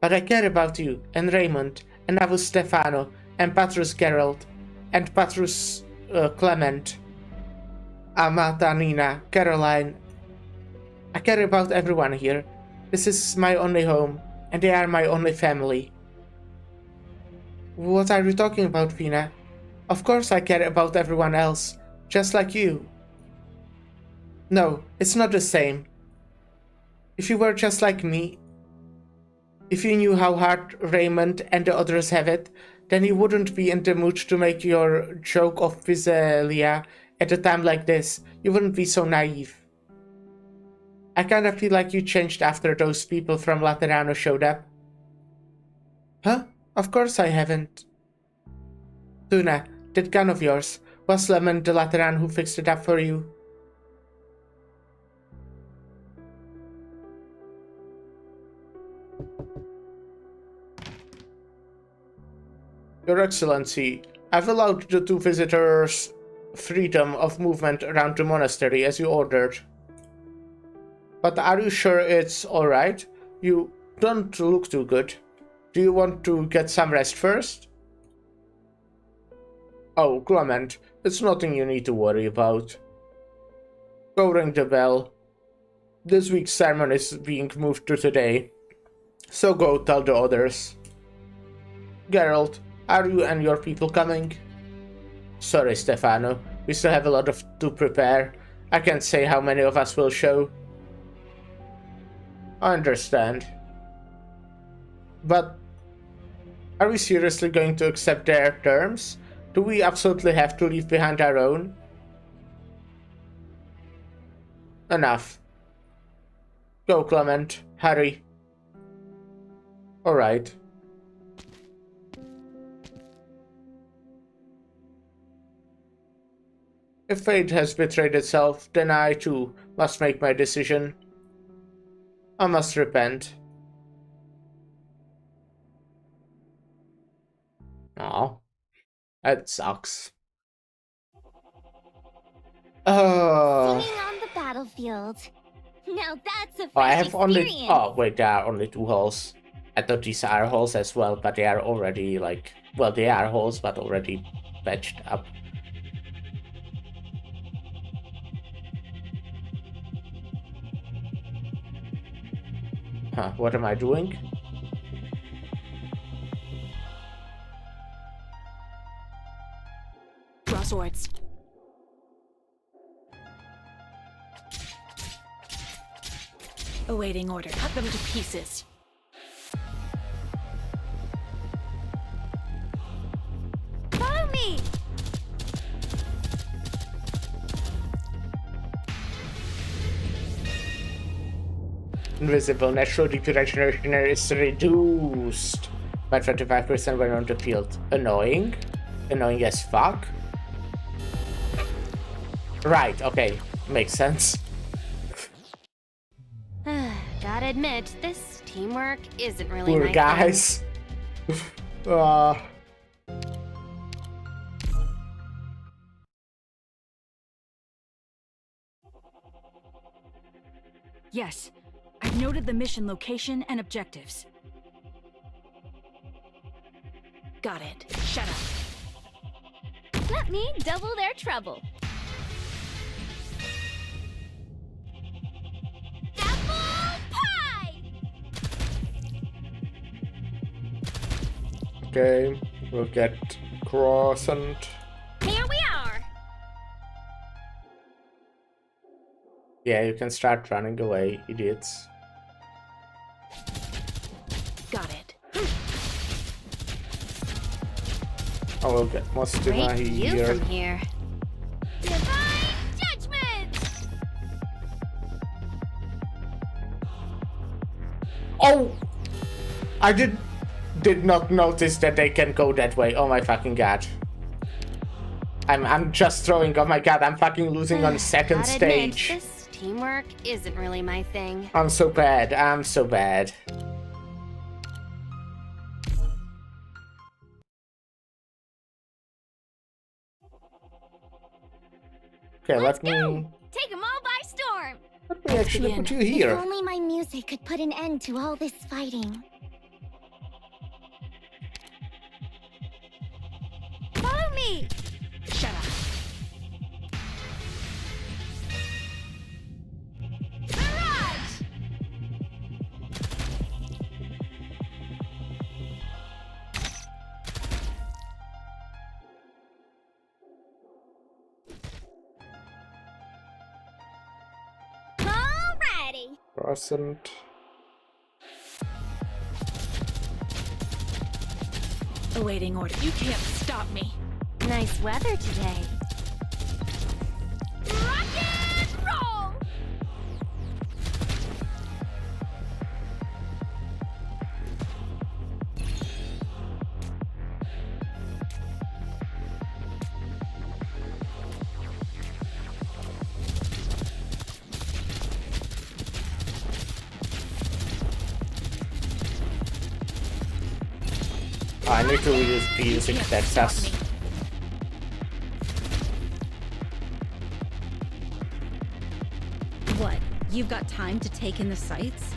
But I care about you, and Raymond, and Avus Stefano, and Patrus Geralt, and Patrus Clement, Amata Nina, Caroline. I care about everyone here. This is my only home, and they are my only family. What are you talking about, Fina? Of course I care about everyone else, just like you. No, it's not the same. If you were just like me, if you knew how hard Raymond and the others have it, then you wouldn't be in the mood to make your joke of Visalia at a time like this. You wouldn't be so naive. I kinda feel like you changed after those people from Laterano showed up. Huh? Of course I haven't. Tuna, that gun of yours, was Lemon the Lateran who fixed it up for you? Your Excellency, I've allowed the two visitors freedom of movement around the monastery as you ordered. But are you sure it's alright? You don't look too good. Do you want to get some rest first? Oh, Clement, it's nothing you need to worry about. Go ring the bell. This week's sermon is being moved to today, so go tell the others. Geralt, are you and your people coming? Sorry, Stefano, we still have a lot to prepare. I can't say how many of us will show. I understand. But are we seriously going to accept their terms? Do we absolutely have to leave behind our own? Enough. Go, Clement. Hurry. Alright. If fate has betrayed itself, then I too must make my decision. I must repent. Oh, that sucks. Singing on the battlefield. Now that's a fresh I have experience. only. Oh wait, there are only 2 holes. I thought these are holes as well, but they are already like. Well, they are holes, but already patched up. Huh? What am I doing? Draw swords. Awaiting order. Cut them to pieces. Follow me. Invisible natural DP regeneration is reduced by 25% when on the field. Annoying. Annoying as fuck. Right, okay. Makes sense. Gotta admit, this teamwork isn't really Poor my guys. Yes. I've noted the mission location and objectives. Got it. Shut up. Let me double their trouble. Apple pie! Okay, we'll get croissant. Here we are. Yeah, you can start running away, idiots. Got it. I will get Mostima Great view here. from here. Divine judgment! Oh! I did not notice that they can go that way. Oh my fucking god. I'm just throwing. Oh my god, I'm fucking losing on second Gotta admit, stage. this teamwork isn't really my thing. I'm so bad. I'm so bad. Okay, Let's let me go! Take them all by storm! actually put you If here. only my music could put an end to all this fighting. Follow me! Shut up. Barrage! Alrighty! Croissant. Awaiting order. You can't stop me. Nice weather today. Rock and roll! I need to use the music that says. What? You've got time to take in the sights?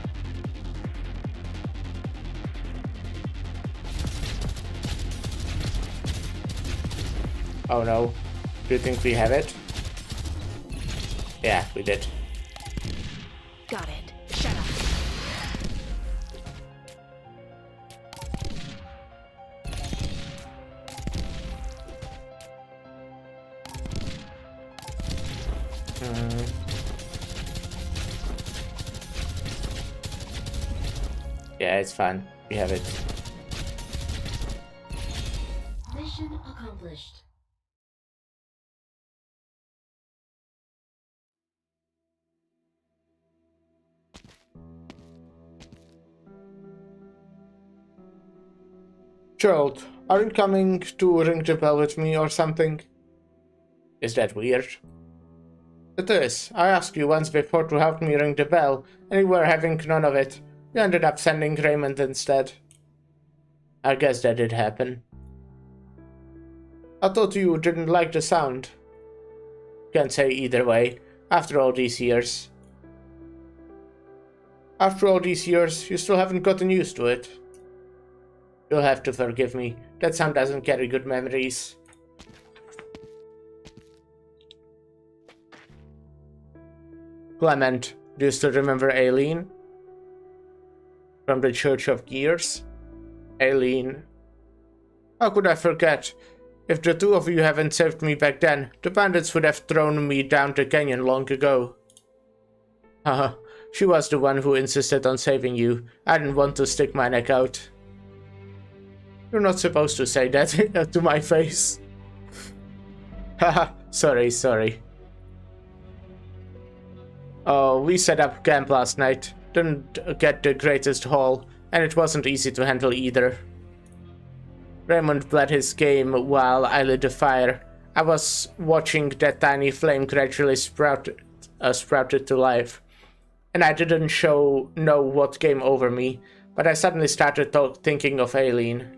Oh no. Do you think we have it? Yeah, we did. Got it. Shut up. Yeah, it's fine. We have it. Mission accomplished. Gerald, are you coming to ring the bell with me or something? Is that weird? It is. I asked you once before to help me ring the bell, and you were having none of it. You ended up sending Raymond instead. I guess that did happen. I thought you didn't like the sound. Can't say either way, after all these years. After all these years, you still haven't gotten used to it. You'll have to forgive me. That sound doesn't carry good memories. Clement, do you still remember Aileen? From the Church of Gears? Aileen. How could I forget? If the two of you hadn't saved me back then, the bandits would have thrown me down the canyon long ago. Haha, she was the one who insisted on saving you. I didn't want to stick my neck out. You're not supposed to say that to my face. Haha, sorry. Oh, we set up camp last night. Didn't get the greatest haul, and it wasn't easy to handle either. Raymond played his game while I lit the fire. I was watching that tiny flame gradually sprouted to life. And I didn't know what came over me, but I suddenly started thinking of Aileen.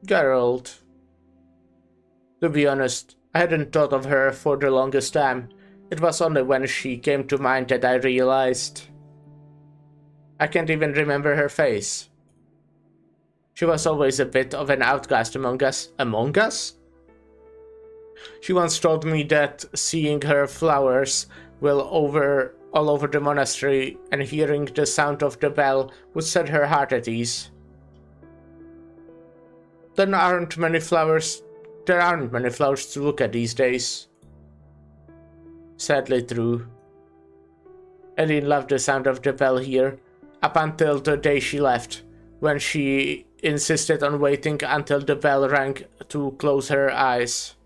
Geralt. To be honest, I hadn't thought of her for the longest time. It was only when she came to mind that I realized. I can't even remember her face. She was always a bit of an outcast among us. Among us? She once told me that seeing her flowers all over the monastery and hearing the sound of the bell would set her heart at ease. There aren't many flowers to look at these days. Sadly true. Aileen loved the sound of the bell here, up until the day she left, when she insisted on waiting until the bell rang to close her eyes.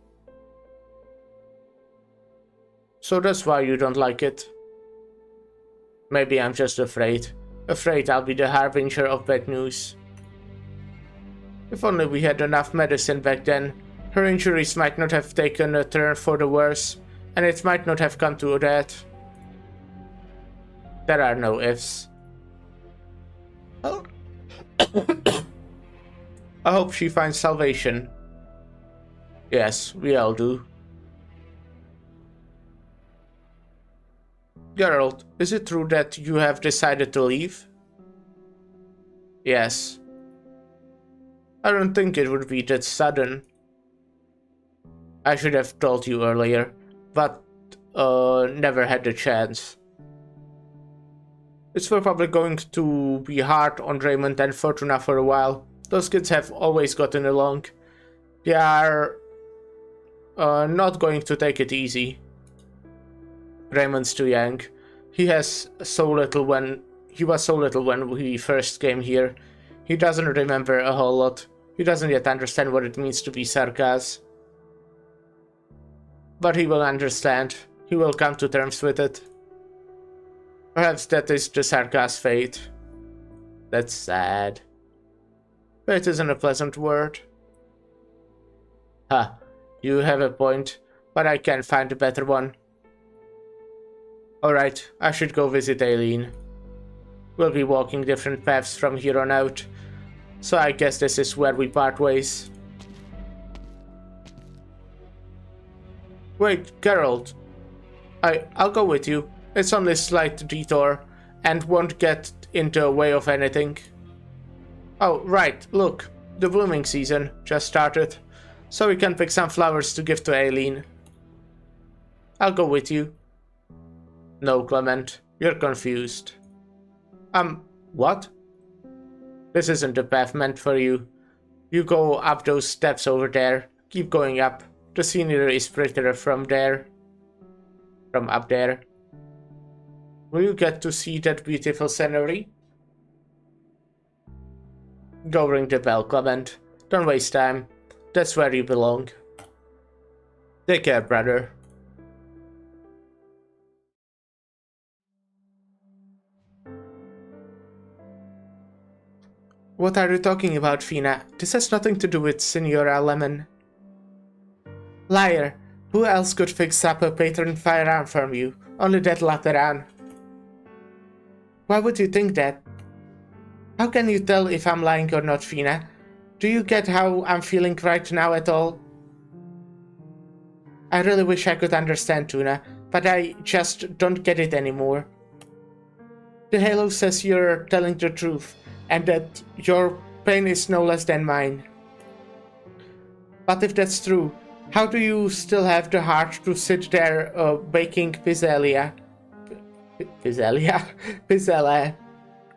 So that's why you don't like it. Maybe I'm just afraid. Afraid I'll be the harbinger of bad news. If only we had enough medicine back then, her injuries might not have taken a turn for the worse, and it might not have come to that. There are no ifs. Oh. I hope she finds salvation. Yes, we all do. Geralt, is it true that you have decided to leave? Yes. I don't think it would be that sudden. I should have told you earlier, but never had the chance. It's probably going to be hard on Raymond and Fortuna for a while. Those kids have always gotten along. They are not going to take it easy. Raymond's too young. He was so little when we first came here. He doesn't remember a whole lot. He doesn't yet understand what it means to be Sarkaz. But he will understand. He will come to terms with it. Perhaps that is the Sarkaz fate. That's sad. Fate isn't a pleasant word. Ha, you have a point, but I can't find a better one. Alright, I should go visit Aileen. We'll be walking different paths from here on out, so I guess this is where we part ways. Wait, Geralt. I'll go with you. It's only a slight detour, and won't get in the way of anything. Oh, right, look. The blooming season just started, so we can pick some flowers to give to Aileen. I'll go with you. No, Clement, you're confused. What? This isn't the path meant for you. You go up those steps over there. Keep going up. The scenery is prettier from there. From up there. Will you get to see that beautiful scenery? Go ring the bell, Clement. Don't waste time. That's where you belong. Take care, brother. What are you talking about, Fina? This has nothing to do with Signora Lemon. Liar. Who else could fix up a patron firearm from you? Only that Lateran. Why would you think that? How can you tell if I'm lying or not, Fina? Do you get how I'm feeling right now at all? I really wish I could understand, Tuna, but I just don't get it anymore. The Halo says you're telling the truth, and that your pain is no less than mine. But if that's true, how do you still have the heart to sit there baking Pizzelia? Pizzelia?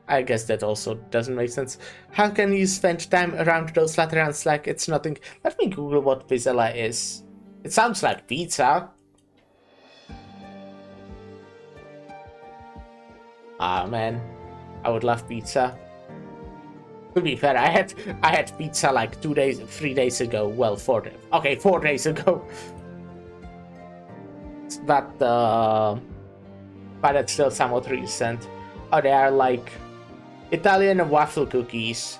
I guess that also doesn't make sense. How can you spend time around those Laterans like it's nothing? Let me Google what Pizzelia is. It sounds like pizza. Ah man, I would love pizza. To be fair, I had pizza like 3 days ago. Well, 4 days. Okay, 4 days ago. But it's still somewhat recent. Oh, they are like Italian waffle cookies.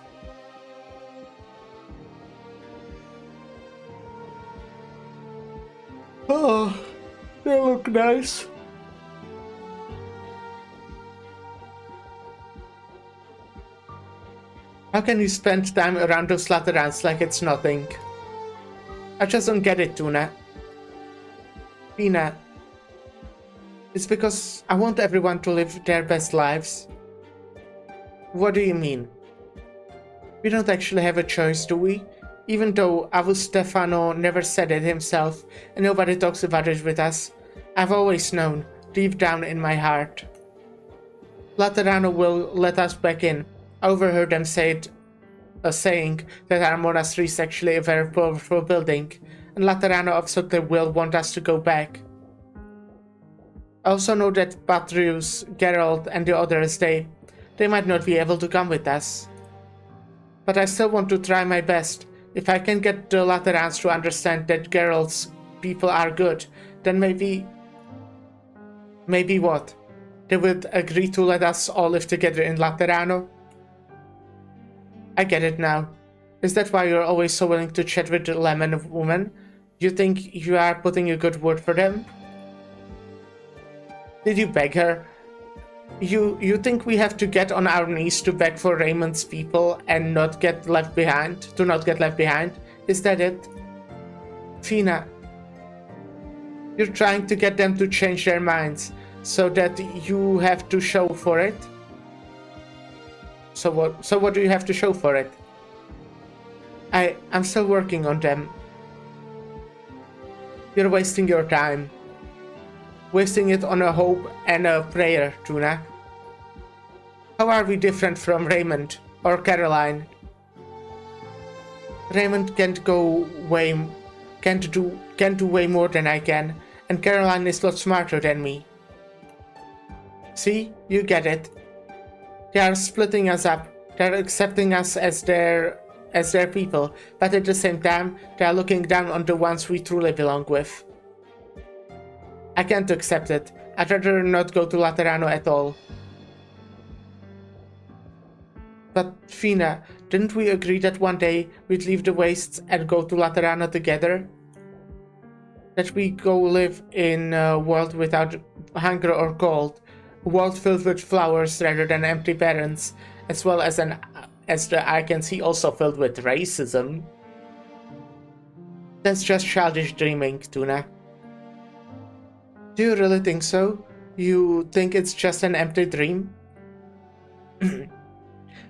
Oh, they look nice. How can you spend time around those Laterans like it's nothing? I just don't get it, Tuna. Fina. It's because I want everyone to live their best lives. What do you mean? We don't actually have a choice, do we? Even though Avus Stefano never said it himself and nobody talks about it with us, I've always known, deep down in my heart. Laterano will let us back in. I overheard them saying that our monastery is actually a very powerful building, and Laterano absolutely will want us to go back. I also know that Patrius, Geralt, and the others, they might not be able to come with us. But I still want to try my best. If I can get the Laterans to understand that Geralt's people are good, then maybe what? They would agree to let us all live together in Laterano? I get it now. Is that why you're always so willing to chat with the lemon woman? You think you are putting a good word for them? Did you beg her? You think we have to get on our knees to beg for Raymond's people and not get left behind? To not get left behind? Is that it? Fina, you're trying to get them to change their minds so that you have to show for it? So what do you have to show for it? I'm still working on them. You're wasting your time. Wasting it on a hope and a prayer, Tuna. How are we different from Raymond or Caroline? Raymond can't do way more than I can, and Caroline is a lot smarter than me. See, you get it. They are splitting us up. They're accepting us as their people, but at the same time, they are looking down on the ones we truly belong with. I can't accept it. I'd rather not go to Laterano at all. But Fina, didn't we agree that one day we'd leave the wastes and go to Laterano together? That we go live in a world without hunger or cold, a world filled with flowers rather than empty barrens, as well as I can see also filled with racism. That's just childish dreaming, Tuna. Do you really think so? You think it's just an empty dream?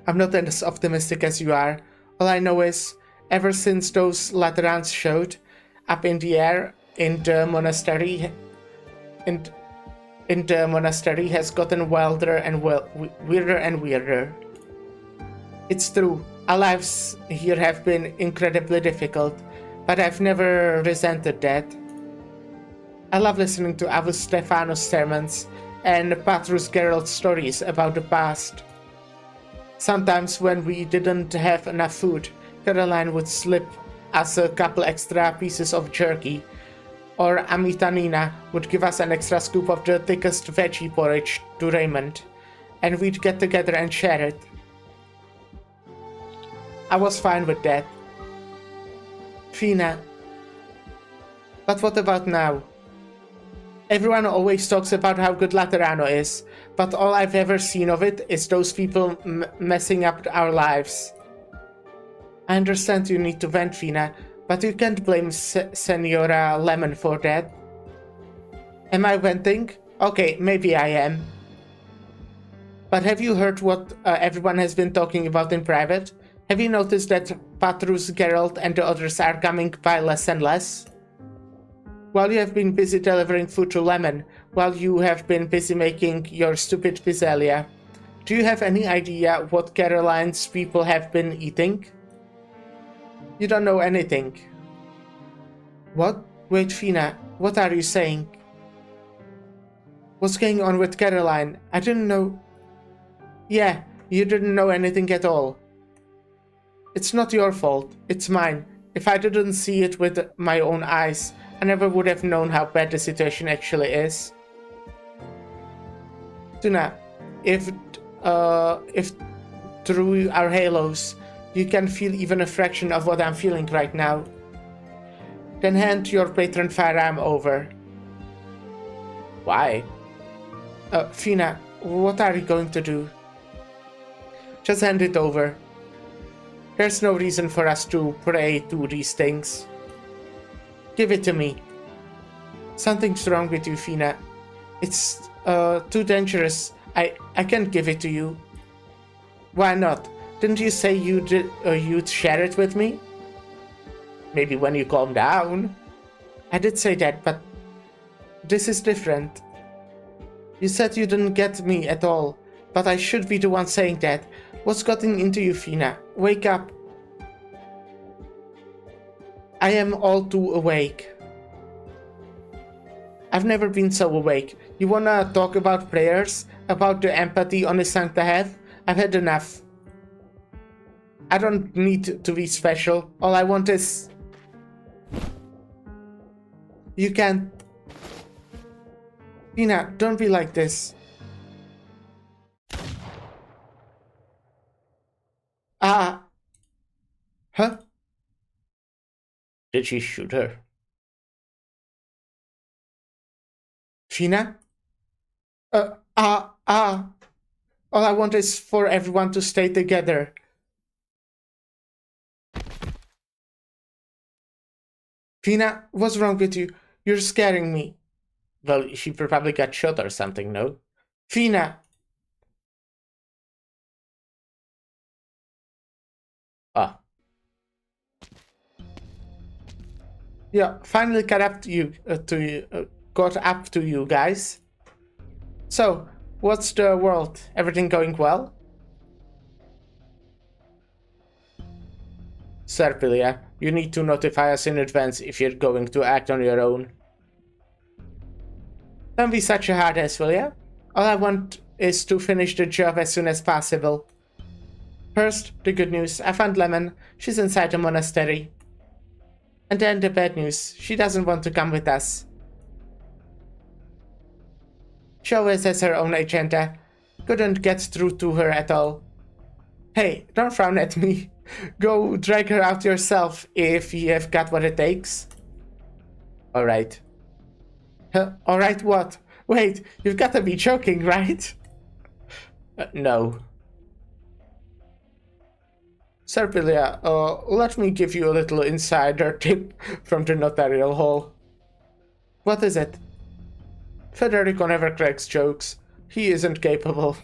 I'm not as optimistic as you are. All I know is, ever since those Laterans showed up in the air in the monastery, has gotten wilder and weirder and weirder. It's true, our lives here have been incredibly difficult, but I've never resented that. I love listening to Avus Stefano's sermons and Patrus Geralt's stories about the past. Sometimes when we didn't have enough food, Caroline would slip us a couple extra pieces of jerky, or Amitanina would give us an extra scoop of the thickest veggie porridge to Raymond, and we'd get together and share it. I was fine with that. Fina, But what about now? Everyone always talks about how good Laterano is, but all I've ever seen of it is those people messing up our lives. I understand you need to vent, Fina, but you can't blame Senora Lemon for that. Am I venting? Okay, maybe I am. But have you heard what everyone has been talking about in private? Have you noticed that Patrus, Geralt, and the others are coming by less and less? While you have been busy delivering food to Lemon, while you have been busy making your stupid pizzeria, do you have any idea what Caroline's people have been eating? You don't know anything. What? Wait, Fina, what are you saying? What's going on with Caroline? I didn't know... Yeah, you didn't know anything at all. It's not your fault, it's mine. If I didn't see it with my own eyes, I never would have known how bad the situation actually is. Tuna, if through our halos, you can feel even a fraction of what I'm feeling right now, then hand your patron firearm over. Why? Fina, what are you going to do? Just hand it over. There's no reason for us to pray to these things. Give it to me. Something's wrong with you, Fina. It's too dangerous. I can't give it to you. Why not? Didn't you say you'd share it with me? Maybe when you calm down. I did say that, but this is different. You said you didn't get me at all, but I should be the one saying that. What's gotten into you, Fina? Wake up. I am all too awake. I've never been so awake. You wanna talk about prayers? About the empathy only Sancta have? I've had enough. I don't need to be special. All I want is... You can't... Fina, don't be like this. Huh? Did she shoot her? Fina? All I want is for everyone to stay together. Fina, what's wrong with you? You're scaring me. Well, she probably got shot or something, no? Fina! Ah. Yeah, finally got up to you, got up to you guys. So, what's the world? Everything going well? Serpilia, you need to notify us in advance if you're going to act on your own. Don't be such a hard ass, will ya? All I want is to finish the job as soon as possible. First, the good news. I found Lemon. She's inside the monastery. And then the bad news. She doesn't want to come with us. She always has her own agenda. Couldn't get through to her at all. Hey, don't frown at me. Go drag her out yourself if you have got what it takes. Alright. Alright what? Wait, you've got to be joking, right? No. Serpilia, let me give you a little insider tip from the notarial hall. What is it? Federico never cracks jokes. He isn't capable.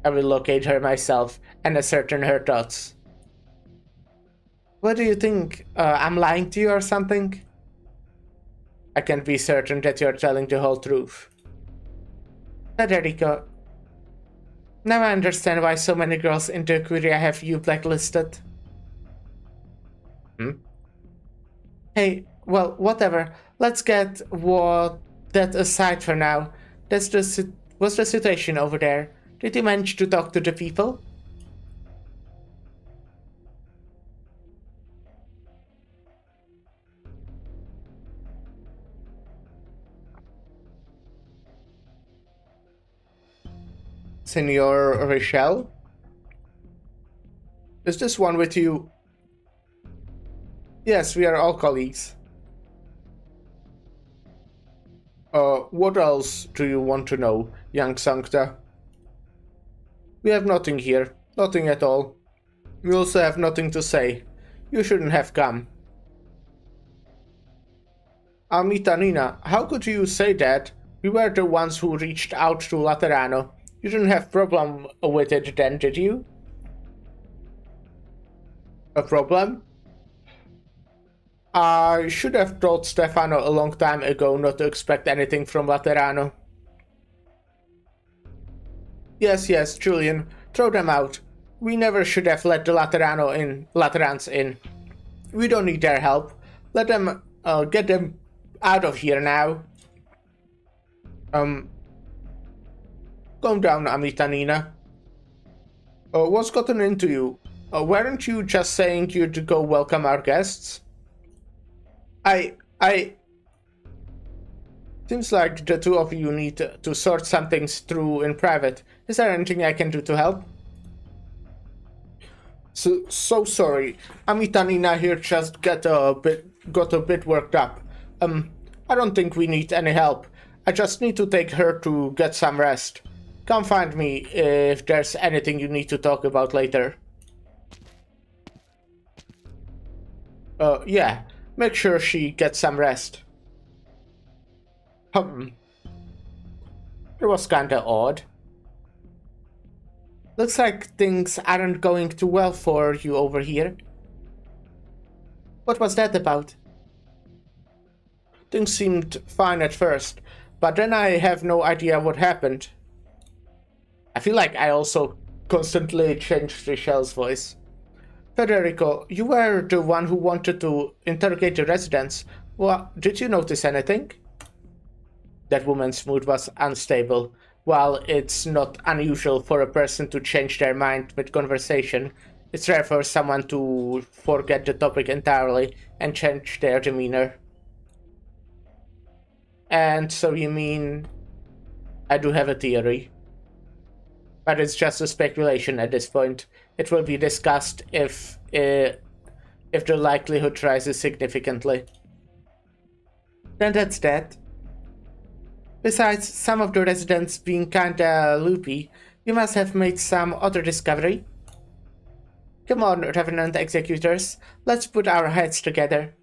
I will locate her myself and ascertain her thoughts. What do you think? I'm lying to you or something? I can't be certain that you're telling the whole truth. Federico, now I understand why so many girls in the Curia have you blacklisted. Hey, well, whatever. Let's get that aside for now. What's the situation over there? Did you manage to talk to the people? Senor Richelle? Is this one with you? Yes, we are all colleagues. What else do you want to know, young Sancta? We have nothing here. Nothing at all. We also have nothing to say. You shouldn't have come. Amita Nina, how could you say that? We were the ones who reached out to Laterano. You didn't have problem with it then, did you? A problem? I should have told Stefano a long time ago not to expect anything from Laterano. Yes, Julian, throw them out. We never should have let the Laterans in. We don't need their help. Let them, get them out of here now. Calm down, Amita Nina. What's gotten into you? Weren't you just saying you'd go welcome our guests? Seems like the two of you need to sort some things through in private. Is there anything I can do to help? So sorry. Amita Nina here just got a bit worked up. I don't think we need any help. I just need to take her to get some rest. Come find me if there's anything you need to talk about later. Yeah. Make sure she gets some rest. It was kinda odd. Looks like things aren't going too well for you over here. What was that about? Things seemed fine at first, but then I have no idea what happened. I feel like I also constantly changed Richelle's voice. Federico, you were the one who wanted to interrogate the residents. Well, did you notice anything? That woman's mood was unstable. While it's not unusual for a person to change their mind mid-conversation, it's rare for someone to forget the topic entirely and change their demeanor. And so you mean... I do have a theory. But it's just a speculation at this point. It will be discussed if the likelihood rises significantly. Then that's that. Besides some of the residents being kinda loopy, you must have made some other discovery. Come on, Revenant Executors, let's put our heads together.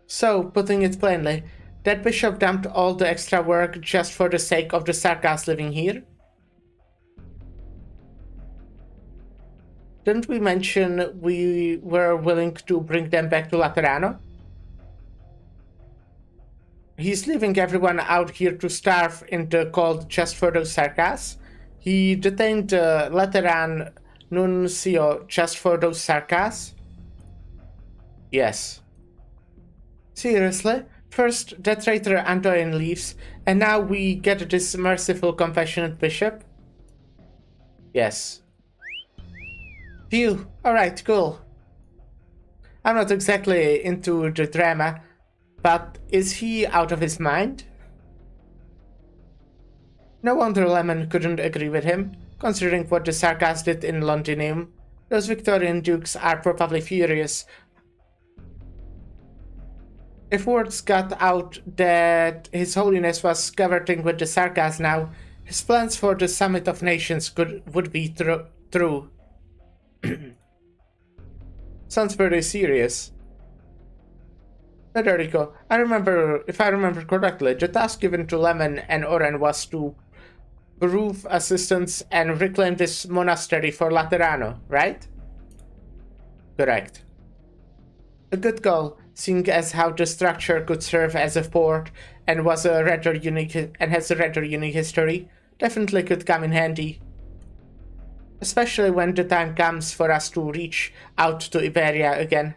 So, putting it plainly, that bishop dumped all the extra work just for the sake of the Sarkas living here? Didn't we mention we were willing to bring them back to Laterano? He's leaving everyone out here to starve in the cold just for those Sarkas? He detained the Lateran Nuncio just for those Sarkas? Yes. Seriously? First, that traitor Antoine leaves, and now we get this merciful, compassionate bishop? Yes. Phew, alright, cool. I'm not exactly into the drama, but is he out of his mind? No wonder Lemon couldn't agree with him, considering what the Sarkas did in Londinium. Those Victorian dukes are probably furious. If words got out that His Holiness was coverting with the Sarkas now, his plans for the Summit of Nations would be true. Sounds very serious. Federico, if I remember correctly, the task given to Lemon and Oren was to prove assistance and reclaim this monastery for Laterano, right? Correct. A good goal, seeing as how the structure could serve as a fort and has a rather unique history. Definitely could come in handy. Especially when the time comes for us to reach out to Iberia again.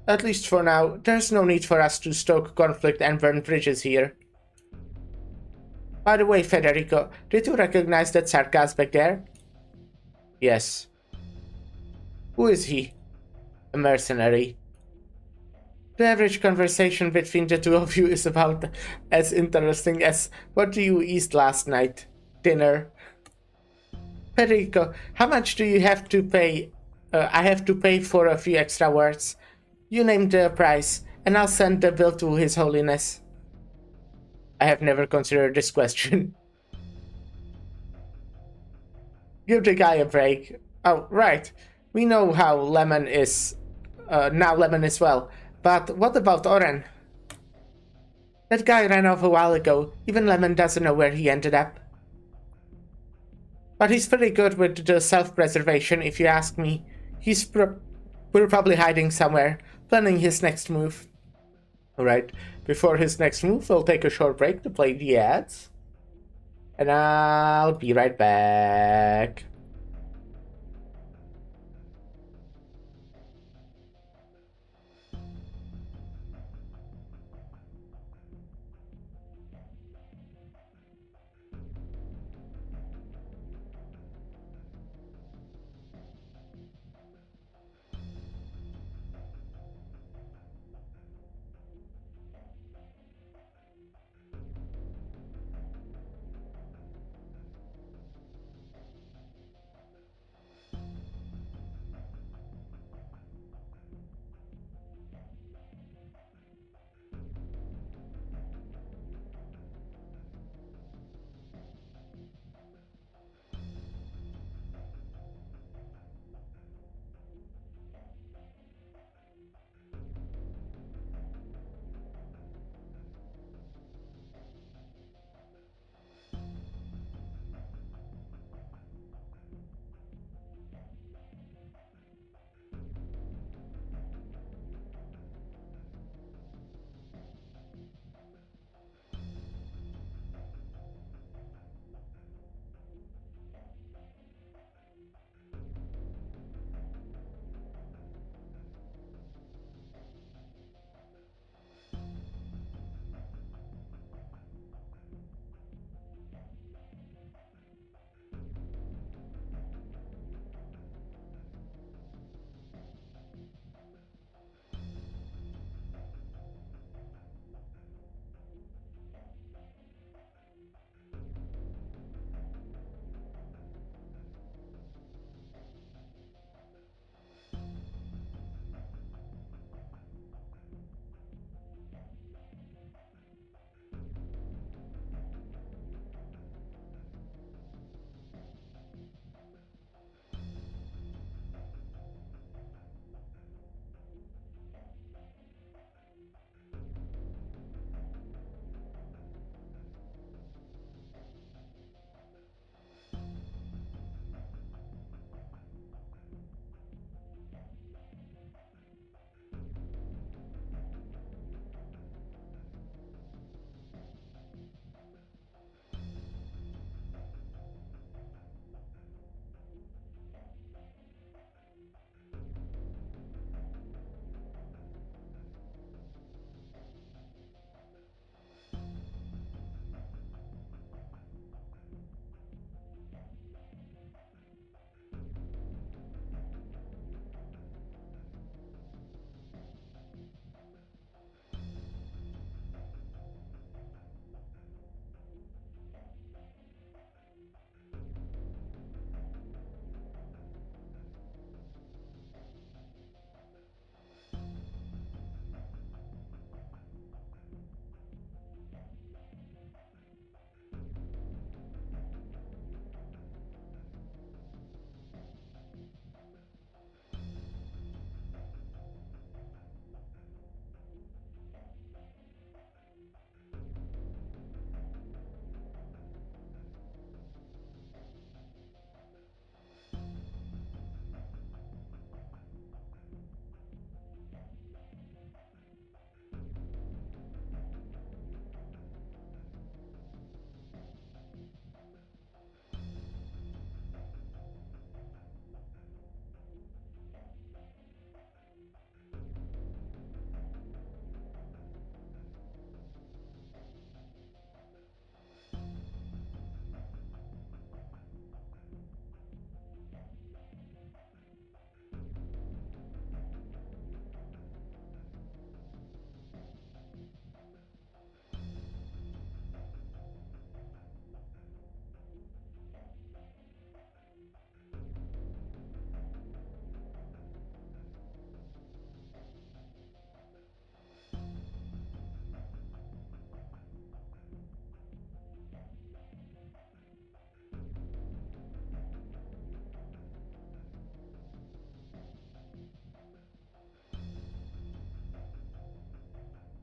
At least for now, there's no need for us to stoke conflict and burn bridges here. By the way, Federico, did you recognize that Sarkas back there? Yes. Who is he? A mercenary. The average conversation between the two of you is about as interesting as what do you eat last night? Dinner. Federico, how much do you have to pay? I have to pay for a few extra words. You name the price, and I'll send the bill to His Holiness. I have never considered this question. Give the guy a break. Oh, right. We know how Lemon is... now Lemon is well. But what about Oren? That guy ran off a while ago. Even Lemon doesn't know where he ended up. But he's pretty good with the self-preservation, if you ask me. We're probably hiding somewhere, planning his next move. Alright, before his next move, we'll take a short break to play the ads. And I'll be right back.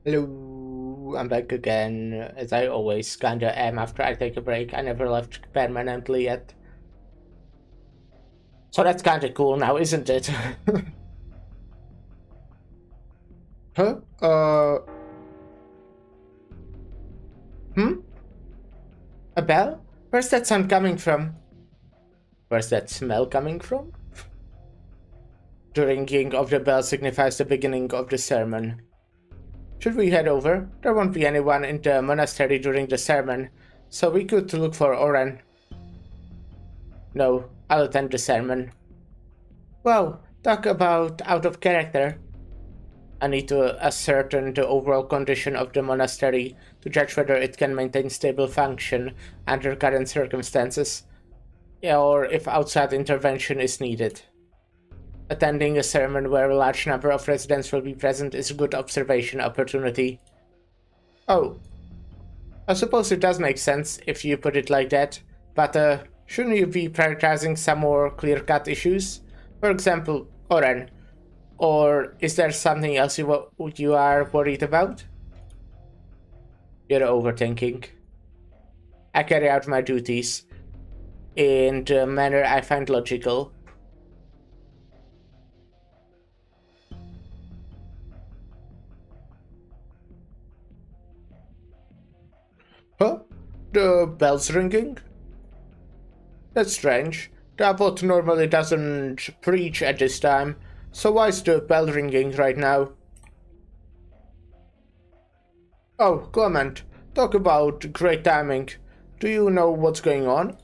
Hello, I'm back again, as I always kinda am after I take a break. I never left permanently yet. So that's kinda cool now, isn't it? Huh? A bell? Where's that sound coming from? Where's that smell coming from? The ringing of the bell signifies the beginning of the sermon. Should we head over? There won't be anyone in the monastery during the sermon, so we could look for Oren. No, I'll attend the sermon. Wow, talk about out of character. I need to ascertain the overall condition of the monastery to judge whether it can maintain stable function under current circumstances, or if outside intervention is needed. Attending a sermon where a large number of residents will be present is a good observation opportunity. Oh, I suppose it does make sense if you put it like that, but shouldn't you be prioritizing some more clear-cut issues? For example, Oren. Or is there something else you are worried about? You're overthinking. I carry out my duties in the manner I find logical. Huh? The bell's ringing? That's strange. The abbot normally doesn't preach at this time, so why is the bell ringing right now? Oh, Clement, talk about great timing. Do you know what's going on?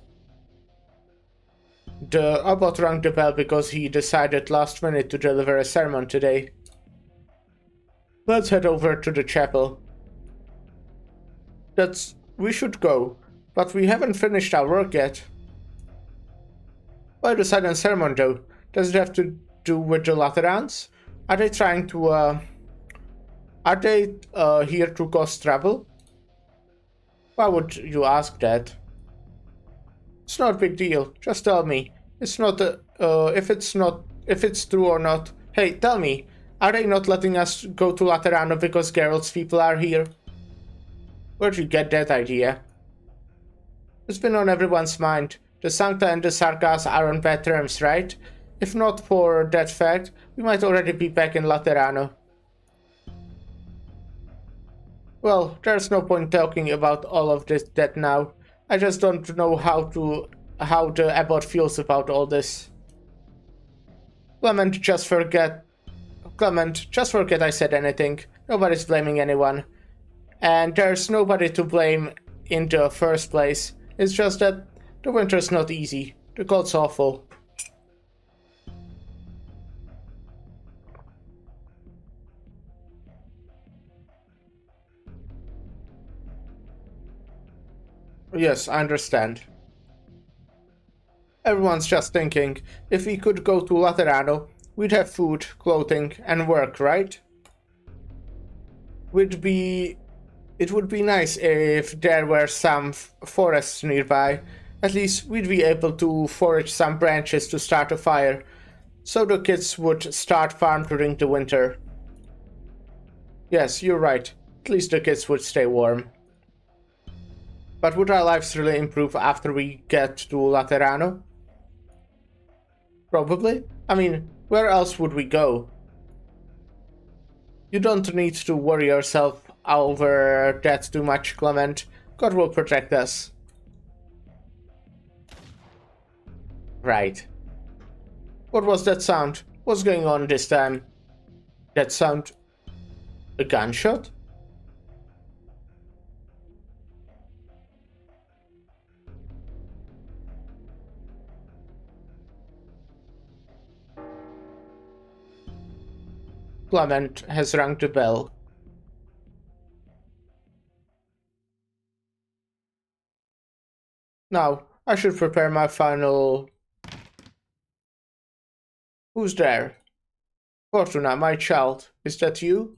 The abbot rang the bell because he decided last minute to deliver a sermon today. Let's head over to the chapel. We should go, but we haven't finished our work yet. Why the sudden sermon though? Does it have to do with the Laterans? Are they trying to, are they here to cause trouble? Why would you ask that? It's not a big deal, just tell me. It's not, if it's true or not. Hey, tell me, are they not letting us go to Laterano because Geralt's people are here? Where'd you get that idea? It's been on everyone's mind. The Sancta and the Sarkas are on bad terms, right? If not for that fact, we might already be back in Laterano. Well, there's no point talking about all of that now. I just don't know how the abbot feels about all this. Clement, just forget I said anything. Nobody's blaming anyone. And there's nobody to blame in the first place. It's just that the winter's not easy. The cold's awful. Yes, I understand. Everyone's just thinking, if we could go to Laterano, we'd have food, clothing, and work, right? It would be nice if there were some forests nearby. At least we'd be able to forage some branches to start a fire, so the kids would start farm during the winter. Yes, you're right. At least the kids would stay warm. But would our lives really improve after we get to Laterano? Probably. I mean, where else would we go? You don't need to worry yourself over that too much, Clement. God will protect us. Right. What was that sound? What's going on this time? That sound... a gunshot? Clement has rung the bell. Now, I should prepare my final... Who's there? Fortuna, my child, is that you?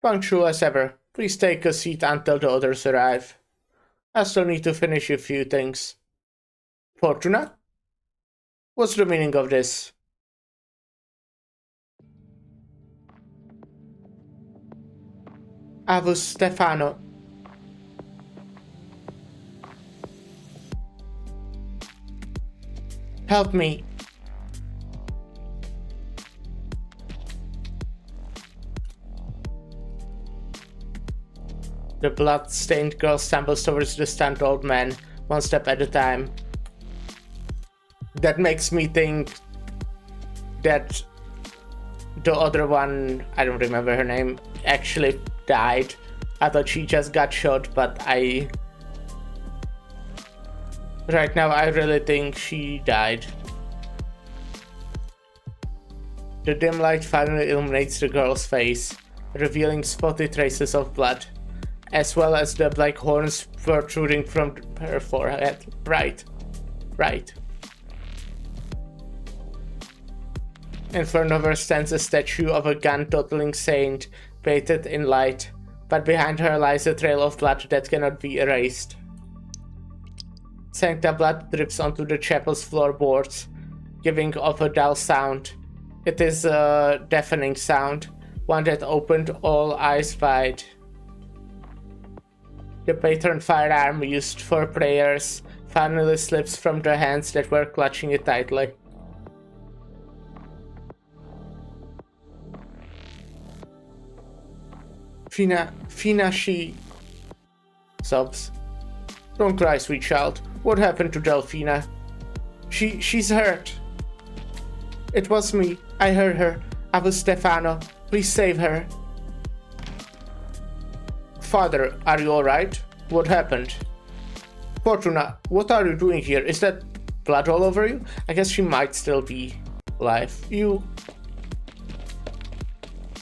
Punctual as ever. Please take a seat until the others arrive. I still need to finish a few things. Fortuna? What's the meaning of this? Avus Stefano. Help me. The blood-stained girl stumbles towards the stunned old man, one step at a time. That makes me think that the other one, I don't remember her name, actually died. I thought she just got shot, but right now I really think she died. The dim light finally illuminates the girl's face, revealing spotty traces of blood, as well as the black horns protruding from her forehead. Right. In front of her stands a statue of a gun-toting saint, bathed in light, but behind her lies a trail of blood that cannot be erased. Sancta blood drips onto the chapel's floorboards, giving off a dull sound. It is a deafening sound, one that opened all eyes wide. The patron firearm used for prayers finally slips from the hands that were clutching it tightly. Fina, she sobs. Don't cry, sweet child. What happened to Delphina? She's hurt. It was me. I heard her. I was Stefano. Please save her. Father, are you alright? What happened? Fortuna, what are you doing here? Is that blood all over you? I guess she might still be alive.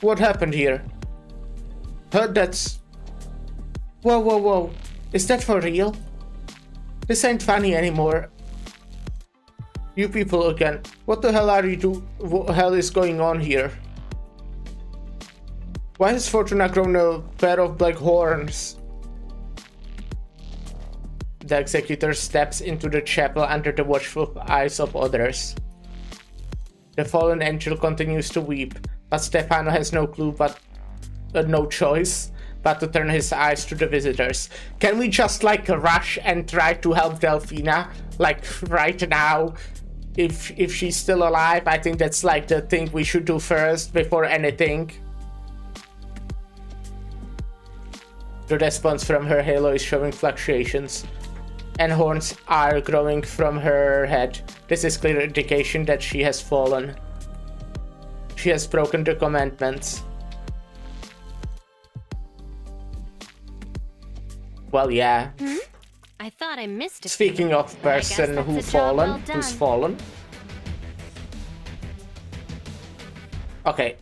What happened here? Heard that's... Whoa. Is that for real? This ain't funny anymore. You people again. What the hell are you doing? What the hell is going on here? Why has Fortuna grown a pair of black horns? The executor steps into the chapel under the watchful eyes of others. The fallen angel continues to weep, but Stefano has no clue but no choice but to turn his eyes to the visitors. Can we just rush and try to help Delphina right now? If she's still alive, I think that's the thing we should do first before anything. The response from her halo is showing fluctuations, and horns are growing from her head. This is clear indication that she has fallen. She has broken the commandments. Well, yeah. I thought I missed it. Speaking of person who's fallen. Okay.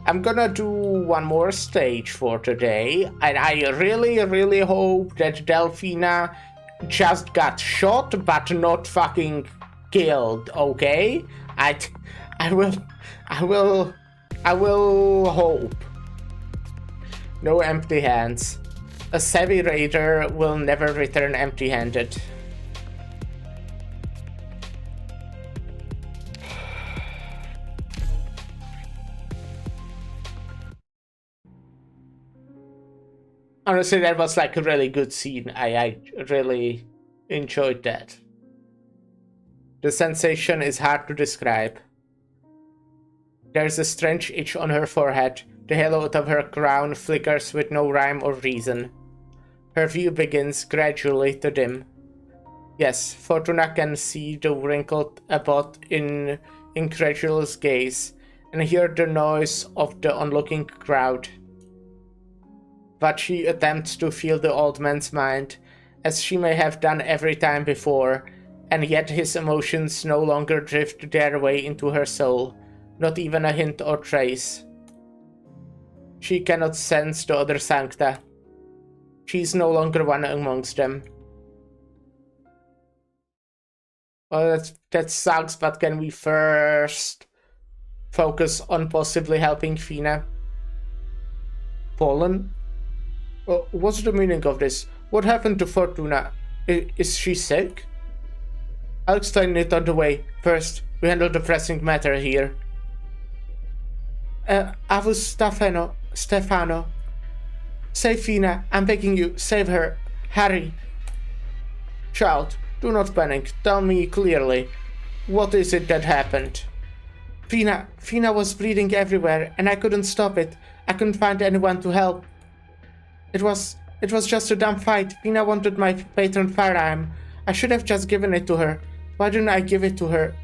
I'm gonna do one more stage for today, and I really hope that Delphina just got shot but not fucking killed, okay? I will hope. No empty hands. A savvy raider will never return empty-handed. Honestly, that was a really good scene. I really enjoyed that. The sensation is hard to describe. There's a strange itch on her forehead. The halo of her crown flickers with no rhyme or reason. Her view begins gradually to dim. Yes, Fortuna can see the wrinkled abbot in incredulous gaze and hear the noise of the onlooking crowd. But she attempts to feel the old man's mind, as she may have done every time before, and yet his emotions no longer drift their way into her soul, not even a hint or trace. She cannot sense the other Sancta. She is no longer one amongst them. Well, that sucks, but can we first focus on possibly helping Fina? Fallen? What's the meaning of this? What happened to Fortuna? Is she sick? I'll explain it on the way. First, we handle the pressing matter here. I was Stefano. Save Fina. I'm begging you. Save her. Harry. Child, do not panic. Tell me clearly. What is it that happened? Fina was bleeding everywhere, and I couldn't stop it. I couldn't find anyone to help. It was just a dumb fight. Fina wanted my patron firearm. I should have just given it to her. Why didn't I give it to her?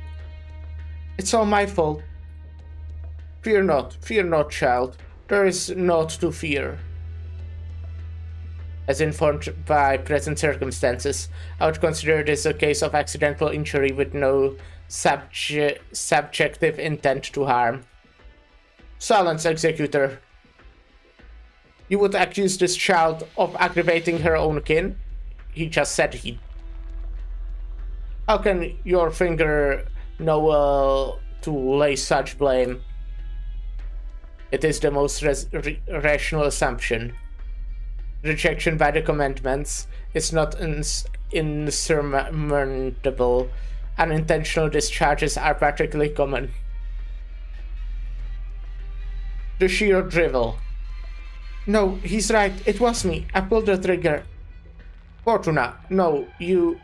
It's all my fault. Fear not, child. There is naught to fear. As informed by present circumstances, I would consider this a case of accidental injury with no subjective intent to harm. Silence, executor. You would accuse this child of aggravating her own kin? He just said he. How can your finger know to lay such blame? It is the most rational assumption. Rejection by the commandments is not insurmountable. Unintentional discharges are particularly common. The sheer drivel. No, he's right. It was me. I pulled the trigger. Fortuna, no, you...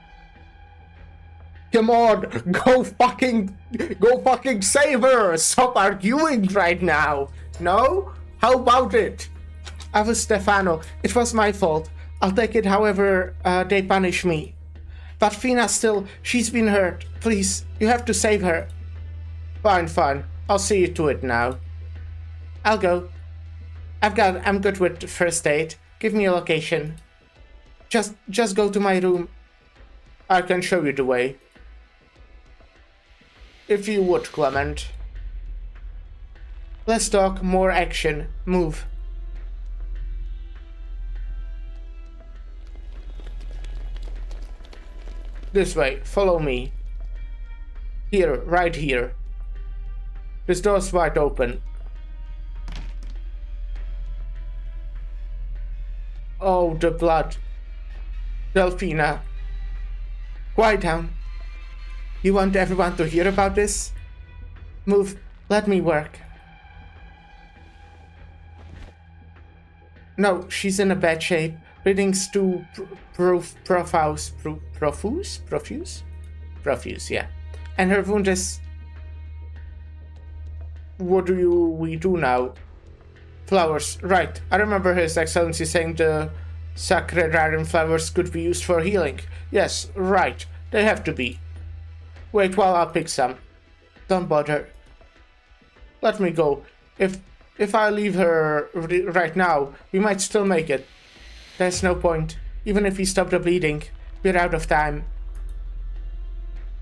Come on, go fucking save her! Stop arguing right now! No? How about it? I was Stefano. It was my fault. I'll take it however they punish me. But Fina still, she's been hurt. Please, you have to save her. Fine. I'll see you to it now. I'll go. I'm good with first aid. Give me a location. Just go to my room. I can show you the way. If you would, Clement. Less talk, more action. Move. This way, follow me. Here, right here. This door's wide open. Oh, the blood. Delphina. Quiet down. You want everyone to hear about this? Move, let me work. No, she's in a bad shape. Bleeding's too profuse, yeah. And her wound is... What do we do now? Flowers, right. I remember His Excellency saying the sacred flowers could be used for healing. Yes, right. They have to be. Wait while I pick some. Don't bother. Let me go. If I leave her right now, we might still make it. There's no point. Even if we stop the bleeding, we're out of time.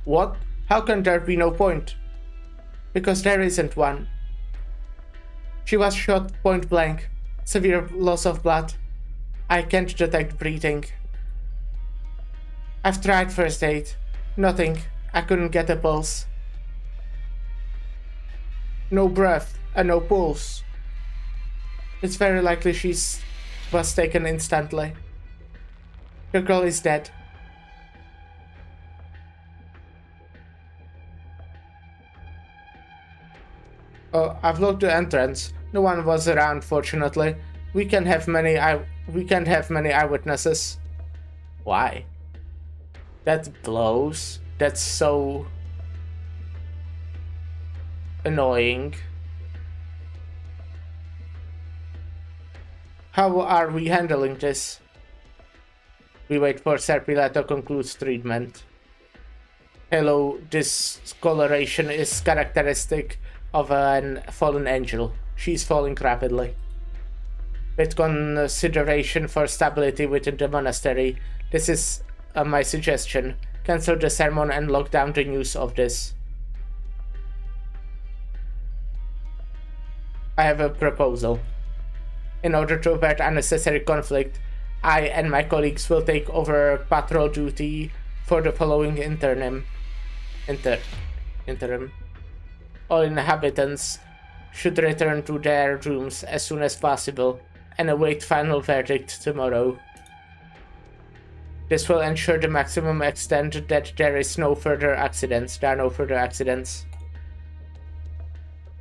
What? How can there be no point? Because there isn't one. She was shot point blank. Severe loss of blood. I can't detect breathing. I've tried first aid. Nothing. I couldn't get a pulse. No breath and no pulse. It's very likely she was taken instantly. The girl is dead. I've looked the entrance. No one was around, fortunately. We can't have many eyewitnesses. Why? That blows. That's so annoying. How are we handling this? We wait for Serpila to conclude treatment. Hello, this coloration is characteristic of a fallen angel. She's falling rapidly. With consideration for stability within the monastery, this is my suggestion. Cancel the sermon and lock down the news of this. I have a proposal. In order to avert unnecessary conflict, I and my colleagues will take over patrol duty for the following interim. All inhabitants should return to their rooms as soon as possible and await final verdict tomorrow. This will ensure the maximum extent that there are no further accidents.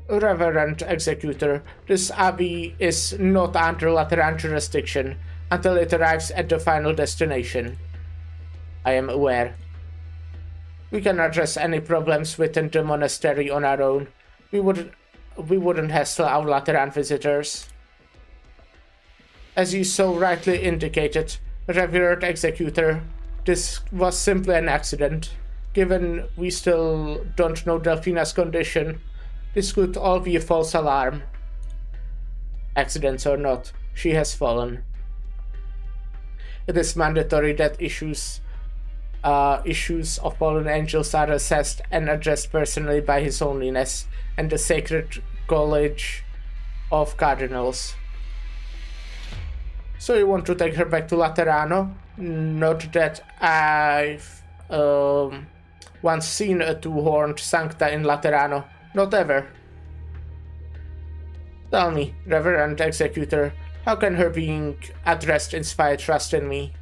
Reverend Executor, this abbey is not under Lateran jurisdiction until it arrives at the final destination. I am aware. We can address any problems within the monastery on our own. We wouldn't hassle our Lateran visitors. As you so rightly indicated, Revered Executor, this was simply an accident. Given we still don't know Delphina's condition, this could all be a false alarm. Accidents or not, she has fallen. It is mandatory that issues of fallen angels are assessed and addressed personally by His Holiness and the Sacred College of Cardinals. So you want to take her back to Laterano? Not that I've once seen a two-horned sancta in Laterano. Not ever. Tell me, Reverend Executor, how can her being addressed inspire trust in me?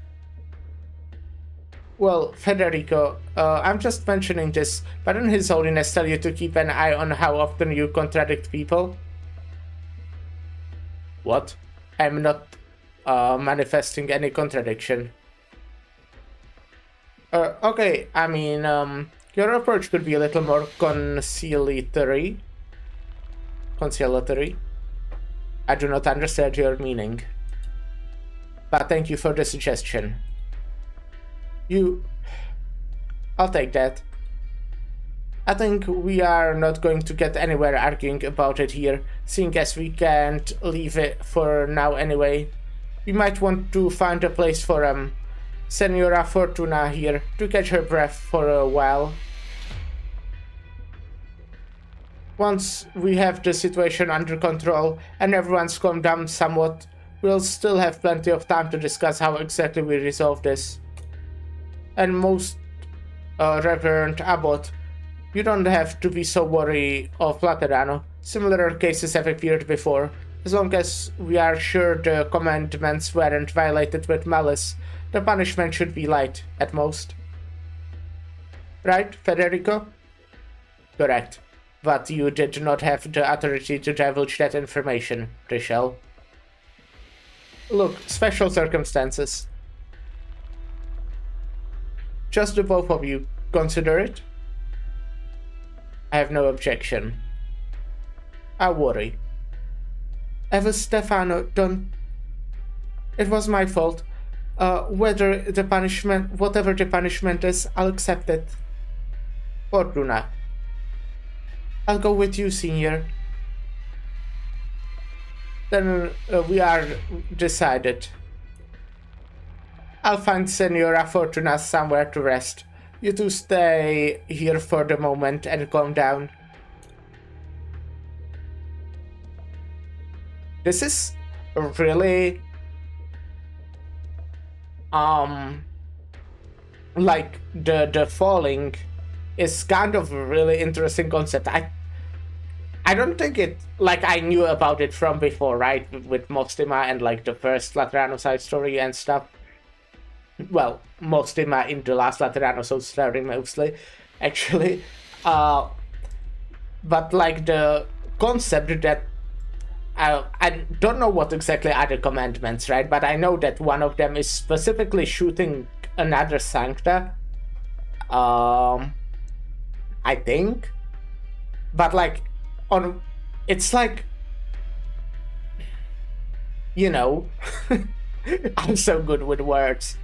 Well, Federico, I'm just mentioning this, but didn't His Holiness tell you to keep an eye on how often you contradict people? What? I'm not manifesting any contradiction. Okay, I mean, your approach could be a little more conciliatory. I do not understand your meaning. But thank you for the suggestion. I'll take that. I think we are not going to get anywhere arguing about it here, seeing as we can't leave it for now anyway. We might want to find a place for Senora Fortuna here to catch her breath for a while. Once we have the situation under control and everyone's calmed down somewhat, we'll still have plenty of time to discuss how exactly we resolve this. And most Reverend Abbot, you don't have to be so worried of Laterano. Similar cases have appeared before. As long as we are sure the commandments weren't violated with malice, the punishment should be light, at most. Right, Federico? Correct. But you did not have the authority to divulge that information, Richelle. Look, special circumstances. Just the both of you consider it? I have no objection. I worry. Ever Stefano, don't... It was my fault. Whatever the punishment is, I'll accept it. Fortuna. I'll go with you, Senior. Then we are decided. I'll find Senora Fortuna somewhere to rest. You two stay here for the moment and calm down. This is really like the falling is kind of a really interesting concept. I don't think it, like, I knew about it from before, right? With Mostima and like the first Laterano side story and stuff. Well, Mostima in the last Laterano side story mostly, actually. But like the concept that I don't know what exactly are the commandments, right? But I know that one of them is specifically shooting another Sancta. I think. But like, it's like, you know, I'm so good with words.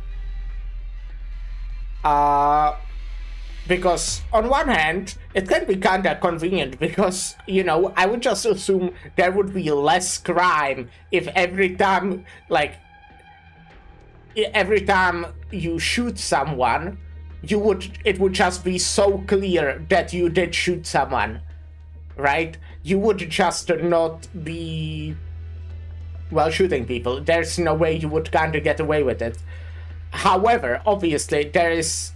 Because on one hand, it can be kinda convenient because, you know, I would just assume there would be less crime if every time you shoot someone, it would just be so clear that you did shoot someone, right? You would just not be, well, shooting people. There's no way you would kinda get away with it. However, obviously, there is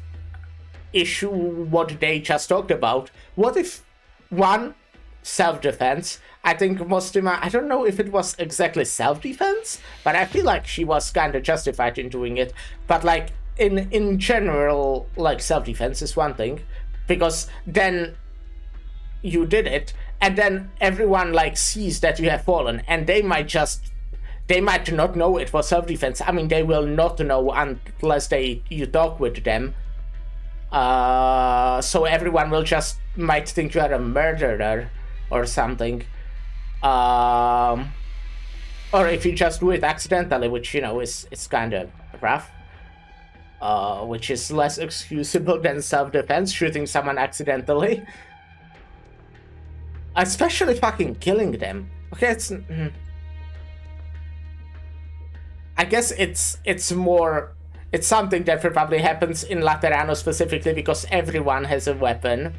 issue what they just talked about. What if, one, self-defense? I think Mostima, I don't know if it was exactly self-defense, but I feel like she was kind of justified in doing it. But like, in general, like, self-defense is one thing, because then you did it, and then everyone like sees that you have fallen, and they might not know it was self-defense. I mean, they will not know unless you talk with them. So everyone might think you are a murderer or something. Or if you just do it accidentally, which, is kind of rough. Which is less excusable than self-defense, shooting someone accidentally. Especially fucking killing them. Okay, I guess it's something that probably happens in Laterano specifically because everyone has a weapon.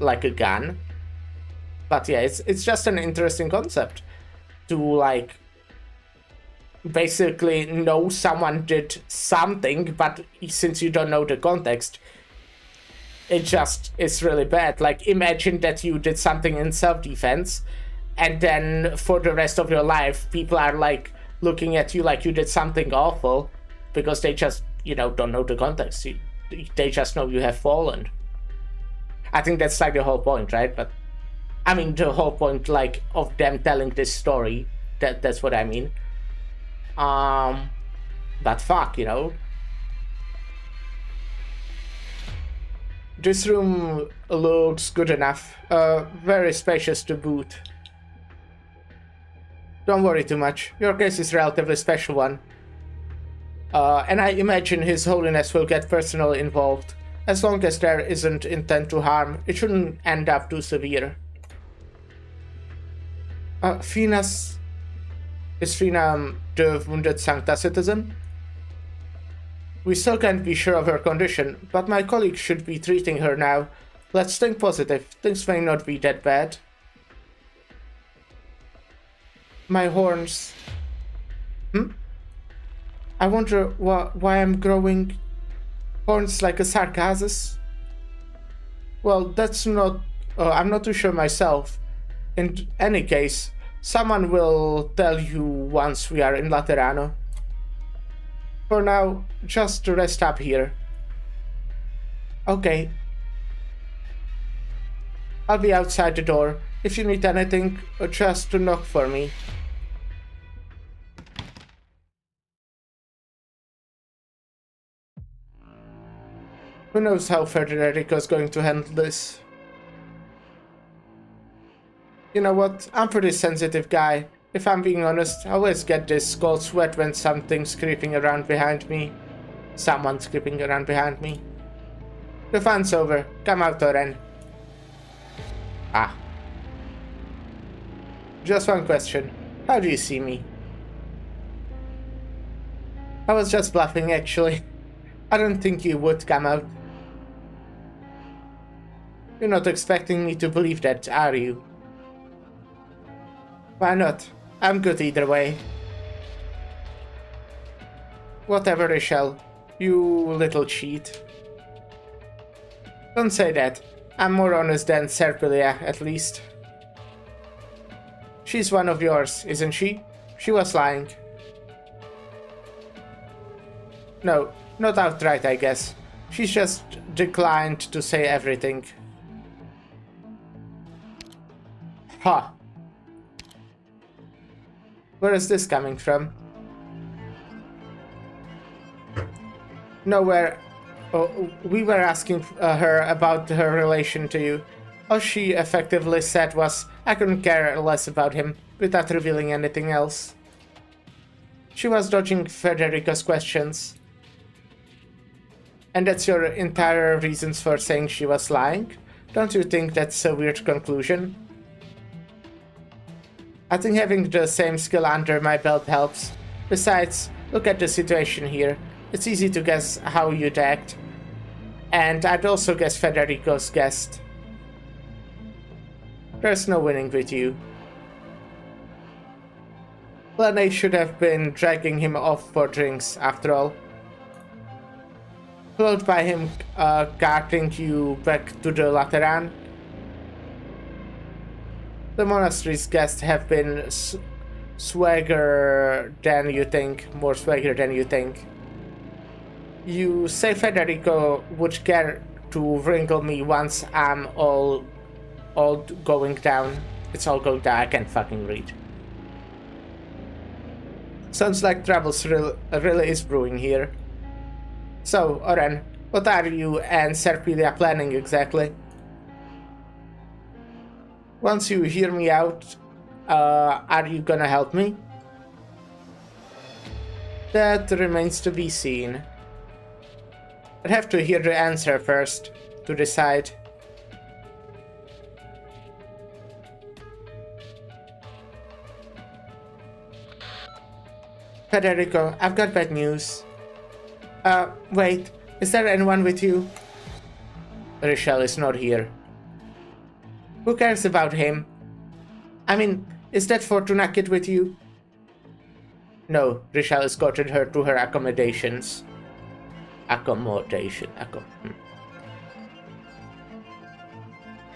Like a gun. But yeah, it's just an interesting concept. To like basically know someone did something, but since you don't know the context, it just is really bad. Like, imagine that you did something in self-defense, and then for the rest of your life, people are like looking at you like you did something awful, because they just, don't know the context. They just know you have fallen. I think that's like the whole point, right? But I mean, the whole point like of them telling this story, that's what I mean. But fuck, This room looks good enough. Very spacious to boot. Don't worry too much. Your case is a relatively special one. And I imagine His Holiness will get personally involved. As long as there isn't intent to harm, it shouldn't end up too severe. Is Fina the wounded Sancta citizen? We still can't be sure of her condition, but my colleague should be treating her now. Let's think positive. Things may not be that bad. My horns. I wonder why I'm growing horns like a Sargazus. Well, that's not... I'm not too sure myself. In any case, someone will tell you once we are in Laterano. For now, just rest up here. Okay. I'll be outside the door. If you need anything, just knock for me. Who knows how Federico's going to handle this? You know what? I'm a pretty sensitive guy. If I'm being honest, I always get this cold sweat when something's creeping around behind me. Someone's creeping around behind me. The fun's over. Come out, Oren. Ah. Just one question. How do you see me? I was just bluffing, actually. I don't think you would come out. You're not expecting me to believe that, are you? Why not? I'm good either way. Whatever, Rachel. You little cheat. Don't say that. I'm more honest than Serpilia, at least. She's one of yours, isn't she? She was lying. No, not outright, I guess. She's just declined to say everything. Huh. Where is this coming from? Nowhere. Oh, we were asking her about her relation to you. All she effectively said was, I couldn't care less about him, without revealing anything else. She was dodging Federico's questions. And that's your entire reasons for saying she was lying? Don't you think that's a weird conclusion? I think having the same skill under my belt helps. Besides, look at the situation here. It's easy to guess how you'd act. And I'd also guess Federico's guessed. There's no winning with you. Lene should have been dragging him off for drinks, after all. Followed by him carting you back to the Lateran. The monastery's guests have been swagger than you think, more swagger than you think. You say Federico would care to wrinkle me once I'm all all going down. It's all going down. I can't fucking read. Sounds like troubles really is brewing here. So, Oren, what are you and Serpilia planning exactly? Once you hear me out, are you gonna help me? That remains to be seen. I'd have to hear the answer first to decide. Federico, I've got bad news. Wait, is there anyone with you? Rochelle is not here. Who cares about him? I mean, is that Fortuna kid with you? No, Rochelle escorted her to her accommodations.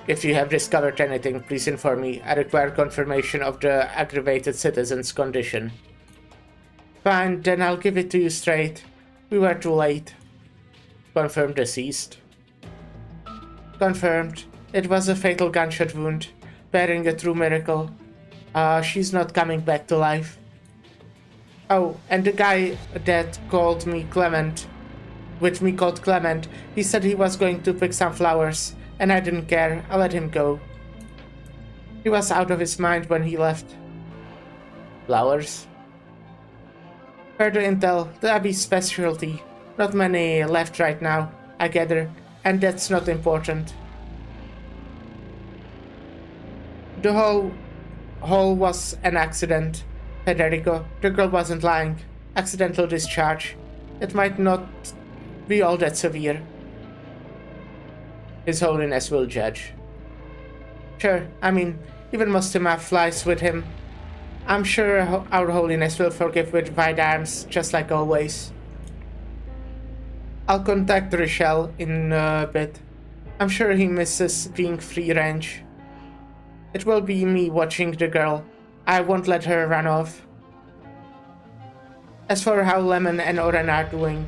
If you have discovered anything, please inform me. I require confirmation of the aggravated citizen's condition. Fine, then I'll give it to you straight. We were too late. Confirmed deceased. Confirmed. It was a fatal gunshot wound, bearing a true miracle. She's not coming back to life. Oh, and the guy that called me Clement, he said he was going to pick some flowers, and I didn't care. I let him go. He was out of his mind when he left. Flowers? Further intel, the Abbey's specialty. Not many left right now, I gather, and that's not important. The whole was an accident, Federico. The girl wasn't lying. Accidental discharge. It might not be all that severe. His Holiness will judge. Sure, I mean, even Mostima flies with him. I'm sure Our Holiness will forgive with wide arms, just like always. I'll contact Rochelle in a bit. I'm sure he misses being free range. It will be me watching the girl. I won't let her run off. As for how Lemon and Oren are doing...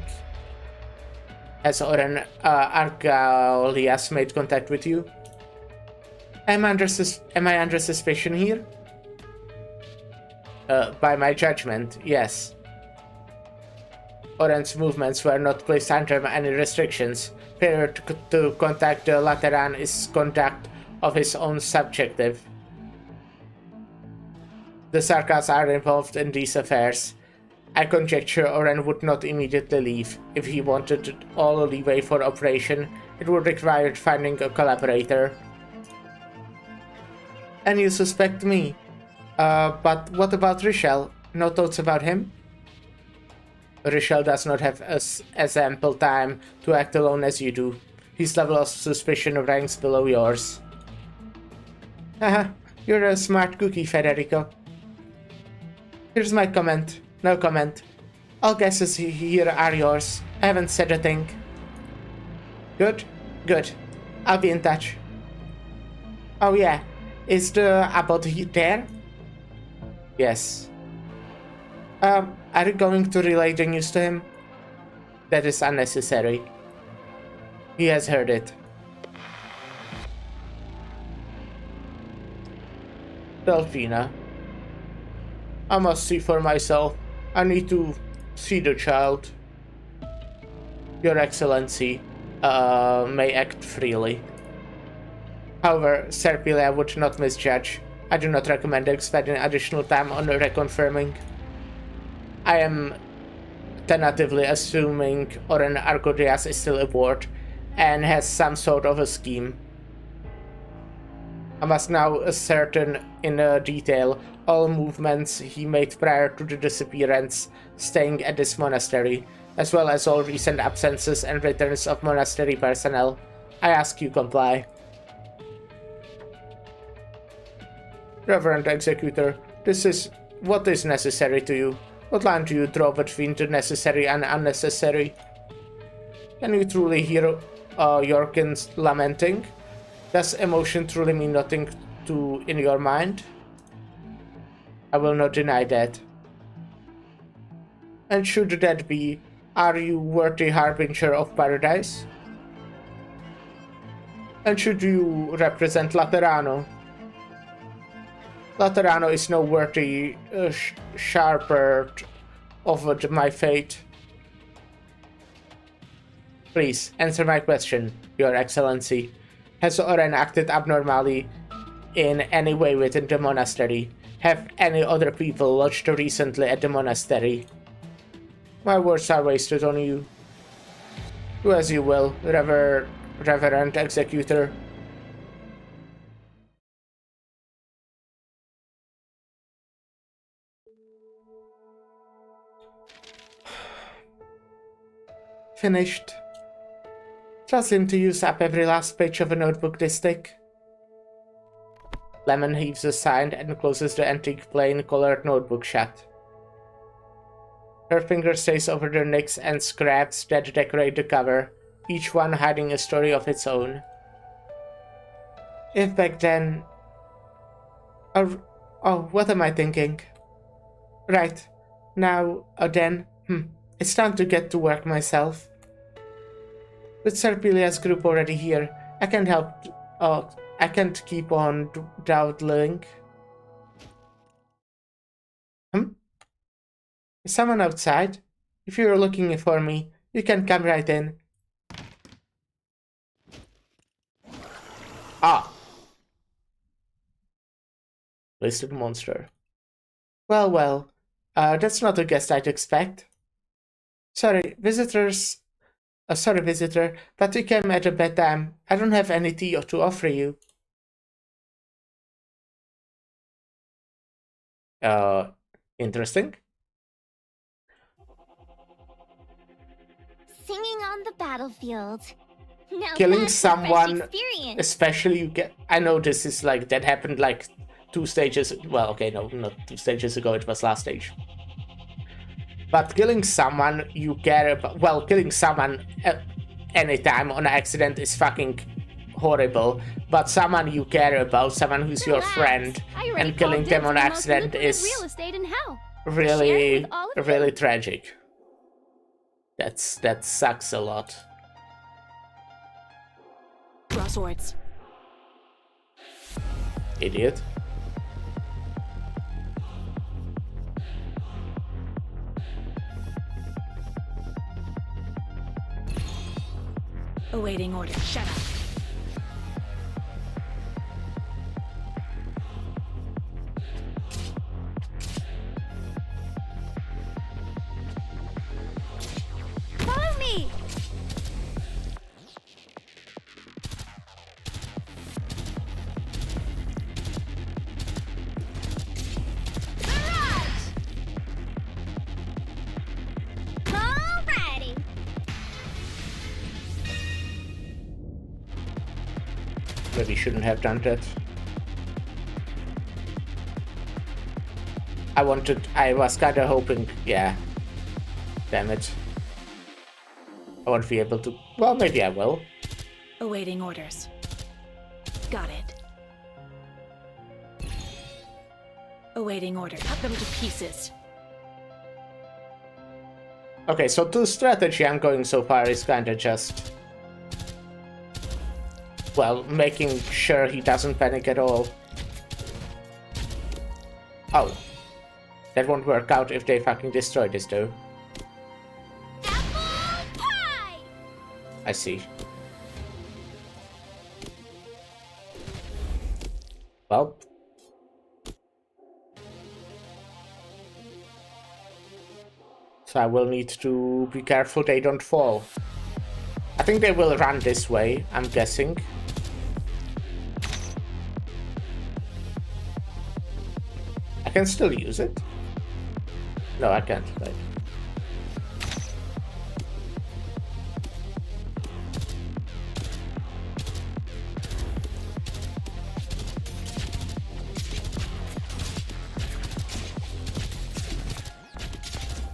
Has Oren Argalias made contact with you? Am I under suspicion here? By my judgment, yes. Oren's movements were not placed under any restrictions. Failure to contact the Lateran is conduct of his own subjective. The Sarkas are involved in these affairs. I conjecture Oren would not immediately leave. If he wanted all leeway for operation, it would require finding a collaborator. And you suspect me? But what about Rochelle? No thoughts about him? Rochelle does not have as ample time to act alone as you do. His level of suspicion ranks below yours. Haha, you're a smart cookie, Federico. Here's my comment. No comment. All guesses here are yours. I haven't said a thing. Good? Good. I'll be in touch. Oh yeah, is the abbot there? Yes. Are you going to relay the news to him? That is unnecessary. He has heard it. Delphina. I must see for myself. I need to see the child. Your Excellency may act freely. However, Serpilia would not misjudge. I do not recommend expending additional time on reconfirming. I am tentatively assuming Oren Argodias is still aboard and has some sort of a scheme. I must now ascertain in detail all movements he made prior to the disappearance, staying at this monastery, as well as all recent absences and returns of monastery personnel. I ask you comply. Reverend Executor, this is what is necessary to you. What line do you draw between the necessary and unnecessary? Can you truly hear Yorkins lamenting? Does emotion truly mean nothing in your mind? I will not deny that. And should that be, are you worthy harbinger of paradise? And should you represent Laterano? Laterano is no worthy sharper of my fate. Please, answer my question, Your Excellency. Has Oren acted abnormally in any way within the monastery? Have any other people lodged recently at the monastery? My words are wasted on you. Do as you will, Reverend Executor. Finished. Trust him to use up every last page of a notebook this thick. Lemon heaves a sigh and closes the antique plain-colored notebook shut. Her finger stays over the nicks and scraps that decorate the cover, each one hiding a story of its own. If back then... Oh, what am I thinking? Right, now, then, it's time to get to work myself. With Serpilia's group already here, I can't help... I can't keep on dawdling. Is someone outside? If you're looking for me, you can come right in. Ah! Listed monster. Well, that's not a guest I'd expect. Sorry, visitor, but you came at a bad time. I don't have any tea to offer you. Interesting. Singing on the battlefield. Now Killing that's a fresh someone, experience. especially you get... I know this is like... That happened like 2 stages... Well, okay, no, not 2 stages ago. It was last stage. But killing someone you care about... Well, killing someone anytime on accident is fucking horrible. But someone you care about, someone who's your friend, and killing them on accident is real estate in hell. really tragic. That sucks a lot. Draw swords. Idiot. Awaiting order. Shut up. Follow me. Barrage! Alrighty. Maybe shouldn't have done that. I was kinda hoping, yeah. Damn it. I won't be able to, well, maybe I will. Awaiting orders. Got it. Awaiting order. Cut them to pieces. Okay, so the strategy I'm going so far is kinda just... Well, making sure he doesn't panic at all. Oh. That won't work out if they fucking destroy this though. Apple pie! I see. Well. So I will need to be careful they don't fall. I think they will run this way, I'm guessing. I can still use it? No, I can't, right.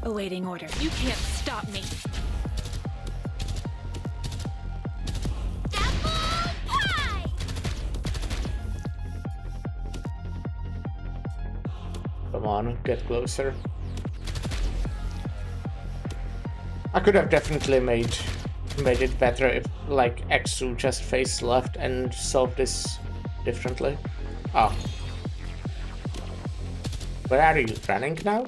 Awaiting order. You can't stop me. Apple pie! Come on, get closer. I could have definitely made it better if, like X to just face left and solve this differently? Oh. Where are you running now?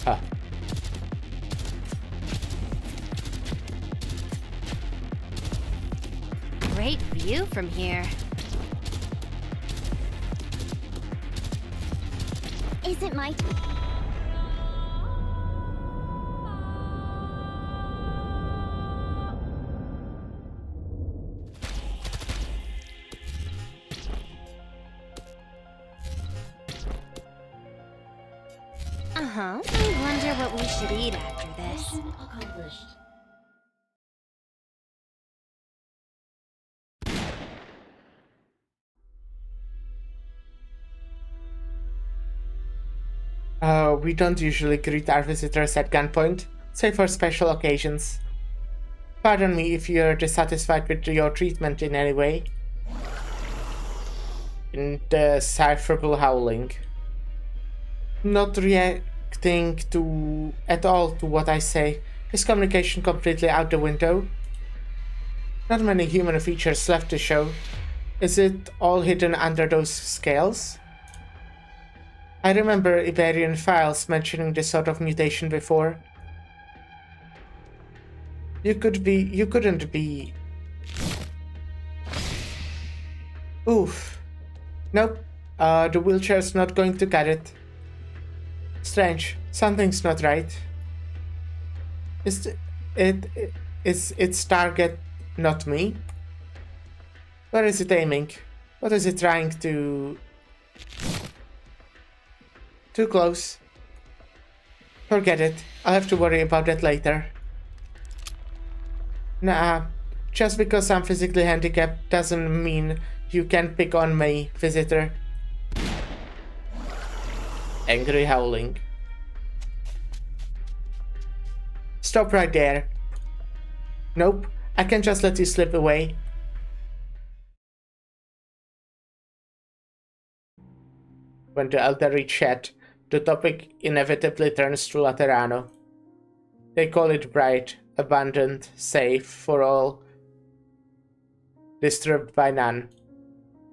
Ah. Great view from here. Isn't my... Uh-huh. I wonder what we should eat after this. Mission accomplished. We don't usually greet our visitors at gunpoint, save for special occasions. Pardon me if you're dissatisfied with your treatment in any way. Indecipherable howling. Not reacting at all to what I say. Is communication completely out the window? Not many human features left to show. Is it all hidden under those scales? I remember Iberian files mentioning this sort of mutation before. You couldn't be... Oof. Nope. The wheelchair's not going to get it. Strange. Something's not right. Is its target not me? Where is it aiming? What is it trying to... Too close. Forget it. I'll have to worry about that later. Nah, just because I'm physically handicapped doesn't mean you can pick on me, visitor. Angry howling. Stop right there. Nope, I can't just let you slip away. When the elderly chat, the topic inevitably turns to Laterano. They call it bright, abundant, safe for all, disturbed by none.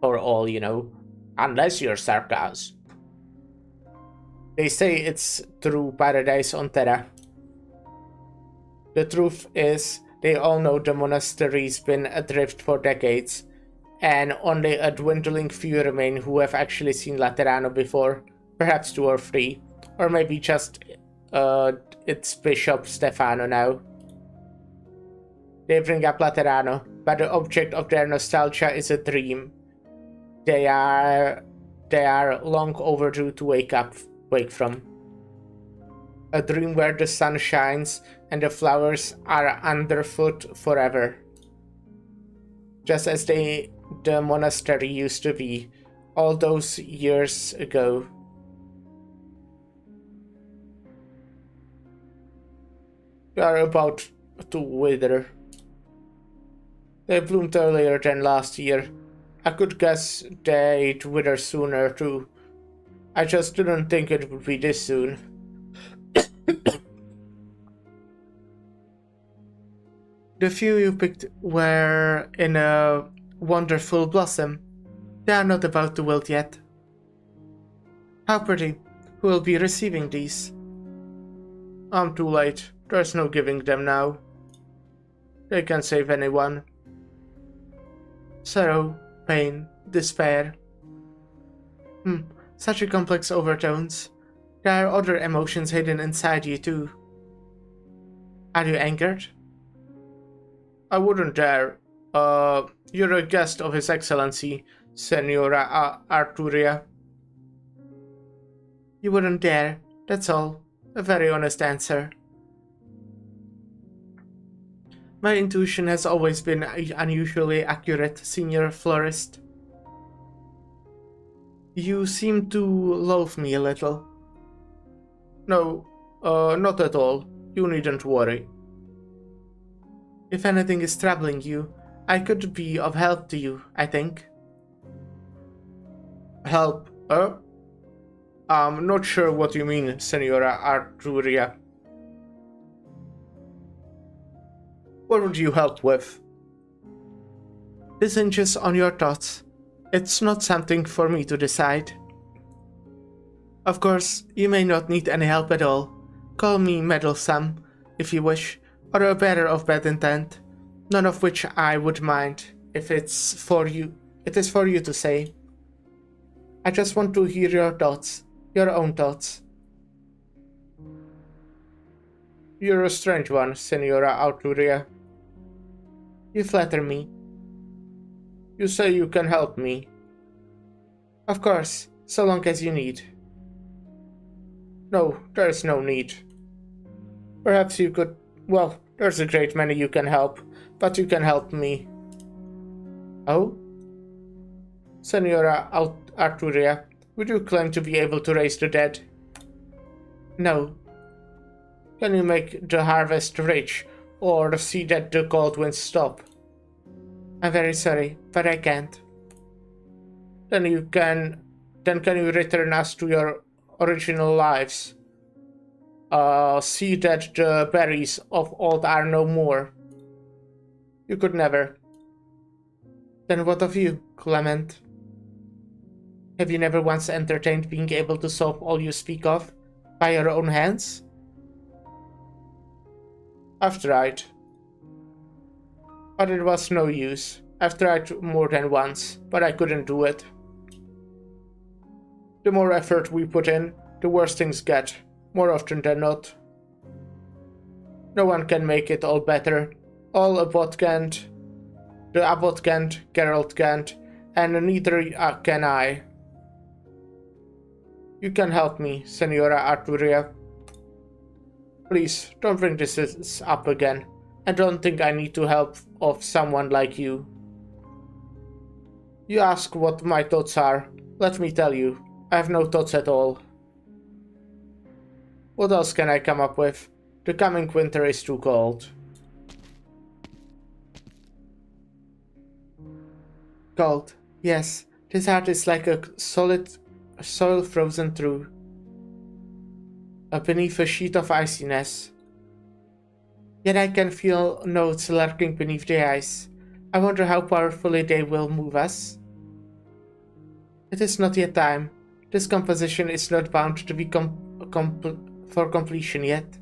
For all, you know, unless you're Sarkaz. They say it's true paradise on Terra. The truth is, they all know the monastery's been adrift for decades, and only a dwindling few remain who have actually seen Laterano before. Perhaps 2 or 3, or maybe just it's Bishop Stefano now. They bring up Laterano, but the object of their nostalgia is a dream. They are long overdue to wake from. A dream where the sun shines and the flowers are underfoot forever. Just as the monastery used to be, all those years ago. They are about to wither. They bloomed earlier than last year. I could guess they'd wither sooner too. I just didn't think it would be this soon. The few you picked were in a wonderful blossom. They are not about to wilt yet. How pretty. Who will be receiving these? I'm too late. There's no giving them now. They can save anyone. Sorrow, pain, despair. Such a complex overtones. There are other emotions hidden inside you too. Are you angered? I wouldn't dare. You're a guest of His Excellency, Senora Arturia. You wouldn't dare, that's all. A very honest answer. My intuition has always been unusually accurate, Senior Florist. You seem to loathe me a little. No, not at all. You needn't worry. If anything is troubling you, I could be of help to you, I think. Help, I'm not sure what you mean, Senora Arturia. What would you help with? This hinges on your thoughts. It's not something for me to decide. Of course, you may not need any help at all. Call me meddlesome, if you wish, or a bearer of bad intent, none of which I would mind, if it's for you. It is for you to say. I just want to hear your thoughts, your own thoughts. You're a strange one, Senora Arturia. You flatter me. You say you can help me. Of course, so long as you need. No, there's no need. Perhaps you could... Well, there's a great many you can help, but you can help me. Oh? Senora Arturia, would you claim to be able to raise the dead? No. Can you make the harvest rich, or see that the cold winds stop? I'm very sorry, but I can't. Then can you return us to your original lives? See that the berries of old are no more. You could never. Then what of you, Clement? Have you never once entertained being able to solve all you speak of by your own hands? I've tried. But it was no use. I've tried more than once, but I couldn't do it. The more effort we put in, the worse things get, more often than not. No one can make it all better. All Abbot can't. The Abbot can't, Geralt can't, and neither can I. You can help me, Senora Arturia. Please, don't bring this up again. I don't think I need to help of someone like you. You ask what my thoughts are. Let me tell you, I have no thoughts at all. What else can I come up with? The coming winter is too cold. Cold, yes. This heart is like a solid soil frozen through. Beneath a sheet of iciness. Yet I can feel notes lurking beneath the ice. I wonder how powerfully they will move us. It is not yet time. This composition is not bound to be for completion yet.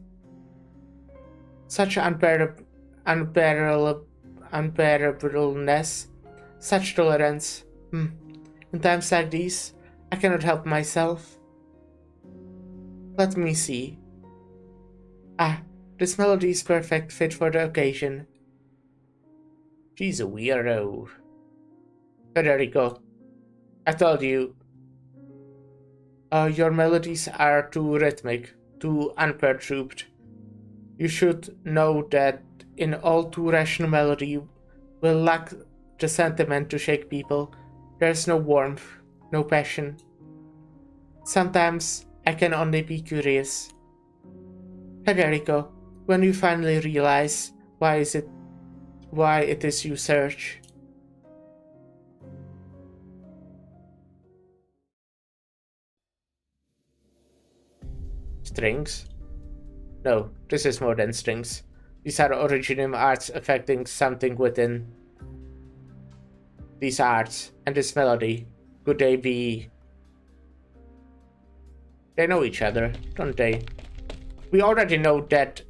Such unbearableness, such tolerance. In times like these, I cannot help myself. Let me see. This melody is perfect fit for the occasion. She's a weirdo. Federico, I told you. Your melodies are too rhythmic, too unperturbed. You should know that in all too rational melody will lack the sentiment to shake people. There's no warmth, no passion. Sometimes I can only be curious. Federico, when you finally realize why it is you search. Strings? No, this is more than strings. These are original arts affecting something within these arts and this melody. Could they be... They know each other, don't they? We already know that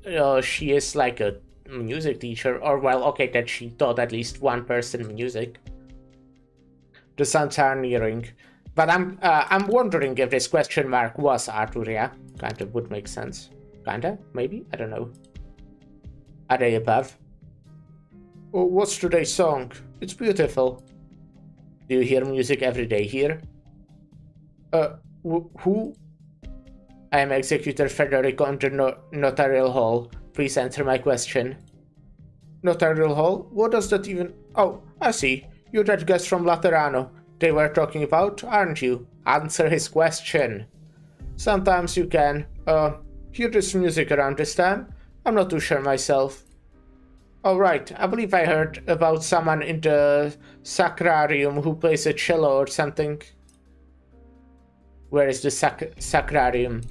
she is like a music teacher, or well, okay, that she taught at least one person music. The sounds are nearing, but I'm wondering if this question mark was Arturia. Kind of would make sense. Kinda, maybe, I don't know. Are they above? Oh, what's today's song? It's beautiful. Do you hear music every day here? Who? I am Executor Federico under Notarial Hall. Please answer my question. Notarial Hall? What does that even... Oh, I see. You're that guest from Laterano they were talking about, aren't you? Answer his question. Sometimes you can. Hear this music around this time? I'm not too sure myself. Oh right, I believe I heard about someone in the Sacrarium who plays a cello or something. Where is the sacrarium?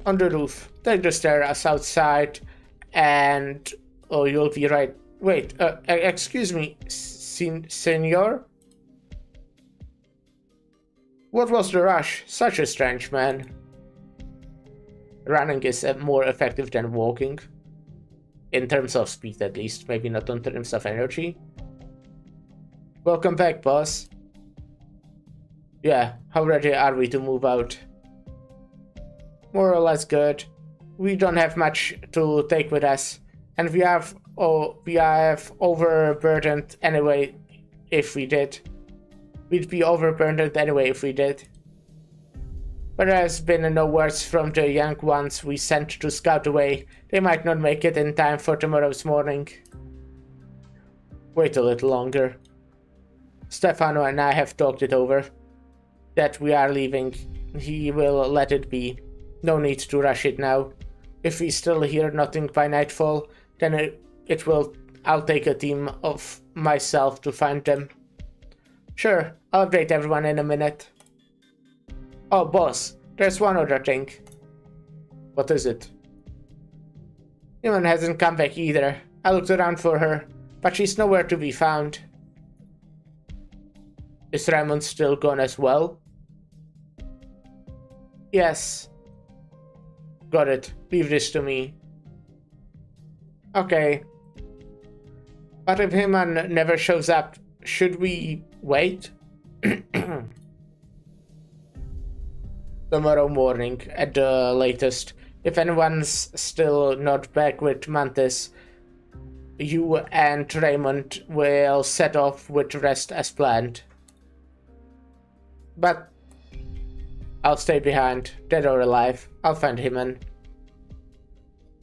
On the roof. Take the stairs outside and... Oh, you'll be right. Wait, excuse me, senor? What was the rush? Such a strange man. Running is more effective than walking. In terms of speed, at least. Maybe not in terms of energy. Welcome back, boss. Yeah, how ready are we to move out? More or less good. We don't have much to take with us. And we have overburdened anyway if we did. We'd be overburdened anyway if we did. But there has been no words from the young ones we sent to scout away. They might not make it in time for tomorrow's morning. Wait a little longer. Stefano and I have talked it over. That we are leaving. He will let it be. No need to rush it now. If we still hear nothing by nightfall, then I'll take a team of myself to find them. Sure, I'll update everyone in a minute. Oh, boss, there's one other thing. What is it? Human hasn't come back either. I looked around for her, but she's nowhere to be found. Is Raymond still gone as well? Yes. Got it. Leave this to me. Okay. But if Himan never shows up, should we wait? Tomorrow morning, at the latest. If anyone's still not back with Mantis, you and Raymond will set off with the rest as planned. But I'll stay behind, dead or alive. I'll find Himan.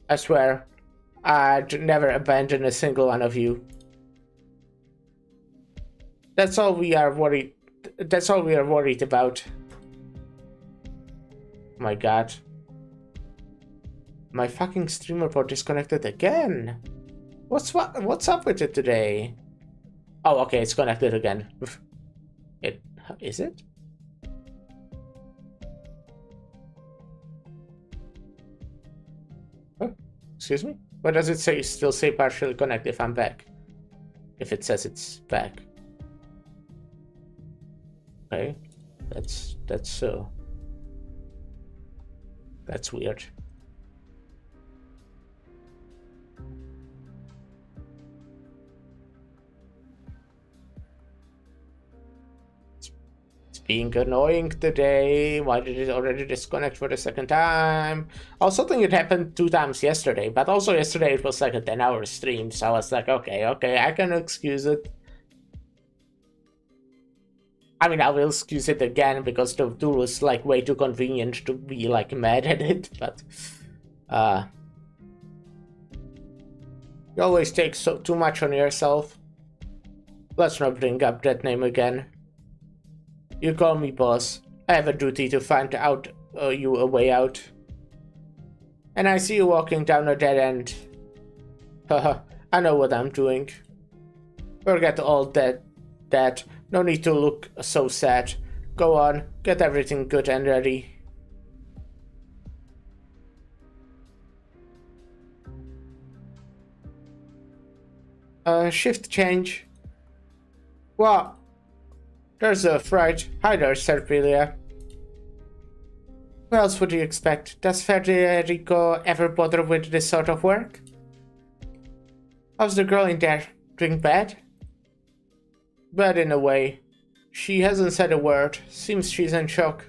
I swear, I'd never abandon a single one of you. That's all we are worried about. My god. My fucking stream report disconnected again. What's up with it today? Oh, okay, it's connected again. Is it? Oh, excuse me? Why does it still say partially connected if I'm back? If it says it's back. Okay. That's weird. It's being annoying today. Why did it already disconnect for the second time? I also think it happened 2 times yesterday, but also yesterday it was like a 10-hour stream, so I was like, okay, I can excuse it. I mean, I will excuse it again because the tool is like way too convenient to be like mad at it, but you always take too much on yourself. Let's not bring up that name again. You call me boss. I have a duty to find out you a way out. And I see you walking down a dead end. Haha, I know what I'm doing. Forget all that. No need to look so sad. Go on, get everything good and ready. Shift change. What? There's a fright. Hi there, Serpilia. Who else would you expect? Does Federico ever bother with this sort of work? How's the girl in there? Doing bad? Bad in a way. She hasn't said a word. Seems she's in shock.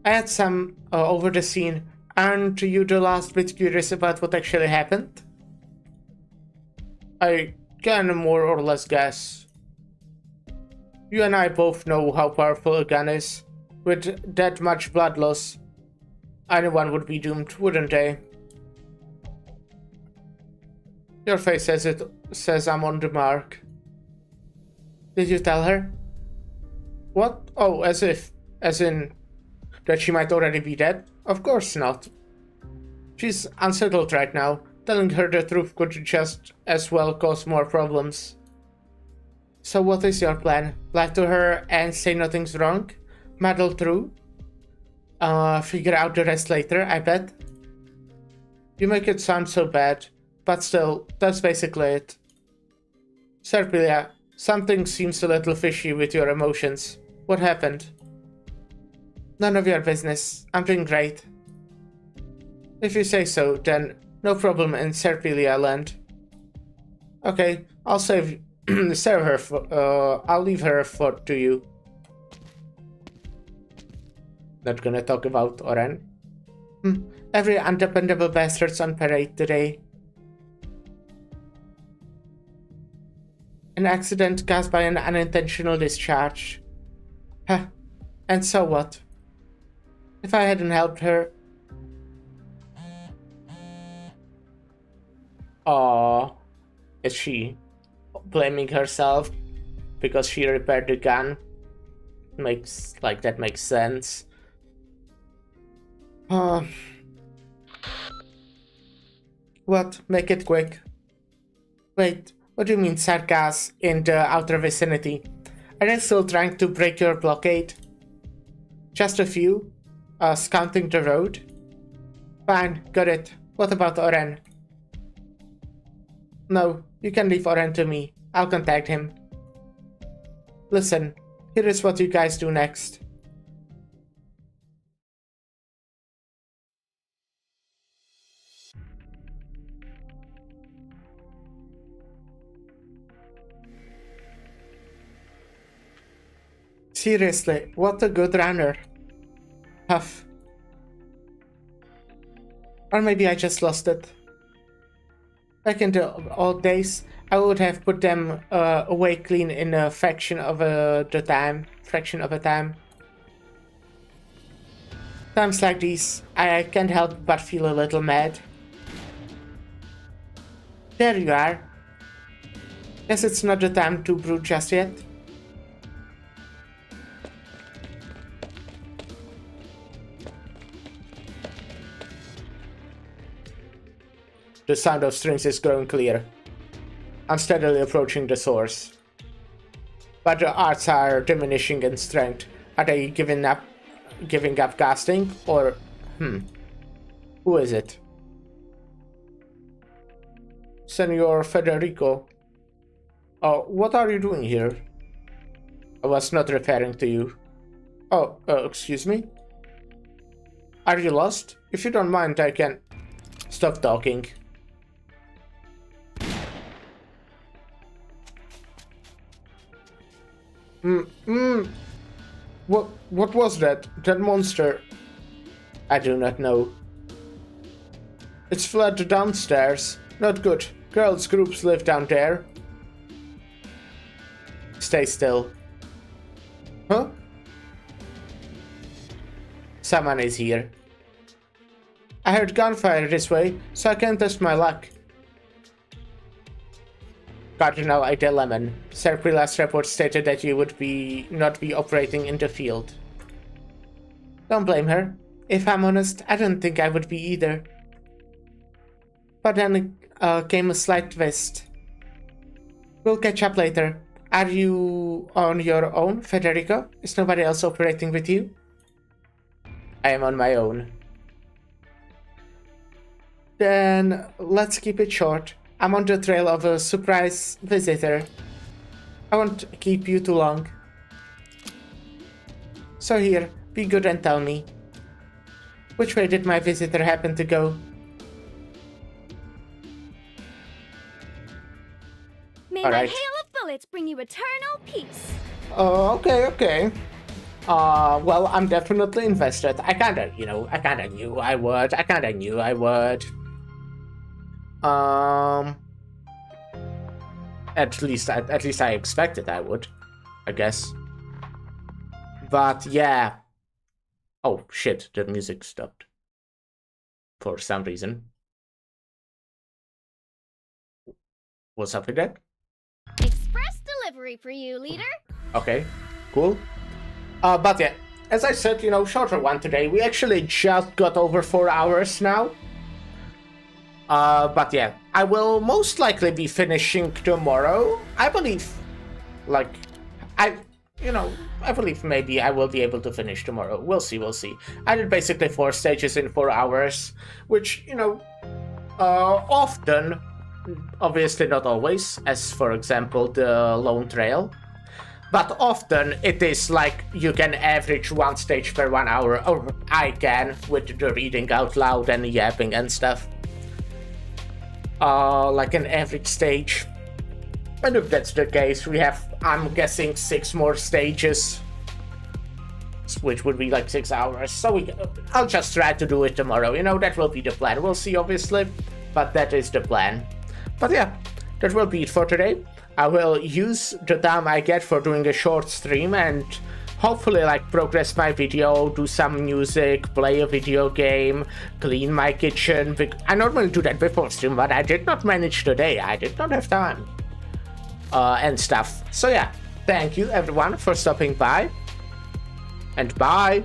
I had some over the scene. Aren't you the last bit curious about what actually happened? I can more or less guess. You and I both know how powerful a gun is. With that much blood loss, anyone would be doomed, wouldn't they? Your face says I'm on the mark. Did you tell her? What? Oh, as in that she might already be dead? Of course not. She's unsettled right now. Telling her the truth could just as well cause more problems. So what is your plan? Lie to her and say nothing's wrong? muddle through. Figure out the rest later, I bet. You make it sound so bad, but still, that's basically it. Serpilia, something seems a little fishy with your emotions. What happened? None of your business. I'm doing great. If you say so, then no problem in Serpilia land. Okay, I'll save her for, I'll leave her to you. Not gonna talk about Oren. Every undependable bastard's on parade today. An accident caused by an unintentional discharge. Huh. And so what? If I hadn't helped her... Aww. Is she blaming herself because she repaired the gun? That makes sense. What? Make it quick. Wait, what do you mean sarcasm in the outer vicinity? Are they still trying to break your blockade? Just a few? Scouting the road? Fine, got it. What about Oren? No, you can leave Oren to me. I'll contact him. Listen, here is what you guys do next. Seriously, what a good runner. Huff. Or maybe I just lost it. Back in the old days, I would have put them away clean in a fraction of a time. Times like these, I can't help but feel a little mad. There you are. Guess it's not the time to brew just yet. The sound of strings is growing clear. I'm steadily approaching the source. But the arts are diminishing in strength. Are they giving up casting? Or, who is it? Senor Federico. Oh, what are you doing here? I was not referring to you. Oh, excuse me? Are you lost? If you don't mind, I can... Stop talking. What was that? That monster? I do not know. It's fled downstairs. Not good. Girls' groups live down there. Stay still. Huh? Someone is here. I heard gunfire this way, so I can test my luck. Cardinal Lemon. Serpila's report stated that you would not be operating in the field. Don't blame her. If I'm honest, I don't think I would be either. But then came a slight twist. We'll catch up later. Are you on your own, Federico? Is nobody else operating with you? I am on my own. Then let's keep it short. I'm on the trail of a surprise visitor. I won't keep you too long. So here, be good and tell me. Which way did my visitor happen to go? May my hail of bullets bring you eternal peace. Okay. Well, I'm definitely invested. I kinda knew I would. At least I expected I would, I guess. But yeah. Oh shit, the music stopped. For some reason. What's up with that? Express delivery for you, leader. Okay, cool. But yeah, as I said, shorter one today. We actually just got over 4 hours now. But yeah, I will most likely be finishing tomorrow. I believe, you know, I believe maybe I will be able to finish tomorrow. We'll see, we'll see. I did basically 4 stages in 4 hours, which, you know, often, obviously not always, as for example the Lone Trail, but often it is like you can average 1 stage per 1 hour, or I can, with the reading out loud and yapping and stuff. Like an average stage. And if that's the case, we have, I'm guessing, 6 more stages, which would be like 6 hours. So I'll just try to do it tomorrow. You know, that will be the plan. We'll see, obviously, but that is the plan. But yeah, that will be it for today. I will use the time I get for doing a short stream and hopefully like progress my video, do some music, play a video game, clean my kitchen. I normally do that before stream, but I did not manage today. I did not have time. And stuff. So yeah, thank you everyone for stopping by, and bye.